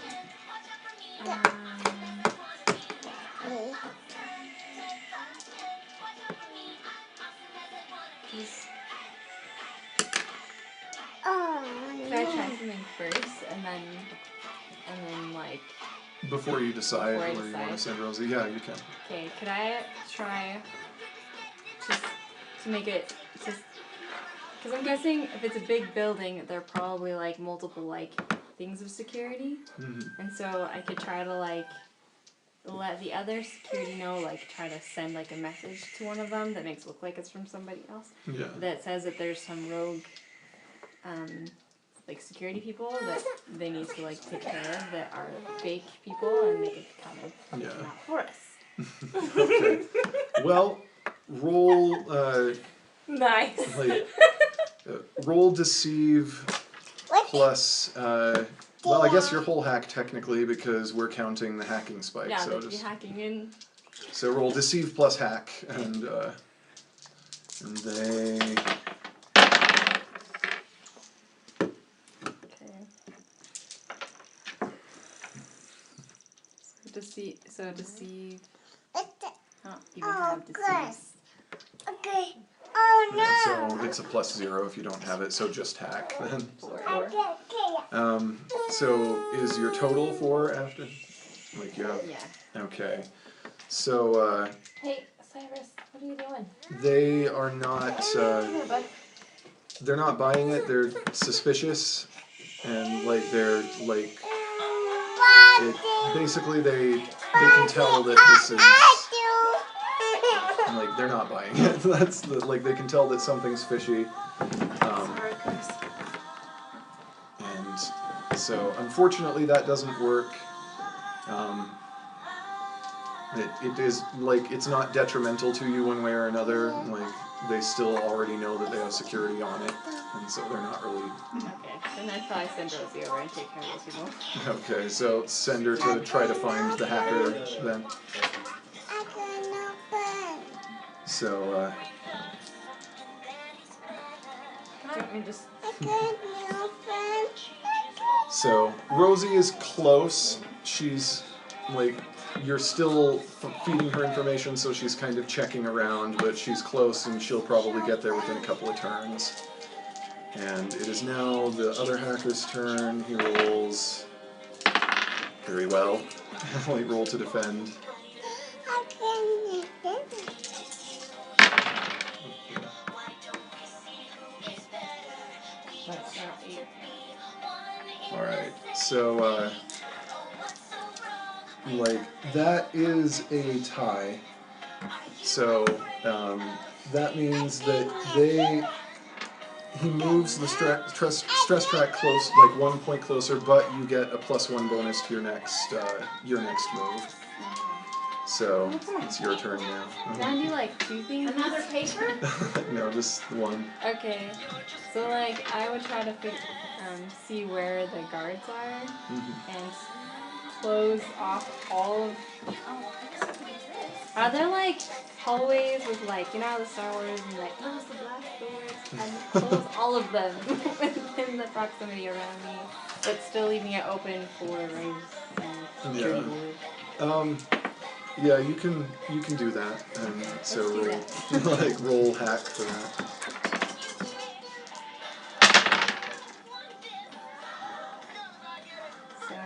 Could I try something first and then before you decide Before I where you want to decide. send Rosie, yeah, you can. okay, could I try just to make it just because I'm guessing if it's a big building, there are probably multiple things of security, and so I could try to let the other security know, try to send a message to one of them that makes it look like it's from somebody else Yeah. that says that there's some rogue security people that they need to take care of that are fake people, and they could come and Yeah. come out for us. Okay. Well, roll Nice. roll deceive plus well, I guess your whole hack technically, because we're counting the hacking spike. Yeah, so they'd be just hacking in. so roll deceive plus hack, and they Okay. So deceive. I don't even have deceive. so it's a +0 if you don't have it. So just hack then. So is your total 4 after? You have. Yeah. Okay. So Hey, Cyrus, what are you doing? they are not. Here, bud. They're not buying it. They're suspicious, and they're it, basically they can tell that this is they're not buying it. That's they can tell that something's fishy. And so unfortunately that doesn't work. It is it's not detrimental to you one way or another. They still already know that they have security on it, and so they're not really. Okay. Then I'd probably send Rosie over and take care of those people. Okay, so send her to try to find the hacker then. So Let me just. so Rosie is close. She's you're still feeding her information, so she's kind of checking around, but she's close, and she'll probably get there within a couple of turns. And it is now the other hacker's turn. He rolls very well. Roll to defend. Alright, so that is a tie. So that means that he moves the stress track close, 1 point closer, but you get a +1 bonus to your next move. So it's your turn now. Can I do 2 things? Another paper? No, just one. Okay. So I would try to see where the guards are and close off all of. Oh, I guess I could do this. Are there like hallways with like you know how the Star Wars and like close the blast doors and close all of them within the proximity around me, but still leaving it open for rings and Yeah. Yeah, you can do that, and so do roll, like roll hack for that. So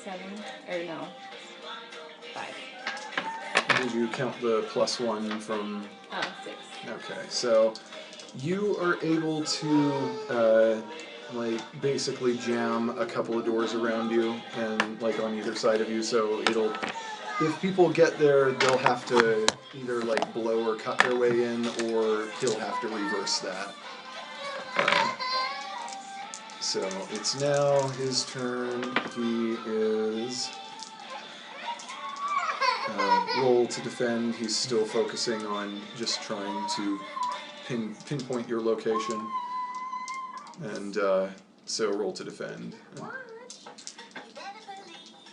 7 or no 5. Did you count the +1 from? Oh, 6. Okay, so you are able to like basically jam a couple of doors around you and like on either side of you, so it'll. If people get there, they'll have to either like blow or cut their way in, or he'll have to reverse that. So it's now his turn. He is roll to defend. He's still focusing on just trying to pinpoint your location, and so roll to defend.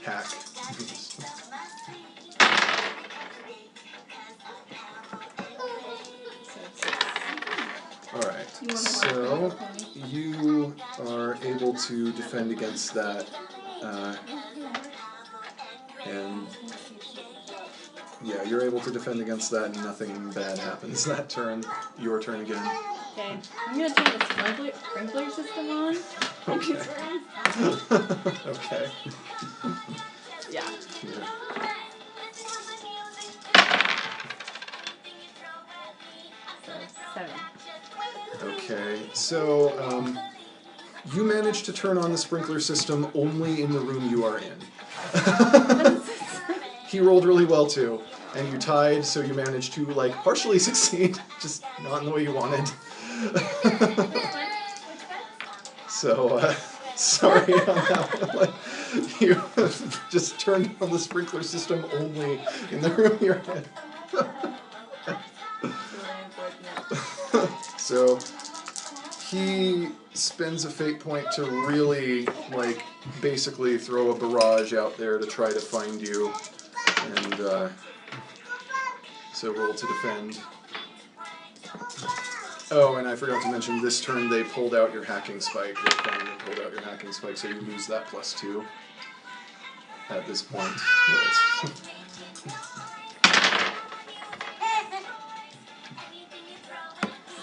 Hack. Alright, so you are able to defend against that, and yeah, you're able to defend against that and nothing bad happens that turn. Your turn again. Okay, I'm gonna turn the sprinkler system on. Okay. Okay. Yeah. Yeah. So 7. Okay, so you managed to turn on the sprinkler system only in the room you are in. He rolled really well too, and you tied, so you managed to like partially succeed, just not in the way you wanted. So sorry on that one. Like, you just turned on the sprinkler system only in the room you're in. So he spends a fate point to really, like, basically throw a barrage out there to try to find you, and so roll to defend. Oh, and I forgot to mention, this turn they pulled out your hacking spike. They finally pulled out your hacking spike, so you lose that +2 at this point.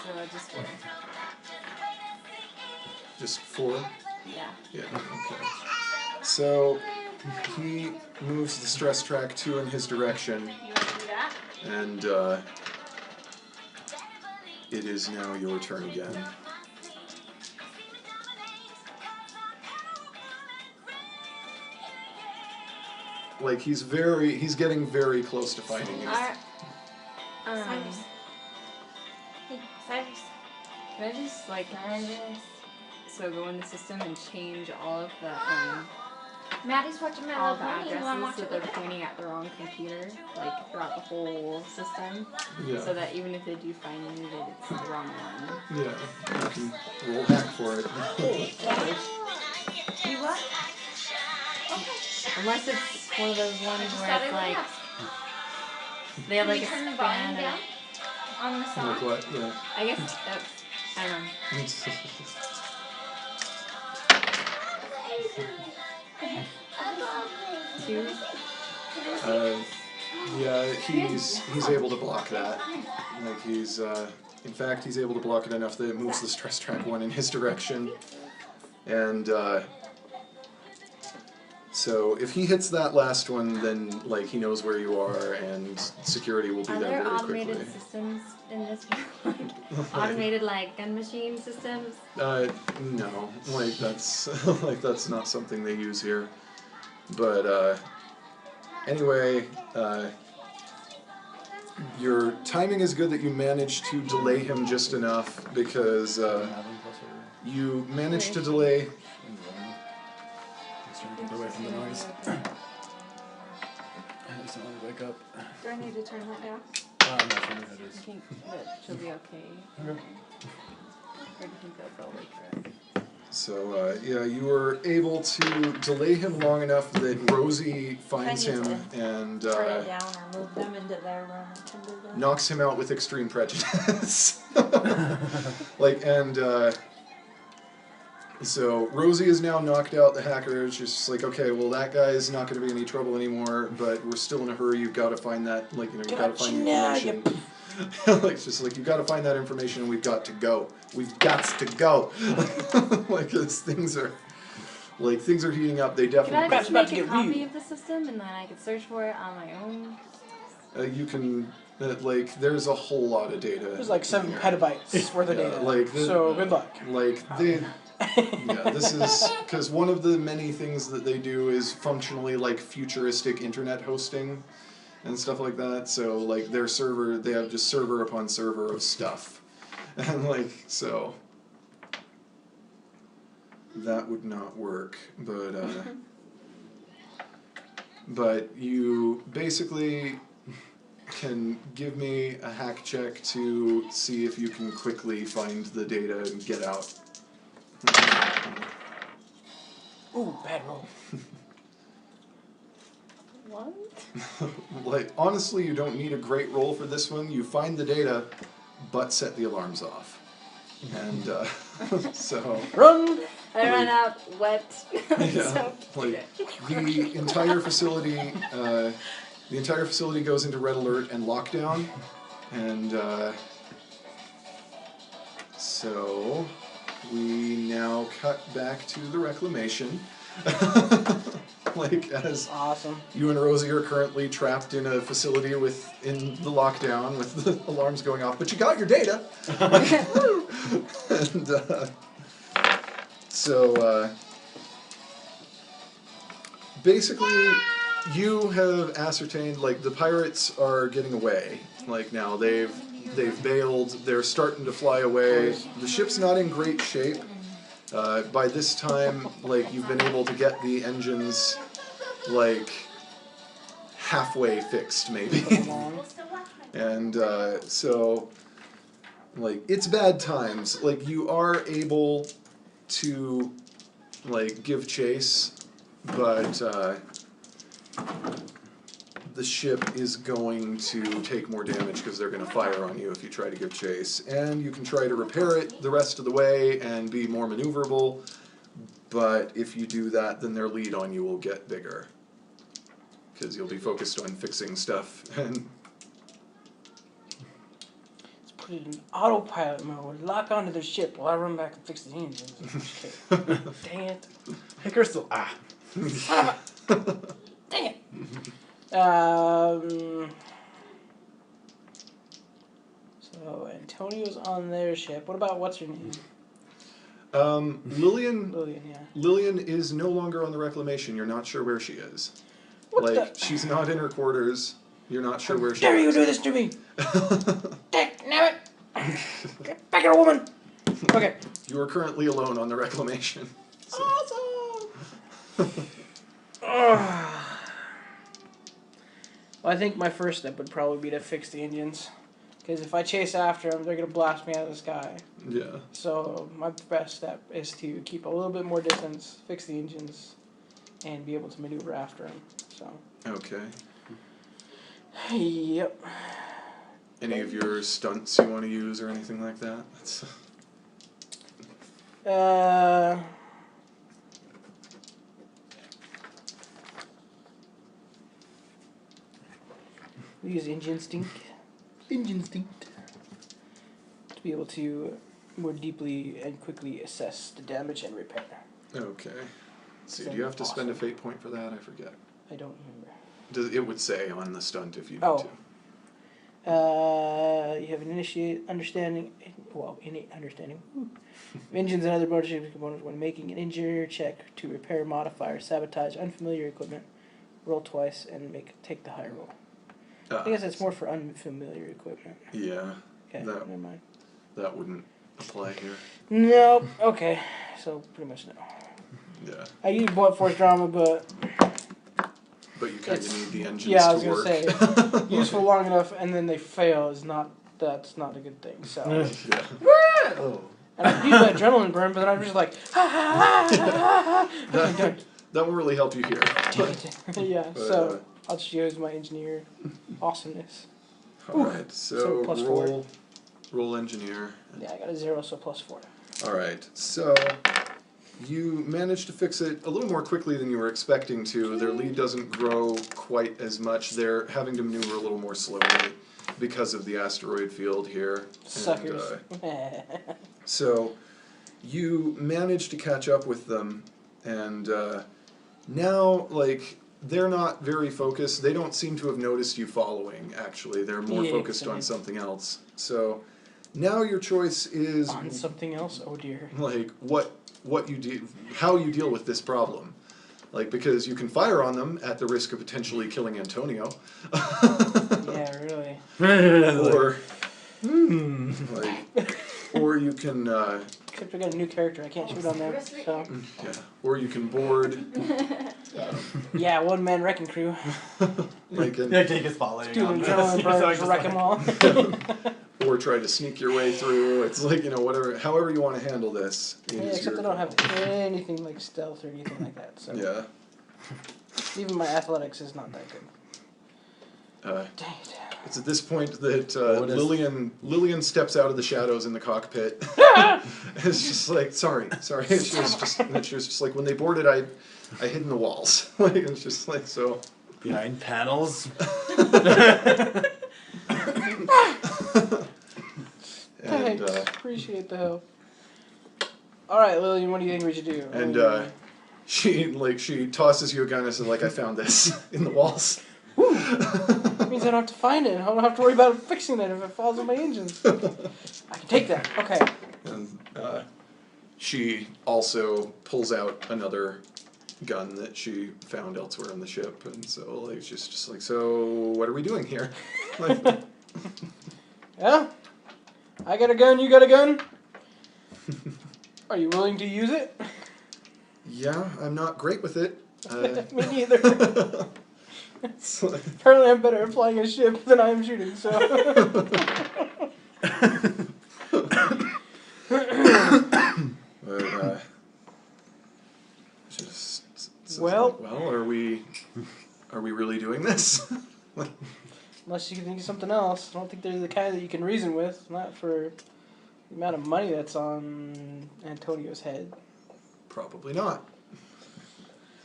So just 4. Just 4? Yeah. Yeah, okay. So he moves the stress track 2 in his direction, You want to do that? and it is now your turn again. Like, he's getting very close to finding you. Cyrus. Hey, Cyrus. Can I just like so go in the system and change all of the Maddie's watching My all Little the Pony. You want to watch addresses so it they're with her? pointing at the wrong computer, like throughout the whole system, Yeah. so that even if they do find me, that it's the wrong one. Yeah, you can roll back for it. You what? Unless it's one of those ones Just where thought it's I would like ask. they have Can like you a turn the span volume down of, on the song? Like what? Yeah. I guess that's I don't know. Two. Yeah, he's able to block that. Like in fact, he's able to block it enough that it moves the stress track 1 in his direction. And so if he hits that last one, then like he knows where you are, and security will be Are there there very automated quickly. systems in this? Automated like gun machine systems? No, like that's not something they use here. But anyway, your timing is good that you managed to delay him just enough, because you managed to delay. Get away from the noise. I just don't want to wake up. Do I need to turn that down? I'm not sure what it I is. think that she'll be okay. Okay. Or do you think they'll probably wake her up? So, yeah, you were able to delay him long enough that Rosie finds Trying him to and Throw down or move them into their room. And do that. knocks him out with extreme prejudice. Like, and so Rosie is now knocked out. The hacker is just like, okay, well, that guy is not going to be any trouble anymore, but we're still in a hurry. You've got to find that, like, you got to find the information. Like, it's just like, you got to find that information and we've got to go. We've got to go. Like, as things are heating up. They Can I definitely... just about to make a get copy real. of the system and then I can search for it on my own? You can, like, there's a whole lot of data. There's like 7 here. petabytes worth of Yeah, data. like So good luck. Like, they... Yeah, this is... Because one of the many things that they do is functionally, like, futuristic internet hosting and stuff like that. So, like, their server, they have just server upon server of stuff. And, like, so... That would not work, but you basically can give me a hack check to see if you can quickly find the data and get out. Ooh, bad roll. What? Like, honestly, you don't need a great roll for this one. You find the data, but set the alarms off. And, so... Run! I ran out wet. Yeah, So like, the entire facility goes into red alert and lockdown, and so we now cut back to the reclamation. Like, as Awesome. you and Rosie are currently trapped in a facility in the lockdown with the alarms going off, but you got your data. And so basically, you have ascertained, like, the pirates are getting away. Like, now they've bailed. They're starting to fly away. The ship's not in great shape. By this time, like, you've been able to get the engines, like, halfway fixed, maybe. And so, like, it's bad times. Like, you are able to, like, give chase, but the ship is going to take more damage because they're going to fire on you if you try to give chase. And you can try to repair it the rest of the way and be more maneuverable, but if you do that, then their lead on you will get bigger. Because you'll be focused on fixing stuff. And Let's put it in autopilot mode. Lock onto the ship while I run back and fix the engines. Dang it. Hey, Crystal. Ah. Son of a... Dang it. So Antonio's on their ship. What about what's her name? Lillian Lillian, yeah. Lillian is no longer on the reclamation. You're not sure where she is. What Like, the... she's not in her quarters. You're not sure where she dare is. you do this to me? Damn it! Get back here, woman! Okay. You are currently alone on the reclamation. So. Awesome! Well, I think my first step would probably be to fix the engines. Because if I chase after them, they're going to blast me out of the sky. Yeah. So my best step is to keep a little bit more distance, fix the engines, and be able to maneuver after them. So. Okay. Yep. Any of your stunts you want to use or anything like that? That's... We use engine instinct. Engine instinct. To be able to more deeply and quickly assess the damage and repair. Okay. Let's see, do you have to spend a fate point for that? I forget. I don't remember. It would say on the stunt if you need Oh. to. You have an innate understanding of engines and other motorcycle components when making an engineer check to repair, modify, or sabotage unfamiliar equipment. Roll twice and take the higher roll. I guess it's more for unfamiliar equipment. Yeah. Okay, That- never mind. That wouldn't apply here. Nope. Okay, so pretty much no. Yeah. I use blunt force drama, but But you kind It's- of need the engines yeah, I was to gonna work. say useful long enough, and then they fail is not. That's not a good thing. So. Yeah. Oh. And I could use my adrenaline burn, but then I'm just like, okay, That will really help you here. done. Yeah, But, so I'll just use my engineer awesomeness. Alright, So so plus roll engineer. Yeah, I got a 0, so +4. Alright, so you managed to fix it a little more quickly than you were expecting to. Their lead doesn't grow quite as much. They're having to maneuver a little more slowly because of the asteroid field here. Suckers. And, so you managed to catch up with them, and now, like, they're not very focused. They don't seem to have noticed you following, actually. They're more focused on something else. So now your choice is On something else? Oh dear. like what you do, how you deal with this problem. Like, because you can fire on them at the risk of potentially killing Antonio. Yeah, really. Or like, or you can Except I got a new character, I can't shoot on them. So yeah, or you can board yeah, one-man wrecking crew. like an, Yeah, take a spotlight. Do an adrenaline burn, just wreck them all. or try to sneak your way through. It's like, you know, whatever, however you want to handle this. Yeah, is except I your don't have call. anything like stealth or anything like that. So Yeah. even my athletics is not that good. Uh, Dang it. It's at this point that What is- Lillian steps out of the shadows in the cockpit. It's just like, sorry. She was just like, when they boarded, I hid in the walls. Like, it's just like, so. Behind panels. And Thanks. Appreciate the help. Alright, Lillian, what do you think we should do? she tosses you a gun and says, like, I found this in the walls. That means I don't have to find it. I don't have to worry about fixing it if it falls on my engines. I can take that. Okay. And she also pulls out another gun that she found elsewhere on the ship, and so like she's just like, so what are we doing here? Like, Yeah? I got a gun, you got a gun? Are you willing to use it? yeah, I'm not great with it. Me neither. It's like, Apparently I'm better at flying a ship than I am shooting, so. but, just so Well- it's like, well, are we really doing this? Unless you can think of something else. I don't think they're the kind that you can reason with. Not for the amount of money that's on Antonio's head. Probably not.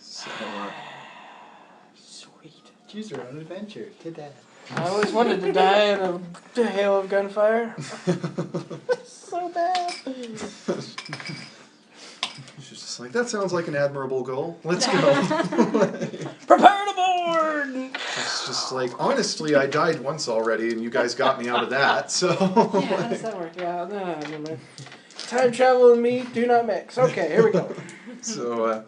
So, Sweet. Choose your own adventure. Get that. I always wanted to die in a hail of gunfire. So bad. she's just like, that sounds like an admirable goal. Let's go. Prepare to board! It's just like, honestly, I died once already, and you guys got me out of that, so. Yeah, how does that work? Yeah, no, never mind. Time travel and me do not mix. Okay, here we go. So,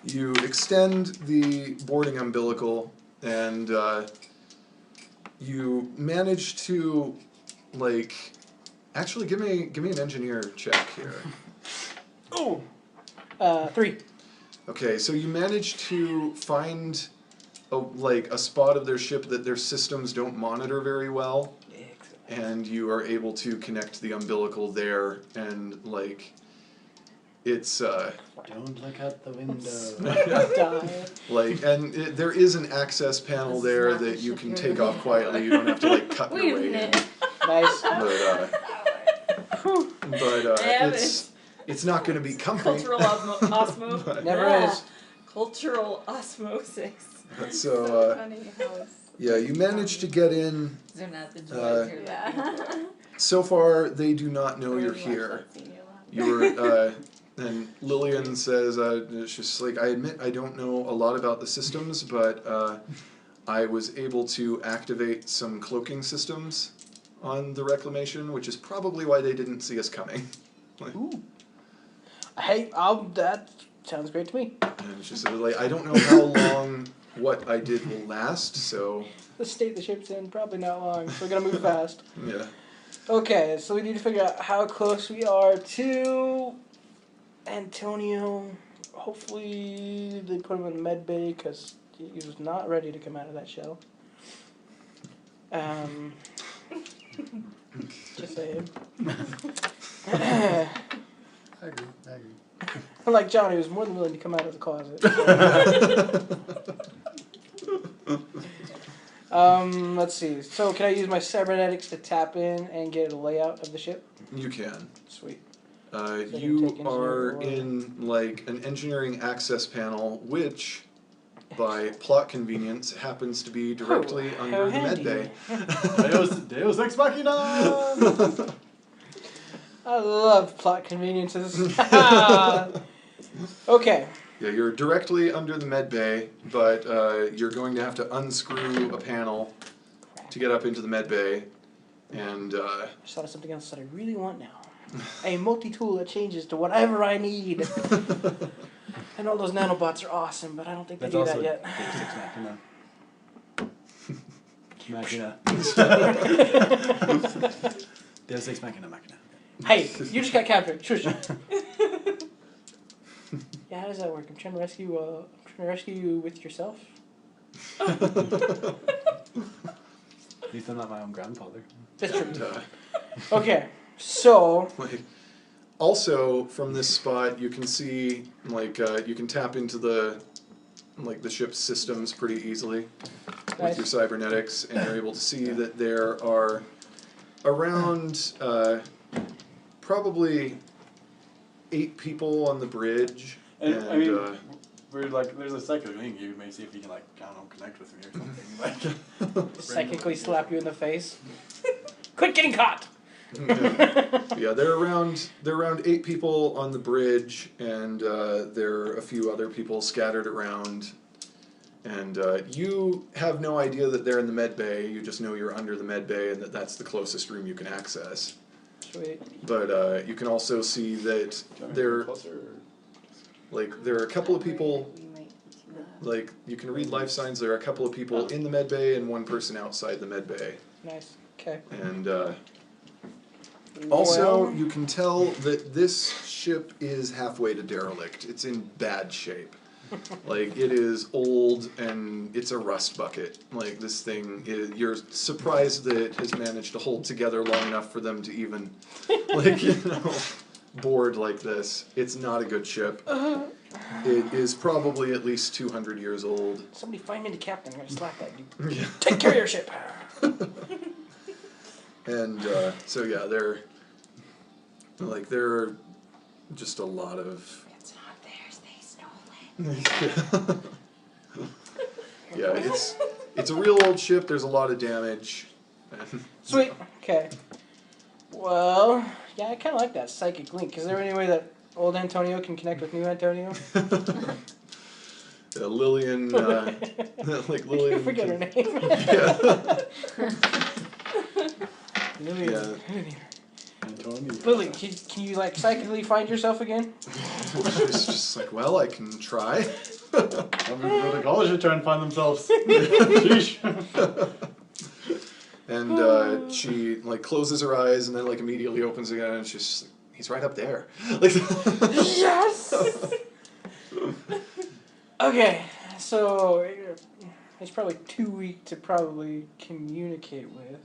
you extend the boarding umbilical, and you manage to, like, actually give me an engineer check here. Ooh. 3. Okay, so you manage to find a spot of their ship that their systems don't monitor very well, and you are able to connect the umbilical there, and like it's Don't look out the window. Die. like, and there is an access panel there not the that you ship can you're take looking off quietly. You don't have to like cut Wait your a way in. minute. Nice. But Yeah, it's not going to be comfy. Cultural osmosis. But- Never is. Cultural osmosis. So Funny how it's yeah, you managed to get in. They're not the joys you're yeah. looking for. So far, they do not know you're Really watch here. that scene, You're, and Lillian says, she's just like, I admit I don't know a lot about the systems, but I was able to activate some cloaking systems on the Reclamation, which is probably why they didn't see us coming. Ooh. Hey, that sounds great to me. And she said, like, I don't know how long what I did will last, so, The state the ship's in, probably not long, so we're gonna move fast. yeah. Okay, so we need to figure out how close we are to Antonio. Hopefully they put him in the med bay because he was not ready to come out of that shell. Just saying. I agree. Unlike Johnny, who's more than willing to come out of the closet. Let's see. So, can I use my cybernetics to tap in and get a layout of the ship? You can. Sweet. You are in like an engineering access panel, which, by plot convenience, happens to be directly under the med bay. Deus Ex Machina! I love plot conveniences. Okay. Yeah, you're directly under the med bay, but you're going to have to unscrew a panel to get up into the med bay, and I just thought of something else that I really want now. A multi-tool that changes to whatever I need. I know those nanobots are awesome, but I don't think they do that yet. Deus Ex Machina. Deus Ex Machina. Hey, you just got captured. Shush. Yeah, how does that work? I'm trying to rescue you with yourself. At least I'm not my own grandfather. That's true. and, Okay, so like, also from this spot you can see like you can tap into the ship's systems pretty easily with your cybernetics, and you're able to see that there are around probably 8 people on the bridge. And I mean, we're like, there's a psychic link. You may see if you can, like, I don't know, connect with me or something. Like, psychically slap you in the face. Quit getting caught. Yeah, there are around 8 people on the bridge, and there are a few other people scattered around. And you have no idea that they're in the med bay. You just know you're under the med bay, and that's the closest room you can access. Sweet. But you can also see that there are a couple of people. Like, you can read life signs. There are a couple of people in the med bay and one person outside the med bay. Nice. Okay. And also, Well, you can tell that this ship is halfway to derelict. It's in bad shape. Like, it is old and it's a rust bucket. Like, this thing, you're surprised that it has managed to hold together long enough for them to even, like, board like this. It's not a good ship. It is probably at least 200 years old. somebody find me the captain. I'm gonna slap that dude. Yeah. Take care of your ship. And so yeah, there are just a lot of. It's not theirs. They stole it. Yeah, it's a real old ship. There's a lot of damage. Sweet. Okay. Well, yeah, I kind of like that psychic link. Is there any way that old Antonio can connect with new Antonio? Lillian, like Lillian. I forget her name. Yeah. Lillian. Yeah. Lily, can you like psychically find yourself again? She's just like, well, I can try. some people go to college to try and find themselves. Sheesh. And she like closes her eyes and then like immediately opens again, and she's just like, he's right up there. Like, Yes. Okay, so he's probably too weak to probably communicate with.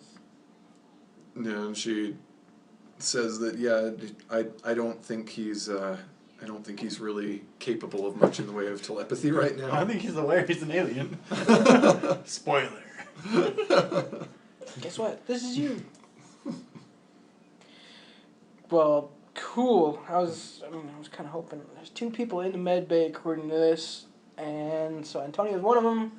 yeah, and she says that I don't think he's really capable of much in the way of telepathy right now. I think he's aware he's an alien. Spoiler. Guess what? This is you. Well, cool. I was kind of hoping. There's 2 people in the med bay according to this, and so Antonio's one of them.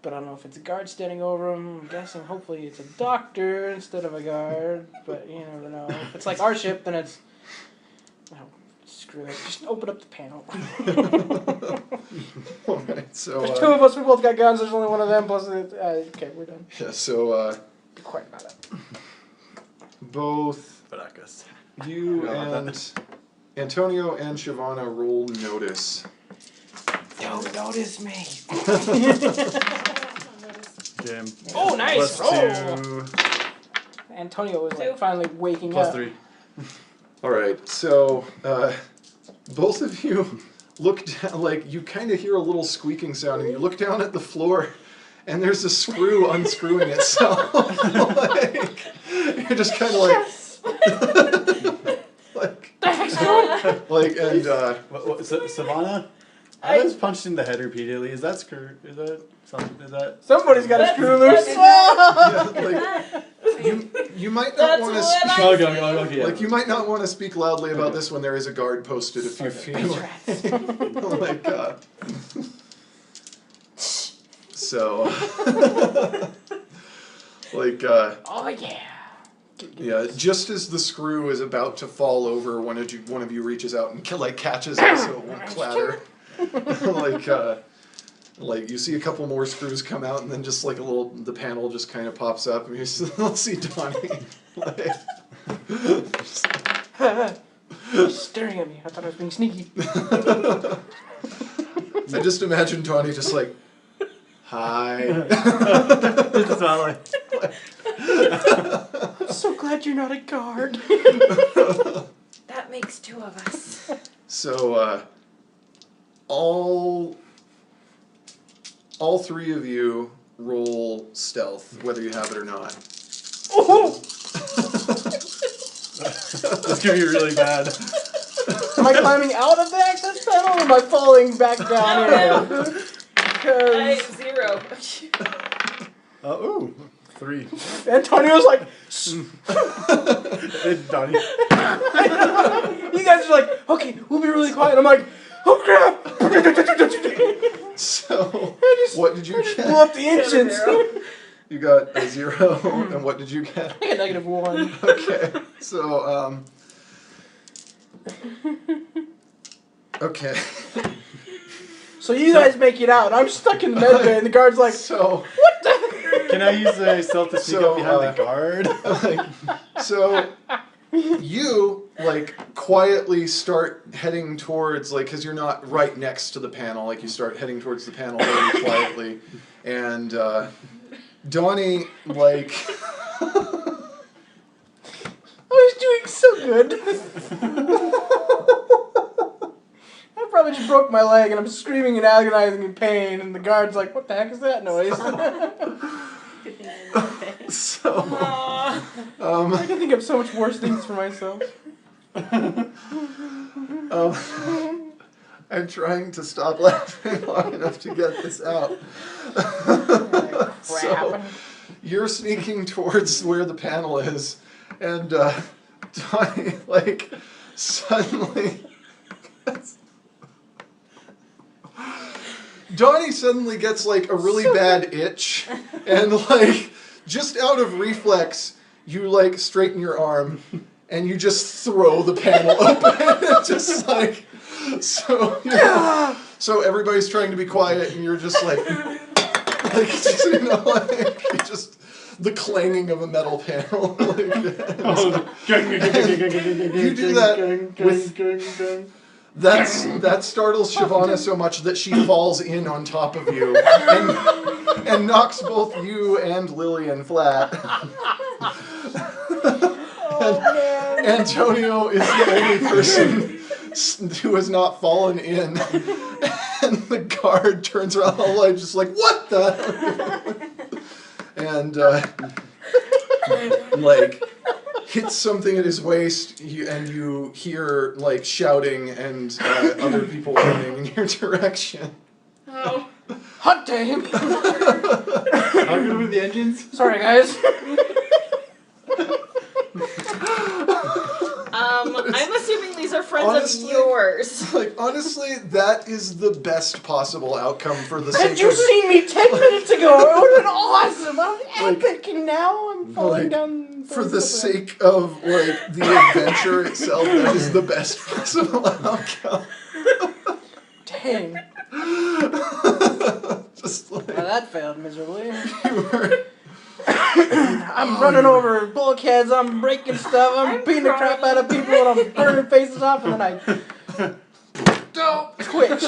But I don't know if it's a guard standing over him. I'm guessing hopefully it's a doctor instead of a guard. But you never know. If it's like our ship, then it's. Oh, screw it. Just open up the panel. Alright, so There's 2 of us. We both got guns. There's only one of them. Plus, okay, we're done. yeah, so Be quiet about it. both Baracus. you and Antonio and Shavana roll notice. Don't notice me. Jim. Oh, nice roll. +2. Antonio was like 2. finally waking up. +3. Alright, so both of you look down, like you kind of hear a little squeaking sound, and you look down at the floor, and there's a screw unscrewing itself. Like, you're just kind of like, Like, and Savannah, I was punched in the head repeatedly. Is that screw? Is that something? Is that? Somebody's got a screw loose. yeah, like you might not That's want to what speak. I Okay. Like you might not want to speak loudly about this when there is a guard posted a few feet away. Like, so, like, Oh yeah. yeah, just as the screw is about to fall over, one of you reaches out and like catches it so it won't clatter. Like you see a couple more screws come out, and then just like the panel just kind of pops up, and you see Donnie. Like, Staring at me. I thought I was being sneaky. I just imagine Donnie just like, hi. Just a smile like. I'm so glad you're not a guard. That makes 2 of us. So, all 3 of you roll stealth, whether you have it or not. Oh! This could be really bad. Am I climbing out of the access panel or am I falling back down here? I Because 0. Ooh, 3. Antonio's like, Donnie. you guys are like, okay, we'll be really quiet. I'm like, oh crap! So, I just- what did you Blew get? up the engines. You got a 0, and what did you get? I got -1. Okay, so, okay. So you guys make it out. I'm stuck in the med bay, and the guard's like, So, what the? Can I use a stealth to sneak So, up behind the guard? so you like quietly start heading towards because you're not right next to the panel. Like you start heading towards the panel very quietly, and Donnie like I was doing so good. I probably just broke my leg, and I'm screaming and agonizing in pain, and the guard's like, what the heck is that noise? so. I can think of so much worse things for myself. I'm trying to stop laughing long enough to get this out. So, you're sneaking towards where the panel is, and Donnie, like, suddenly... Donnie suddenly gets, like, a really bad itch, and, like, just out of reflex, you, like, straighten your arm, and you just throw the panel open. Just, like, so, you know, so everybody's trying to be quiet, and you're just, like just, you know, like, just the clanging of a metal panel. Like, you do that with... That startles Shavana so much that she falls in on top of you and knocks both you and Lillian flat. And Antonio is the only person who has not fallen in. And the guard turns around all like just like, what the? And like hits something at his waist, and you hear like shouting and other people running in your direction. Oh. Hot damn! How good with the engines? Sorry, guys. I'm assuming these are friends Honestly, of yours. Like, honestly, that is the best possible outcome for the Had sake you of... seen me 10 minutes ago, it would have been awesome. I was Like- epic, and now I'm falling like, down. For the sake of, like, the adventure itself, that is the best possible outcome. Dang. Just like... Well, that failed miserably. You were... I'm running over bulkheads, I'm breaking stuff, I'm beating the crap out of people, and I'm burning faces off, and then I twitch.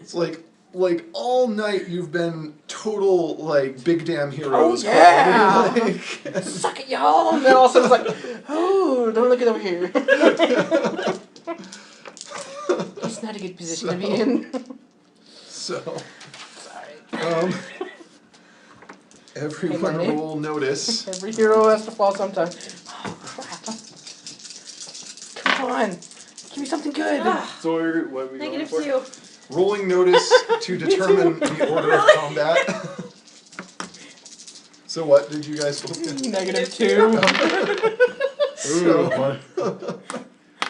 It's like all night you've been total, like, big damn heroes. Oh, yeah! Probably, like, Suck it, y'all! And then all of a sudden it's like, oh, don't look it over here. It's not a good position to be in. so... Sorry. Everyone Hey, will notice. Every hero has to fall sometime. Oh, crap. Come on. Give me something looking good. So what are we going for? -2. Rolling notice to determine the order of combat. So what did you guys both get? -2. So,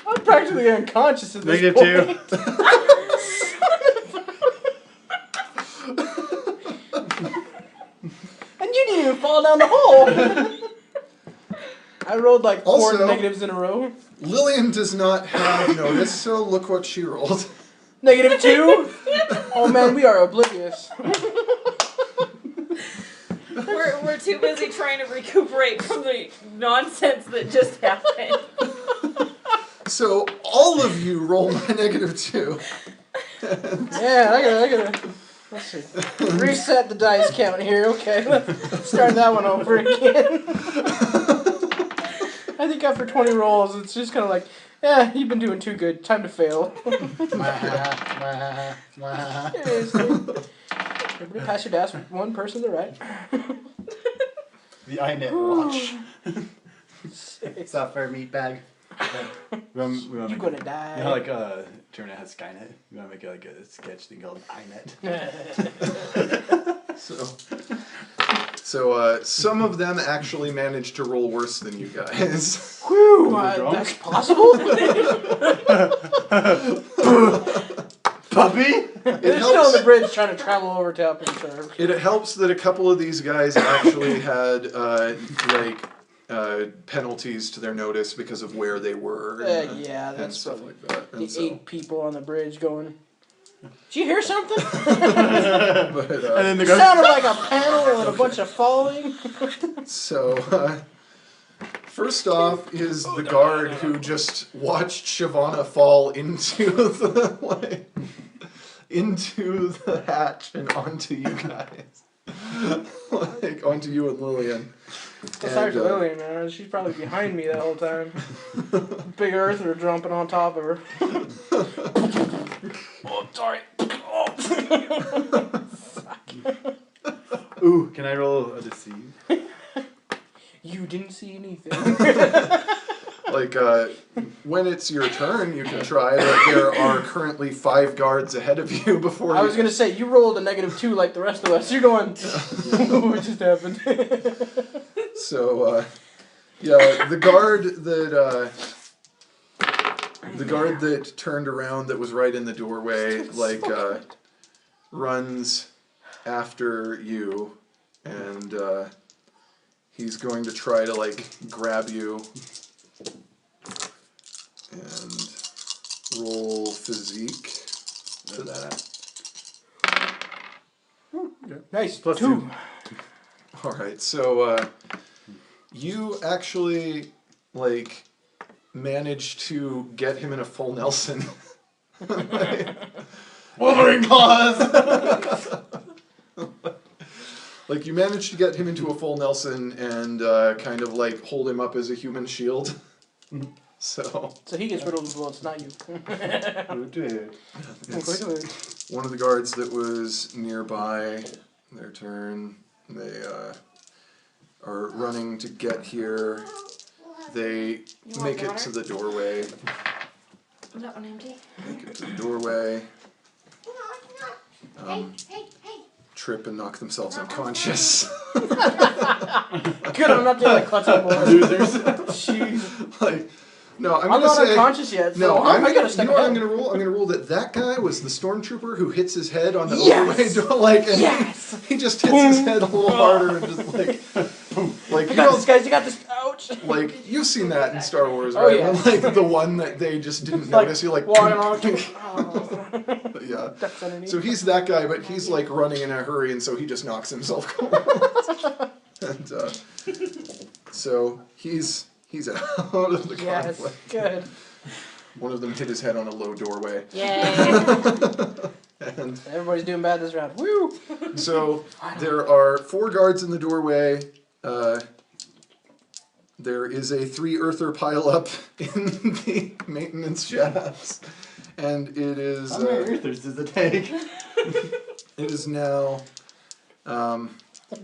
I'm practically unconscious at this -2. point. And you didn't even fall down the hole. I rolled like 4 Also- negatives in a row. Lillian does not have notice, so look what she rolled. -2? Oh man, we are oblivious. We're too busy trying to recuperate from the nonsense that just happened. So all of you roll my -2. Yeah, I gotta. Let's see. Reset the dice count here. Okay, let's start that one over again. I think after 20 rolls, it's just kind of like, yeah, you've been doing too good. Time to fail. Seriously. Everybody pass your dash with one person to the right. The iNet watch. It's not for a meat bag. We wanna You're make, gonna die. you know, like Terminator has Skynet. We want to make it like a sketch thing called iNet. So some of them actually managed to roll worse than you guys. Whew, drunk? that's possible? Puppy? They're still on the bridge trying to travel over to Upper Reserve. It helps that a couple of these guys actually had penalties to their notice because of where they were. Yeah, and that's stuff probably like that. And the so, 8 people on the bridge going, did you hear something? but, And then the It guy. sounded like a panel and a bunch of falling. so first off is the guard who just watched Shavana fall into the hatch and onto you guys. Like onto you and Lillian. Sorry to Lillian, man. She's probably behind me that whole time. Big Earther jumping on top of her. Oh, sorry. Ooh, can I roll a deceive? You didn't see anything. Like, when it's your turn, you can try, but there are currently 5 guards ahead of you before I was going to say, you rolled a -2 like the rest of us. You're going, ooh, what just happened? So, yeah, the guard that turned around that was right in the doorway, like, runs after you, and, he's going to try to, like, grab you and roll physique for that. Nice. Plus 2. Alright, so, you actually, like, managed to get him in a full Nelson. Wolverine claws! Like, you managed to get him into a full Nelson and, kind of, like, hold him up as a human shield. So he gets rid of the bullets, not you. it's one of the guards that was nearby, their turn. They are running to get here. They make it to the doorway. Is that one empty? Make it to the doorway. Trip and knock themselves unconscious. Good, I'm not doing like clutch anymore. Losers. Jeez. Like, no, I'm I'm gonna not say. unconscious yet, so No, I I'm gotta gonna. You step know what I'm ahead. gonna roll? I'm gonna roll that guy was the stormtrooper who hits his head on the Yes! overway door, like, and Yes! he just hits his head a little harder and just like I you got know, this, guys. You got this. Ouch. like you've seen that in Star Wars, Oh, right? yeah. When, like the one that they just didn't Like, notice. You're like, walking on. yeah. Ducks underneath. So he's that guy, but he's like running in a hurry, and so he just knocks himself cold. And so he's out of the Yes, conflict. good. One of them hit his head on a low doorway. Yay. And Everybody's doing bad this round. Woo! so there are 4 guards in the doorway. There is a 3 earther pile up in the maintenance shafts. And it is How many earthers does it take? it is now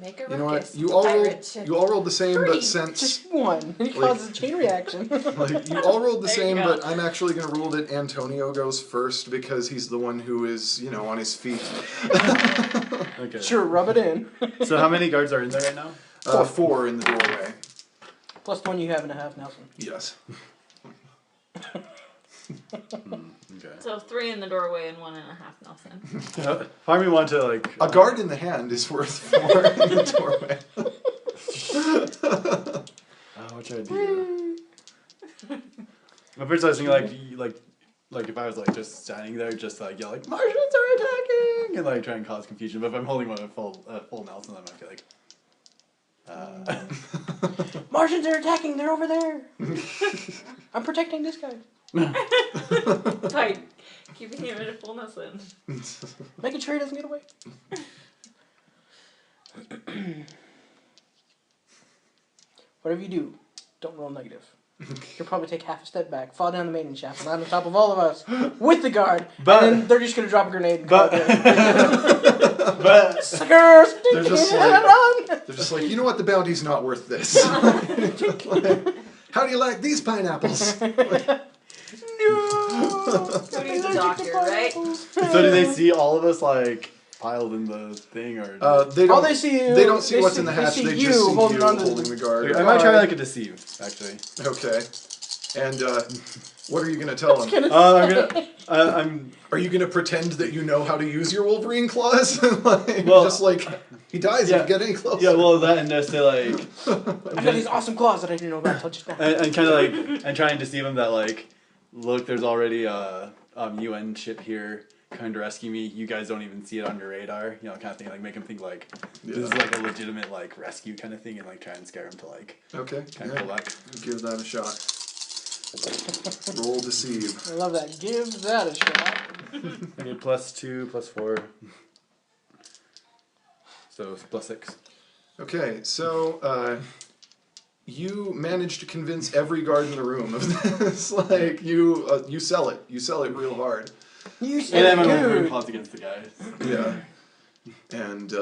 Make a You know what? ruckus. You all rolled. Pirate ship. You all rolled the same, Three. but since Just one. It causes a chain reaction. like you all rolled the There you same, go. but I'm actually going to rule that Antonio goes first because he's the one who is, on his feet. Okay. Sure, rub it in. So how many guards are in there right now? 4 in the doorway. Plus the one you have and a half, Nelson. Yes. Okay. So 3 in the doorway and 1.5 Nelson. Part of me want to like A guard in the hand is worth 4 in the doorway. what should I do? At first I was thinking like if I was like just standing there, just like yell like Martians are attacking and like try and cause confusion. But if I'm holding one at full Nelson, then I might be like. Martians are attacking. They're over there. I'm protecting this guy. By keeping him in a full Nelson. Making sure he doesn't get away. Whatever you do, don't roll negative. You'll probably take half a step back, fall down the maintenance shaft, land on top of all of us with the guard, But- and then they're just gonna drop a grenade and But- call it. But Suckers! They're just like- They're just like, you know what? The bounty's not worth this. Like, how do you like these pineapples? No! Cody's the doctor, right? so do they see all of us like piled in the thing or? They don't. they see you. They don't see what's in the hatch. see They you just see holding you on to holding the guard. I might try like a deceive actually. Okay. And what are you gonna tell him? I'm Are you gonna pretend that you know how to use your Wolverine claws? Like, Well, just like he dies if you get any closer. yeah, well that and just to like I got these awesome claws that I didn't know about until just now. and kind of like and try and deceive him that like look, there's already a UN ship here trying to rescue me. You guys don't even see it on your radar, kind of thing. Like make him think like this is like a legitimate like rescue kind of thing, and like try and scare him to like Okay. kind of pull back. Give that a shot. Roll deceive. I love that. Give that a shot. I need +2, +4, so +6. Okay, so you manage to convince every guard in the room of this. Like you sell it. You sell it real hard. You And said then I'm good. going plots against the guys. Yeah. And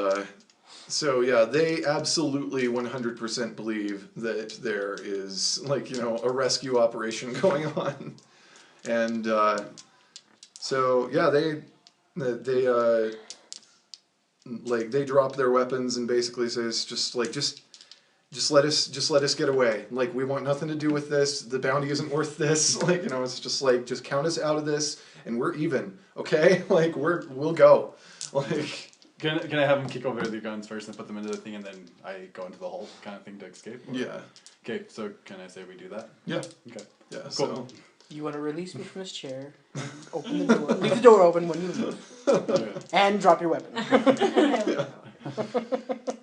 so yeah, they absolutely 100% believe that there is a rescue operation going on, and so yeah, they they drop their weapons and basically says just let us get away. Like, we want nothing to do with this. The bounty isn't worth this. It's just count us out of this and we're even. Okay? Like, we'll go. Like, Can I have him kick over the guns first and put them into the thing, and then I go into the hole kind of thing to escape? Or- yeah. Okay, so can I say we do that? Yeah. Okay. Yeah. Cool. So You want to release me from this chair, and open the door, leave the door open when you leave, Okay. and drop your weapon.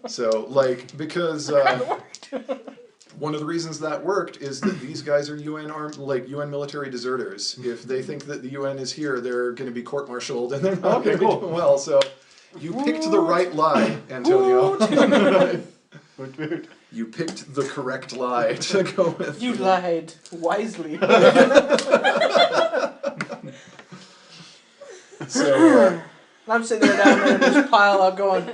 So, because one of the reasons that worked is that these guys are UN military deserters. If they think that the UN is here, they're going to be court-martialed and they're not Okay, going to cool. be doing well. So, you picked the right lie, Antonio. Weird. You picked the correct lie to go with. You lied wisely. So, I'm sitting there down there in this pile up going,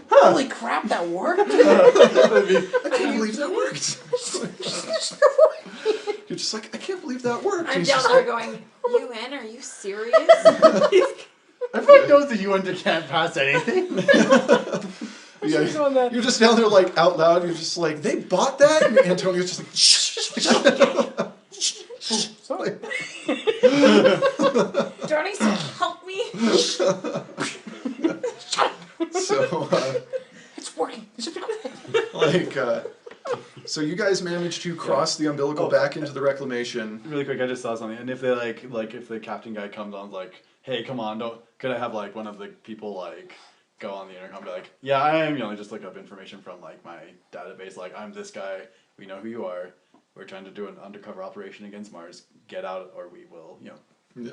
holy crap, that worked? I can't believe that worked. You're just like, I can't believe that worked. I'm He's down just there like, going, UN, are you serious? Everyone knows the UN can't pass anything. yeah, She's on that. you're just down there like out loud. You're just like, they bought that, and Antonio's just like, shh. Sorry. Johnny said, help me. So, It's working. so you guys managed to cross the umbilical back into the reclamation. Really quick, I just saw something, and if they if the captain guy comes on, hey, come on, could I have one of the people go on the intercom, be like, yeah, I am, just look up information from my database, I'm this guy, we know who you are, we're trying to do an undercover operation against Mars, get out or we will, Yeah.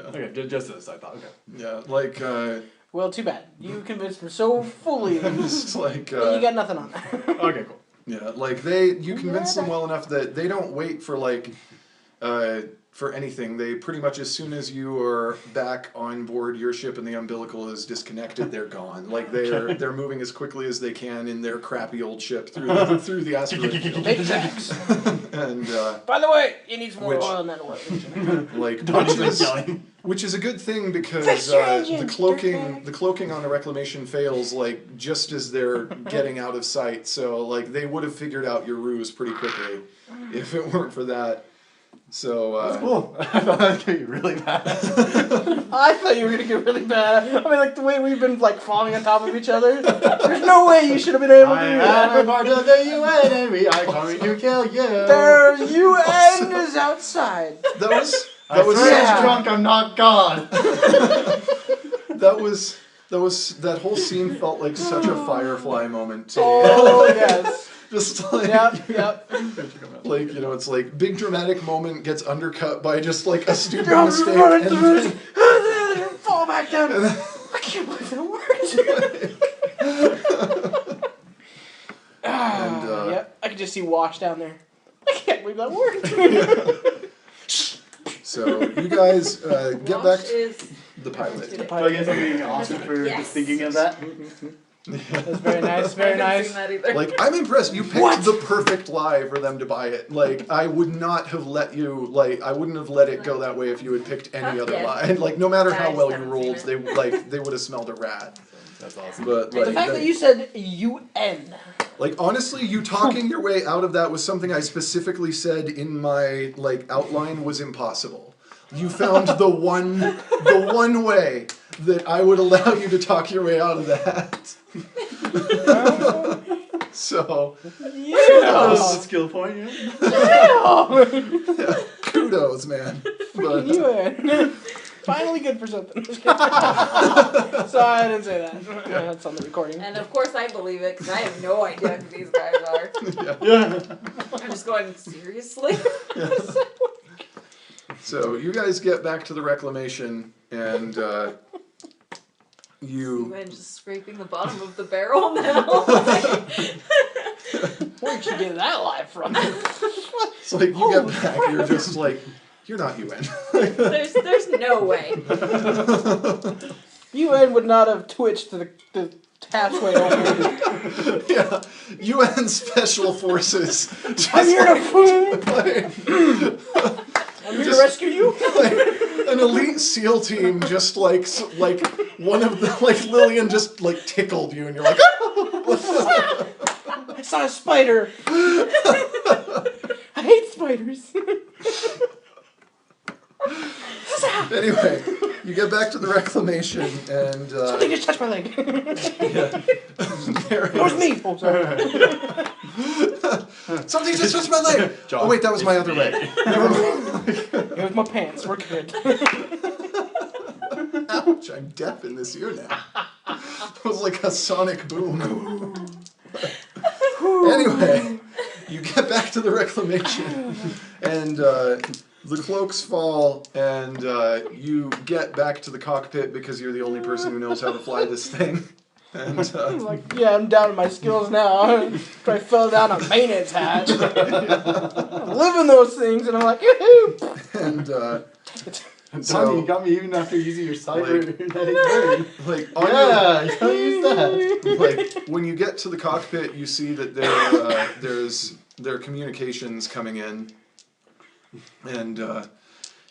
Okay, just as I thought, okay. Yeah, Well, too bad. You convinced him so fully. just You got nothing on that. Okay, cool. yeah, you convince them well enough that they don't wait for for anything. They pretty much, as soon as you are back on board your ship and the umbilical is disconnected, they're gone. Like they're moving as quickly as they can in their crappy old ship through the asteroid field. Make tracks. And By the way, you need some more Which- oil in that oil. like which is a good thing because the cloaking on the reclamation fails like just as they're getting out of sight. So like they would have figured out your ruse pretty quickly if it weren't for that. So That's cool. I thought that'd get really bad. I thought you were gonna get really bad. I mean, like the way we've been like falling on top of each other. There's no way you should have been able to do I'm that. part of the UN and we are coming to kill you. Their UN is outside. that was I was Yeah. drunk, I'm not God. that whole scene felt like such a Firefly moment to me. Oh yes. Just like Yep. like it's like big dramatic moment gets undercut by just like a stupid Run mistake it and through then, it. Fall back down. I can't believe that worked. Yep, I can just see Wash down there. I can't believe that worked. So you guys get back Wash to is the pilot. The Do I pilot. get something awesome for Yes. thinking of that? That's very nice. I Very haven't nice. seen that either. Like I'm impressed. You picked What? the perfect lie for them to buy it. Like I would not have let you. Like I wouldn't have let it go that way if you had picked any other Yeah. lie. Like no matter Yeah, I how just well you haven't rolled, seen they would have smelled a rat. That's awesome. But The like fact that you said UN. like honestly, you talking your way out of that was something I specifically said in my like outline was impossible. You found the one way that I would allow you to talk your way out of that. So Yeah. Skill point, yeah. Yeah. kudos, man. But, UN. Finally good for something. Sorry, I didn't say that. That's on the recording. And of course I believe it because I have no idea who these guys are. Yeah. I'm just going, seriously? so you guys get back to the reclamation and you I'm just scraping the bottom of the barrel now. Where'd you get that live from? it's like you get back, you're just like you're not UN. There's no way. UN would not have twitched the hatchway open. Yeah, UN Special Forces. Just I'm here to I'm here to Just- rescue you. like an elite SEAL team, just like one of the like Lillian just like tickled you, and you're like, I saw a spider. I hate spiders. anyway, you get back to the reclamation, and Something just touched my leg. there It was me. Oh, sorry. something just touched my leg. Oh wait, that was my other leg. It was my pants. We're good. Ouch! I'm deaf in this ear now. It was like a sonic boom. Anyway, you get back to the reclamation, and the cloaks fall, and you get back to the cockpit because you're the only person who knows how to fly this thing. And I'm like, yeah, I'm down to my skills now. I fell down a maintenance hatch. I'm living those things, and I'm like, yoo-hoo. and Tommy, you got me even after using your cybernetic brain. like on Yeah, you gotta use that. like when you get to the cockpit, you see that there are communications coming in, and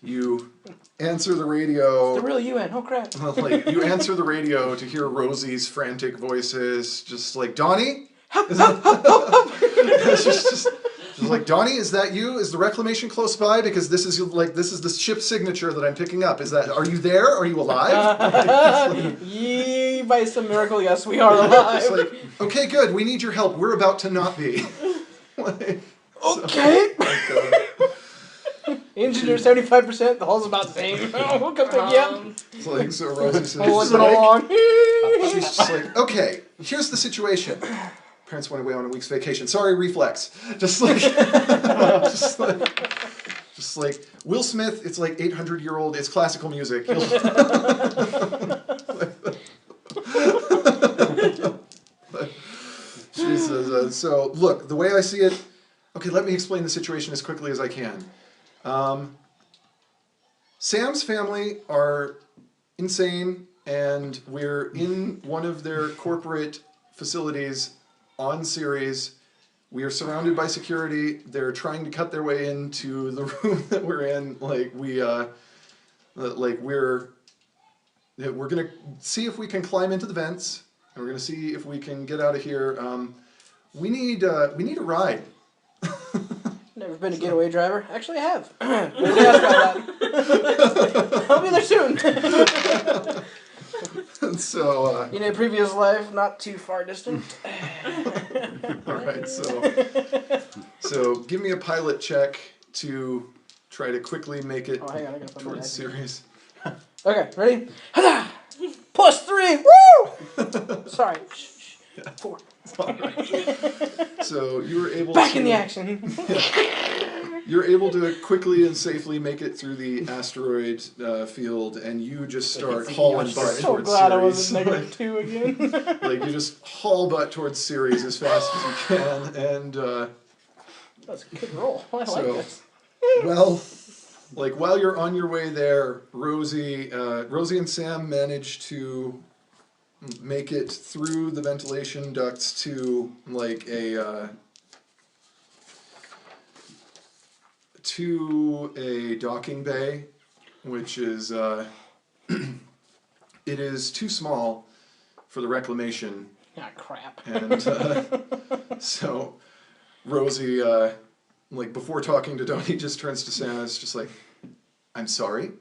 you answer the radio. The real UN. Oh crap. Like you answer the radio to hear Rosie's frantic voices, just like Donnie. It's just like Donnie, is that you? Is the reclamation close by? Because this is the ship signature that I'm picking up. Are you there? Are you alive? Yee, by some miracle, yes, we are alive. It's like, okay, good. We need your help. We're about to not be. Like, Okay. so, Engineer 75%. The hull's about the same. We'll come pick you up. it's like so Rosie says, Pulling it along. she's just like, okay, here's the situation. Parents went away on a week's vacation. Sorry, reflex. Just like Will Smith. It's like 800-year-old. It's classical music. She says, so look, the way I see it. Okay, let me explain the situation as quickly as I can. Sam's family are insane, and we're in one of their corporate facilities on Ceres. We are surrounded by security. They're trying to cut their way into the room that we're in. We're gonna see if we can climb into the vents, and we're gonna see if we can get out of here. We need a ride. Never been a getaway driver. Actually, I have. Nobody asked about that. I'll be there soon. And so, In a previous life, not too far distant. all right, so give me a pilot check to try to quickly make it Oh, hang on, I gotta put my towards dice in. Ceres. Okay, ready? +3! Woo! Sorry. Shh. 4. So you were able Back to, in the action. You're able to quickly and safely make it through the asteroid field, and you just start hauling butt So towards glad Ceres. I wasn't -2 again. Like you just haul butt towards Ceres as fast as you can, and That's a good roll. I like So- this. well, like while you're on your way there, Rosie and Sam manage to make it through the ventilation ducts to like a docking bay, which is it is too small for the reclamation, Ah, crap. and so Rosie, like before talking to Donnie, just turns to Sam and is just like, "I'm sorry,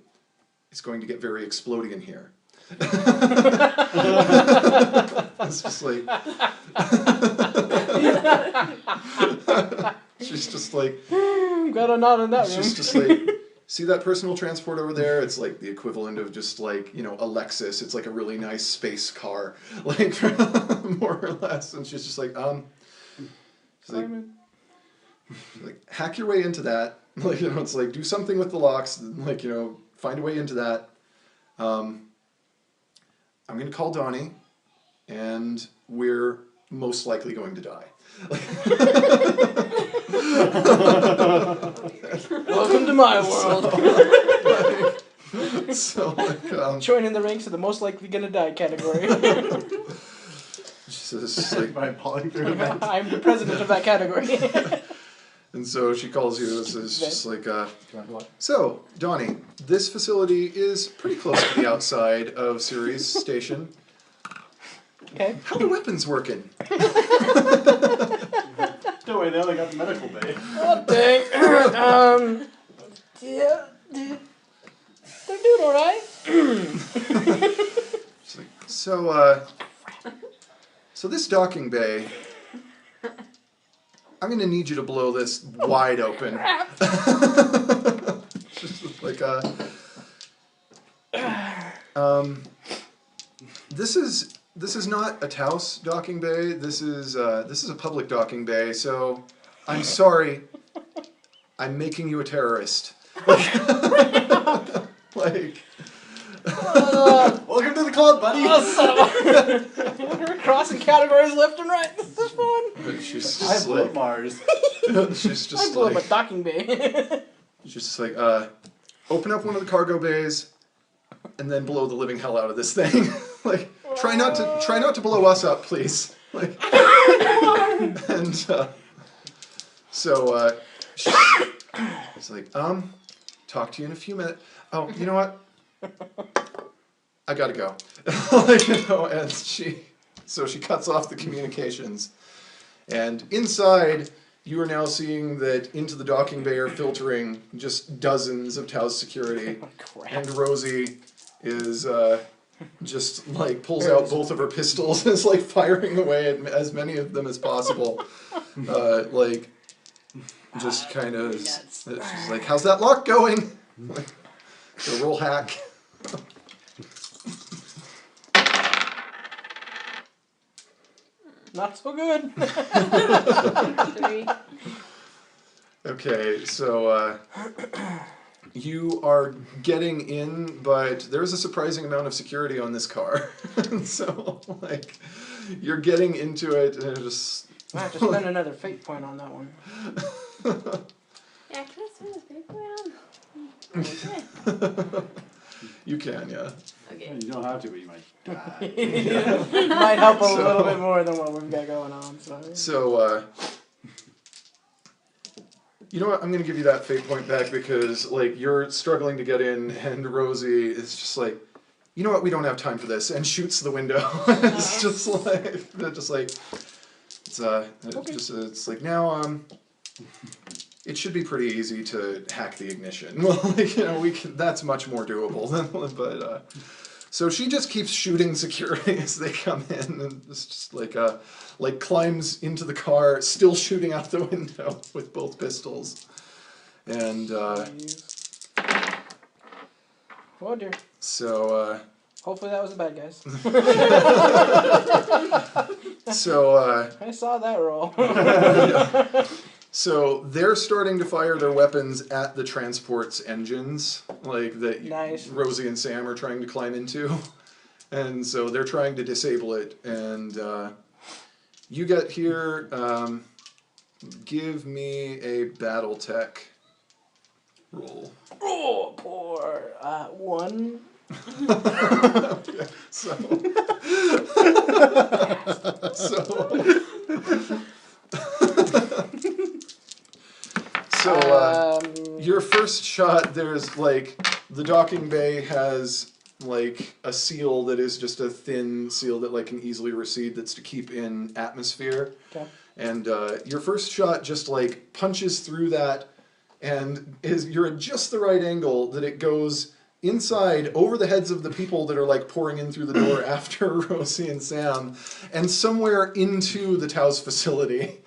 it's going to get very explodey in here." It's just like she's just like I'm glad I'm not in that room. she's just like, see that personal transport over there? It's like the equivalent of just like, you know, a Lexus. It's like a really nice space car, like more or less. And she's just like, she's like, hack your way into that. Like, you know, it's like do something with the locks. Like, you know, find a way into that. I'm gonna call Donnie, and we're most likely going to die. Welcome to my world. Joining the ranks of the most likely gonna die category. Just like, By falling through the vent. I'm the president of that category. and so she calls you. It's just like, What? so Donnie, this facility is pretty close to the outside of Ceres Station. Okay. How are the weapons working? Don't worry, they only got the medical bay. Oh, dang. Yeah. They're doing alright. She's like, so this docking bay, I'm gonna need you to blow this wide open. Just like this is not a Taos docking bay. This is a public docking bay. So I'm sorry, I'm making you a terrorist. Like. Welcome to the club, buddy. We're crossing categories left and right. This is fun. But she's I just blew like, Mars. she's I just blew up like, a docking bay. she's just like, open up one of the cargo bays, and then blow the living hell out of this thing. Like, try not to blow us up, please. Like, and so it's like, talk to you in a few minutes. Oh, you know what? I gotta go. Like, you know, and she cuts off the communications, and inside you are now seeing that into the docking bay are filtering just dozens of Taos security, and Rosie is just like pulls out both of her pistols and is like firing away at as many of them as possible, like just kind of. She's like, "How's that lock going?" Like, so roll hack. Not so good. 3. Okay, so you are getting in, but there's a surprising amount of security on this car. So, like, you're getting into it, and it just. I have to spend another fate point on that one. Yeah, can I spend a big one? You can, yeah. Okay. You don't have to, but you might die. Might help a So- little bit more than what we've got going on. So, you know what? I'm gonna give you that fate point back because, like, you're struggling to get in, and Rosie is just like, you know what? We don't have time for this, and shoots the window. It's just like, it's like now, it should be pretty easy to hack the ignition. Well, like, you know, that's much more doable than, but, so she just keeps shooting security as they come in, and it's just like climbs into the car, still shooting out the window with both pistols. And, Oh dear. so, Hopefully that was the bad guys. so, I saw that roll. so they're starting to fire their weapons at the transport's engines, like that Nice. Rosie and Sam are trying to climb into. And so they're trying to disable it. And you get here, give me a battle tech roll. Oh, poor. 1. Okay, so your first shot, there's like the docking bay has like a seal that is just a thin seal that like can easily recede, that's to keep in atmosphere. Okay. And your first shot just like punches through that, and you're at just the right angle that it goes inside over the heads of the people that are like pouring in through the door after Rosie and Sam, and somewhere into the Tao's facility.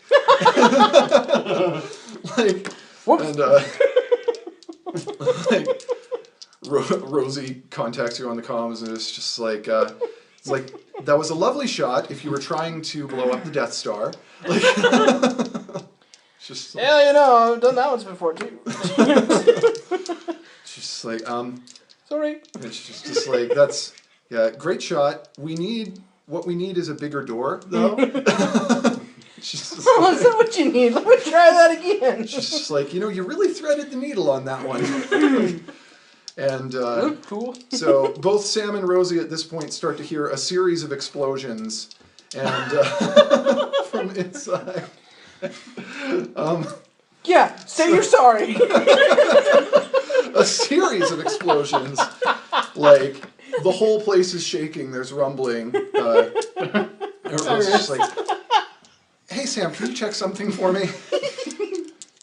Like, and like Rosie contacts you on the comms, and it's just like it's like, that was a lovely shot if you were trying to blow up the Death Star. Like, just like, Yeah, you know, I've done that once before too. just like Sorry. it's just like, that's, yeah, great shot. What we need is a bigger door, though. It's just Is that what you need? Let me try that again. it's just like, you know, you really threaded the needle on that one. And Cool. so both Sam and Rosie at this point start to hear a series of explosions, and from inside. Yeah, say you're sorry. A series of explosions, like the whole place is shaking. There's rumbling. Rosie's just like, "Hey Sam, can you check something for me?"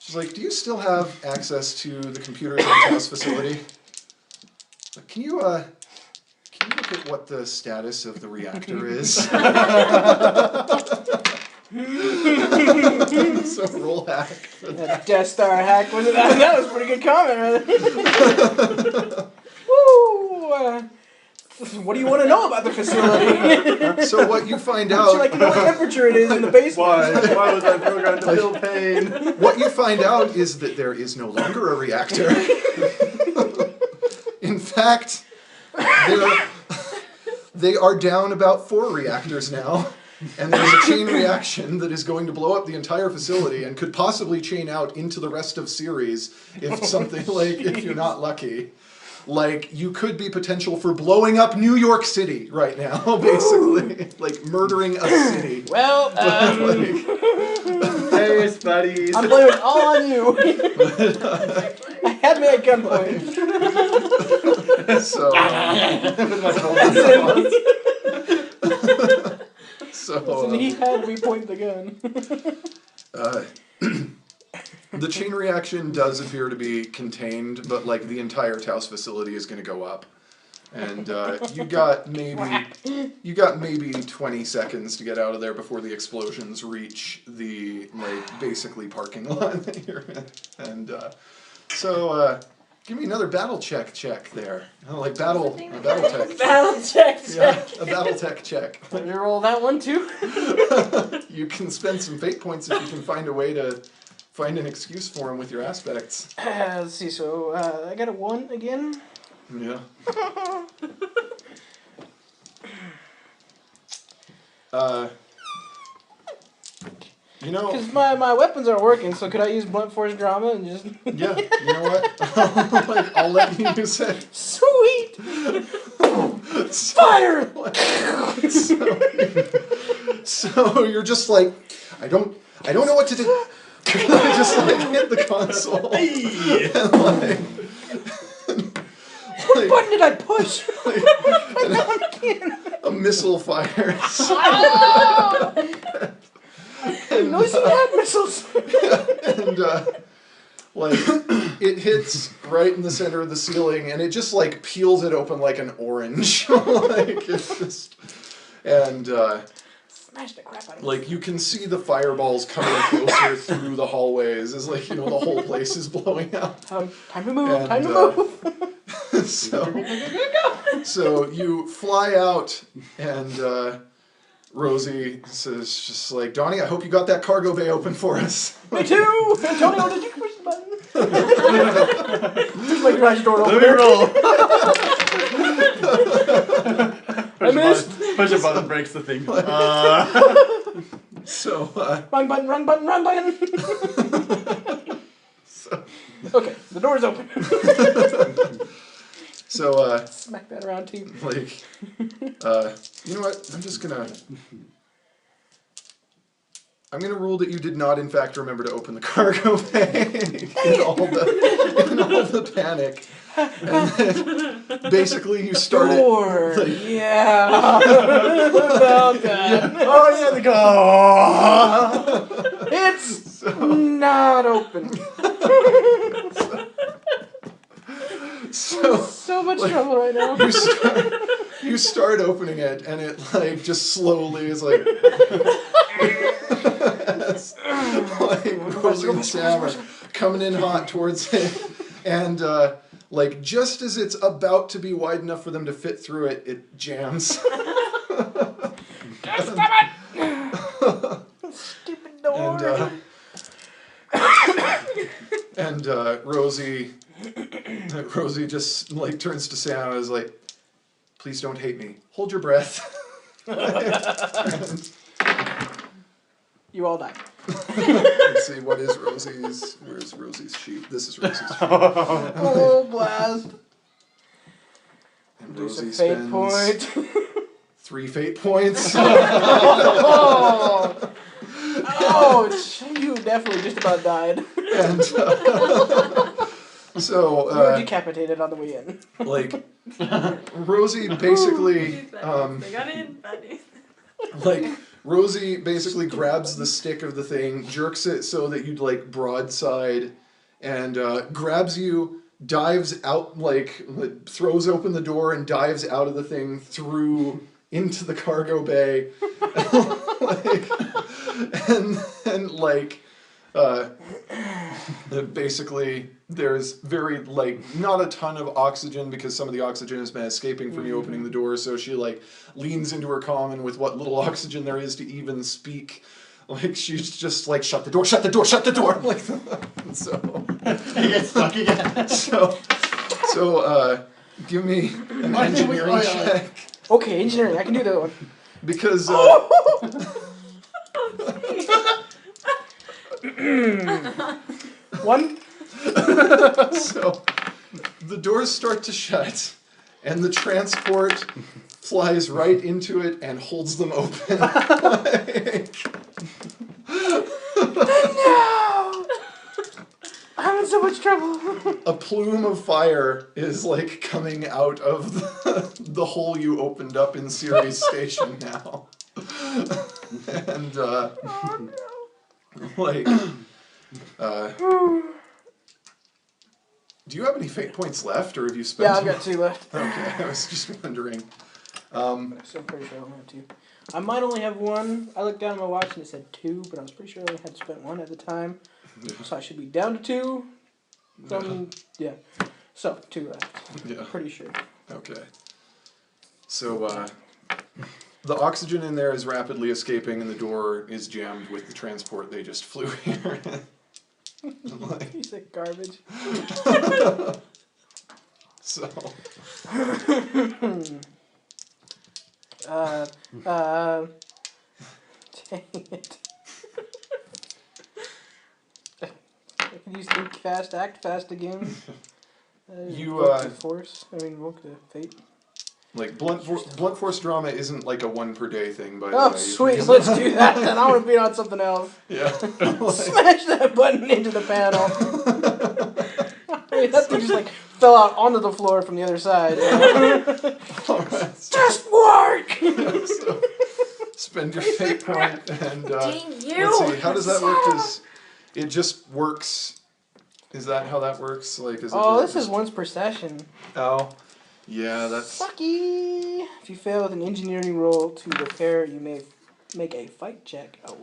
She's like, "Do you still have access to the computers in Tao's facility? Like, can you look at what the status of the reactor is?" So roll hack. That Death Star hack was that was a pretty good comment, right? Woo! What do you want to know about the facility? So what you find Would you out, like to know what temperature it is in the basement? Why was I programmed to feel pain? what you find out is that there is no longer a reactor. In fact, they are down about 4 reactors now. And there's a chain reaction that is going to blow up the entire facility and could possibly chain out into the rest of series if something like, if you're not lucky. Like, you could be potential for blowing up New York City right now, basically. Like, murdering a city. Well, Hey, buddies. I'm blaming it all on you. I had me at gunpoint. So, And he had me point the gun. the chain reaction does appear to be contained, but like the entire Taos facility is going to go up, and you got maybe 20 seconds to get out of there before the explosions reach the like basically parking lot that you're in, and so give me another battle check there, like battle tech. Battle check. Yeah, a battle tech check. Did you roll that one too? You can spend some fate points if you can find a way to find an excuse for him with your aspects. Let's see. So I got a 1 again. Yeah. You know, Because my weapons aren't working, so could I use blunt force drama and just... yeah, you know what? Like, I'll let you use it. Sweet! Fire! So you're just like, I don't know what to do. I just like hit the console. And What button did I push? a missile fires. No, you had missiles. And like it hits right in the center of the ceiling, and it just like peels it open like an orange. Like it's just, and Smash the crap out of it. like you can see the fireballs coming closer through the hallways as like, you know, the whole place is blowing up. Time to move, And, time to move. So you fly out, and Rosie says, just like, Donnie, I hope you got that cargo bay open for us. Me too! Antonio, did you push the button? Here's my garage door Let me opener. roll. I missed. Push a button, breaks the thing. So, Wrong button, wrong button, wrong button. Okay, the door's open. so, Smack that around too. like, you know what? I'm gonna rule that you did not, in fact, remember to open the cargo bay in all the panic, and then basically you started. Door. Like, Yeah. About that. Oh yeah, the go. It's not open. So much trouble right now. You start opening it, and it like just slowly is like. Like Rosie and Sam are coming in hot towards it, and like just as it's about to be wide enough for them to fit through it, it jams. Just stop it! Stupid door. And Rosie just like turns to Sam and is like, "Please don't hate me. Hold your breath." And, You all die. let's see, where's Rosie's sheet? This is Rosie's sheet. Oh, blast. And There's a Rosie fate spends point. 3 fate points. Oh, you definitely just about died. And so, You were decapitated on the way in. like, Rosie basically, They got in. Bad news. like, Rosie basically grabs the stick of the thing, jerks it so that you'd like broadside, and grabs you, dives out, like throws open the door and dives out of the thing through into the cargo bay, like, and like, basically there's very like not a ton of oxygen because some of the oxygen has been escaping from you opening the door, so she like leans into her comm, and with what little oxygen there is to even speak, like she's just like, shut the door, like so He gets stuck again. so give me an engineering check, Okay, engineering, I can do that one. because One. so the doors start to shut, and the transport flies right into it and holds them open. Like, No! I'm having so much trouble. a plume of fire is like coming out of the hole you opened up in Ceres Station now. And like do you have any fate points left, or have you spent Yeah, I've got 2 left. Okay, I was just wondering. So I'm pretty sure I only have 2. I might only have 1. I looked down at my watch and it said 2, but I was pretty sure I only had spent 1 at the time. So I should be down to 2. Yeah. So 2 left. Yeah. Pretty sure. Okay. So the oxygen in there is rapidly escaping, and the door is jammed with the transport they just flew here. Like, Piece of garbage. so Dang it. I can use think fast, act fast again. You, Woke to force. I mean, woke to fate. Like blunt force drama isn't like a 1 per day thing, by the Oh, way. You sweet. can- Let's do that then. I want to be on something else. Yeah. Smash that button into the panel. I mean, that thing just like fell out onto the floor from the other side. You know? Alright. Just work! So, spend your fate point and Dang you! let's see, how does that work? Does it just works? Is that how that works? Like, is it Oh, really this just, is once per session. Oh, yeah, that's Sucky! If you fail with an engineering roll to repair, you may make a fight check. Oh,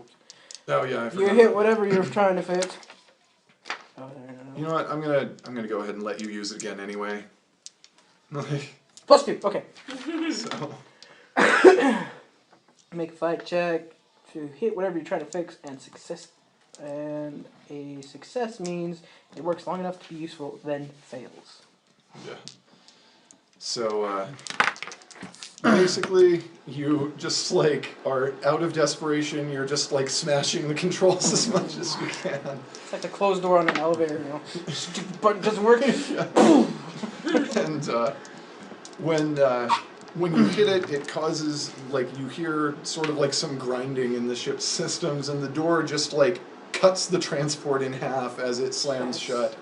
oh yeah. I you forgot hit about whatever you're trying to fix. Oh, that. You know what? I'm gonna go ahead and let you use it again anyway. Like, +2. Okay. so Make a fight check to hit whatever you're trying to fix and success. And a success means it works long enough to be useful, then fails. yeah. So basically, you just like are out of desperation. You're just like smashing the controls as much as you can. It's like the closed door on an elevator, you know. Stupid button doesn't work. And when you hit it, it causes like you hear sort of like some grinding in the ship's systems, and the door just like cuts the transport in half as it slams shut.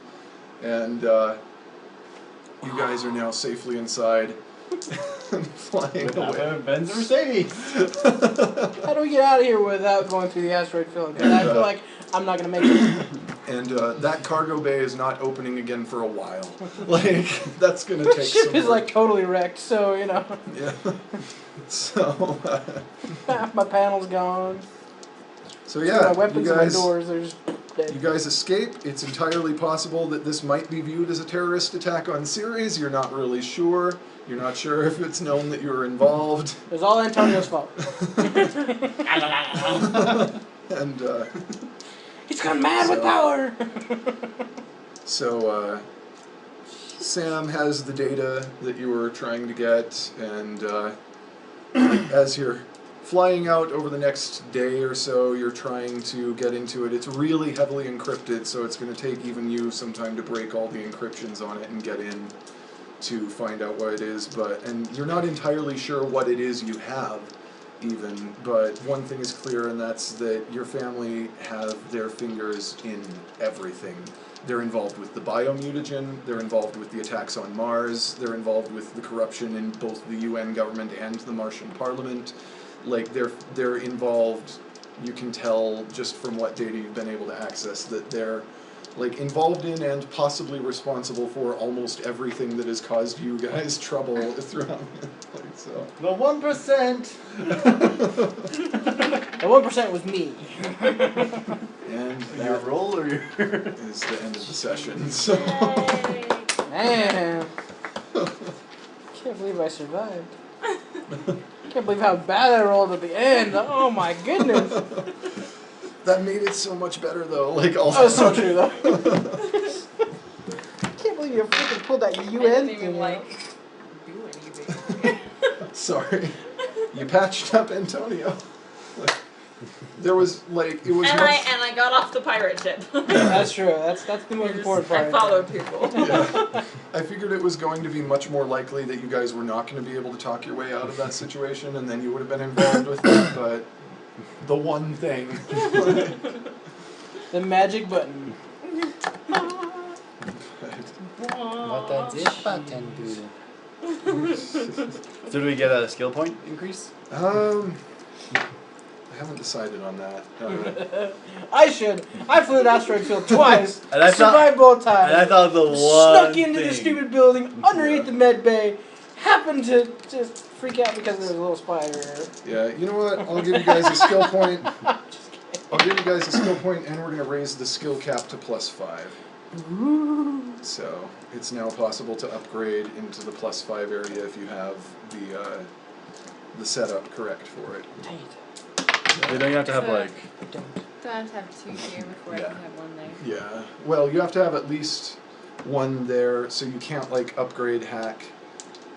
And you guys are now safely inside, flying away. Ben's Mercedes. How do we get out of here without going through the asteroid field? Because I feel like I'm not going to make it. And that cargo bay is not opening again for a while. Like, that's going to The take ship some is work. like totally wrecked, so, you know. Yeah. So, Half my panel's gone. so My yeah, weapons you and my guys, doors, they're just dead. you guys escape. It's entirely possible that this might be viewed as a terrorist attack on Ceres. You're not really sure. You're not sure if it's known that you were involved. It was all Antonio's fault. And, He's gone mad with So- power! so, Sam has the data that you were trying to get, and as you're flying out over the next day or so, you're trying to get into it. It's really heavily encrypted, so it's going to take even you some time to break all the encryptions on it and get in to find out what it is. And you're not entirely sure what it is you have, even, but one thing is clear, and that's that your family have their fingers in everything. They're involved with the biomutagen, they're involved with the attacks on Mars, they're involved with the corruption in both the UN government and the Martian parliament. Like, they're involved, you can tell just from what data you've been able to access, that they're like involved in and possibly responsible for almost everything that has caused you guys trouble throughout. Like, so. The 1%. The 1% was me. And Your that roll or your? is the end of the session. So. Yay. Man. Can't believe I survived. Can't believe how bad I rolled at the end. Oh my goodness. That made it so much better though. Like all. That was so true though. Can't believe you freaking pulled that I UN didn't thing. even like do anything. Sorry, you patched up Antonio. Like, there was like it was. And much, I got off the pirate ship. That's true. That's the most important part. I followed people. Yeah. I figured it was going to be much more likely that you guys were not going to be able to talk your way out of that situation, and then you would have been involved with it. But the one thing. The magic button. What does this button do? So do we get a skill point increase? I haven't decided on that. I should. I flew the asteroid field twice. And I thought- survived both times. And I thought the one Snuck into thing. the stupid building underneath the med bay. Happened to just freak out because there was a little spider. Yeah, you know what? I'll give you guys a skill point. I'll give you guys a skill point, and we're going to raise the skill cap to +5. Ooh. So it's now possible to upgrade into the +5 area if you have the setup correct for it. Dang it. They don't have to have like. I don't. So I have to have 2 here before I Yeah. can have 1 there. Yeah. Well, you have to have at least one there, so you can't like upgrade hack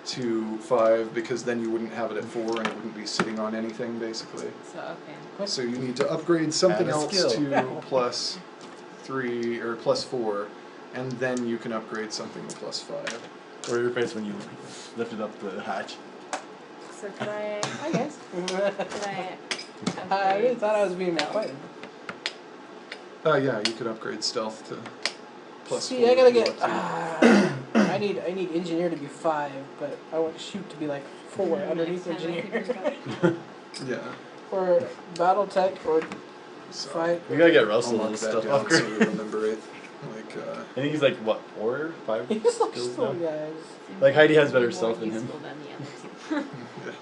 to 5 because then you wouldn't have it at 4 and it wouldn't be sitting on anything basically. So okay. So you need to upgrade something Add a else skill. to plus. +3 or +4, and then you can upgrade something to +5. Or your face when you lifted up the hatch. So could I? I guess. Could I? I really thought I was being quiet. Yeah, you could upgrade stealth to +4. See, I gotta if you get. want to. I need engineer to be 5, but I want shoot to be like 4 underneath Next time I engineer. think about it. Yeah. Or battle tech or So fight. We gotta get I'll Russell mark this that stuff down so upgrade. we remember it. Like, I think he's like, what, 4 or 5 He's like skills slow now? guys. Like, Heidi has better More stealth than him. useful than the other two. yeah.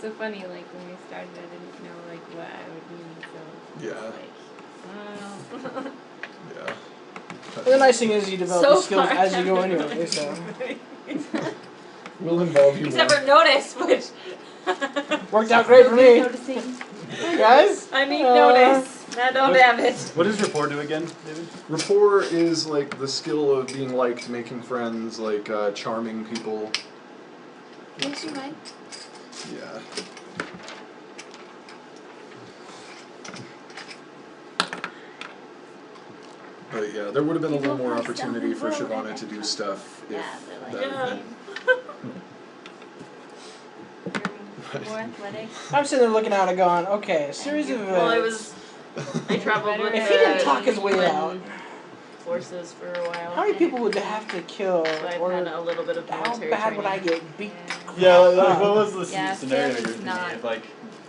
So funny, like when we started, I didn't know like what I would need, so Yeah. like, wow. Yeah. And the nice thing is you develop So these skills far, as you go I've never anyway, so. We'll involve you Except more. for notice, which Worked out great for me. Noticing. Guys? I need notice. I don't have it. What does rapport do again, David? Rapport is like the skill of being liked, making friends, like charming people. Yes, you might. Yeah. But yeah, there would have been a little more opportunity for Shavana to do stuff if Yeah, they're that like, had been. more athletic. I'm sitting there looking out and going, okay, a series of events. Well, I traveled with If he didn't talk his way UN out, forces for a while. how many people would they have to kill? So I've Or had a little bit of how military bad would I training. get beat? Yeah, like, what was the Yeah, scenario Phil you're is thinking? not- If, like,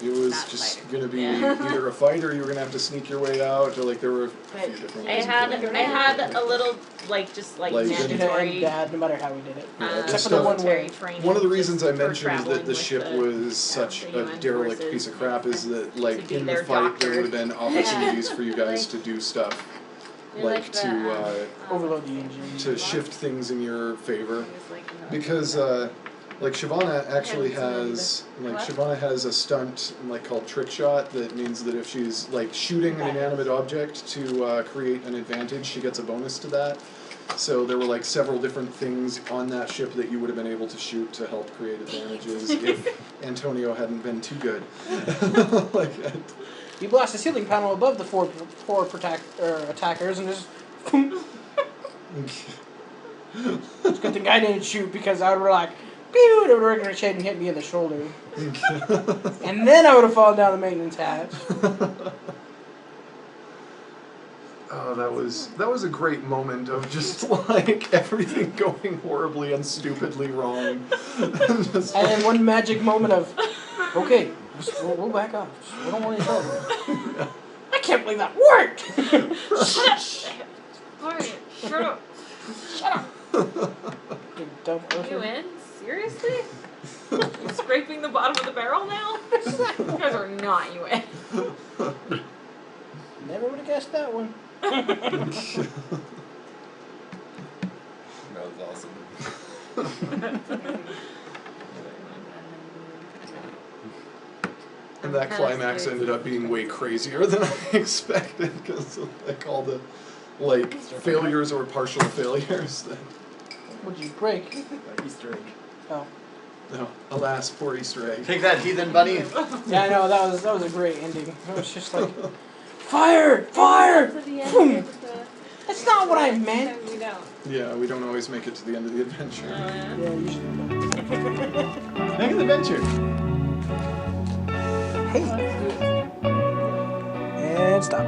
It was Not just fighter. gonna be Yeah. either a fight or you were gonna have to sneak your way out, or like there were a But few different I ways. of had doing it. I had a little just Like, It's gonna end mandatory bad no matter how we did it. Yeah, uh, just Except for the one military way. training. One of the just reasons I for mentioned that traveling the with ship the, was such the a UN derelict forces piece of crap is that, like, be in the their fight there doctor. would have been opportunities for you guys to do stuff, You're like the, to Overload the engine. to shift things in your favor. I was like, no. Because, like, Shavana actually haven't has, like, What? Shavana has a stunt, like, called trick shot that means that if she's, like, shooting an inanimate object to create an advantage, she gets a bonus to that. So there were, like, several different things on that ship that you would have been able to shoot to help create advantages if Antonio hadn't been too good. Like, You blast the ceiling panel above the four attackers and just. It's a good thing I didn't shoot because I would have like, pew, it would have ricocheted and hit me in the shoulder. And then I would have fallen down the maintenance hatch. oh, that was a great moment of just like everything going horribly and stupidly wrong. And just, And then one magic moment of, okay, we'll back off. We don't want any trouble. I can't believe that worked! Alright, shut up. You dumb You earther. in? Seriously? You scraping the bottom of the barrel now? You guys are not UN. Never would have guessed that one. that was awesome. and that climax ended up being way crazier than I expected because of like all the like failures or partial failures. That, What'd you break? Easter egg. Oh. no, alas, poor Easter egg. Take that, heathen bunny. Yeah, I know, that was a great ending. It was just like, fire! Fire! To the end Boom. of the- That's not what I meant! We don't. Yeah, we don't always make it to the end of the adventure. Yeah, usually not. Next adventure. Hey! And stop.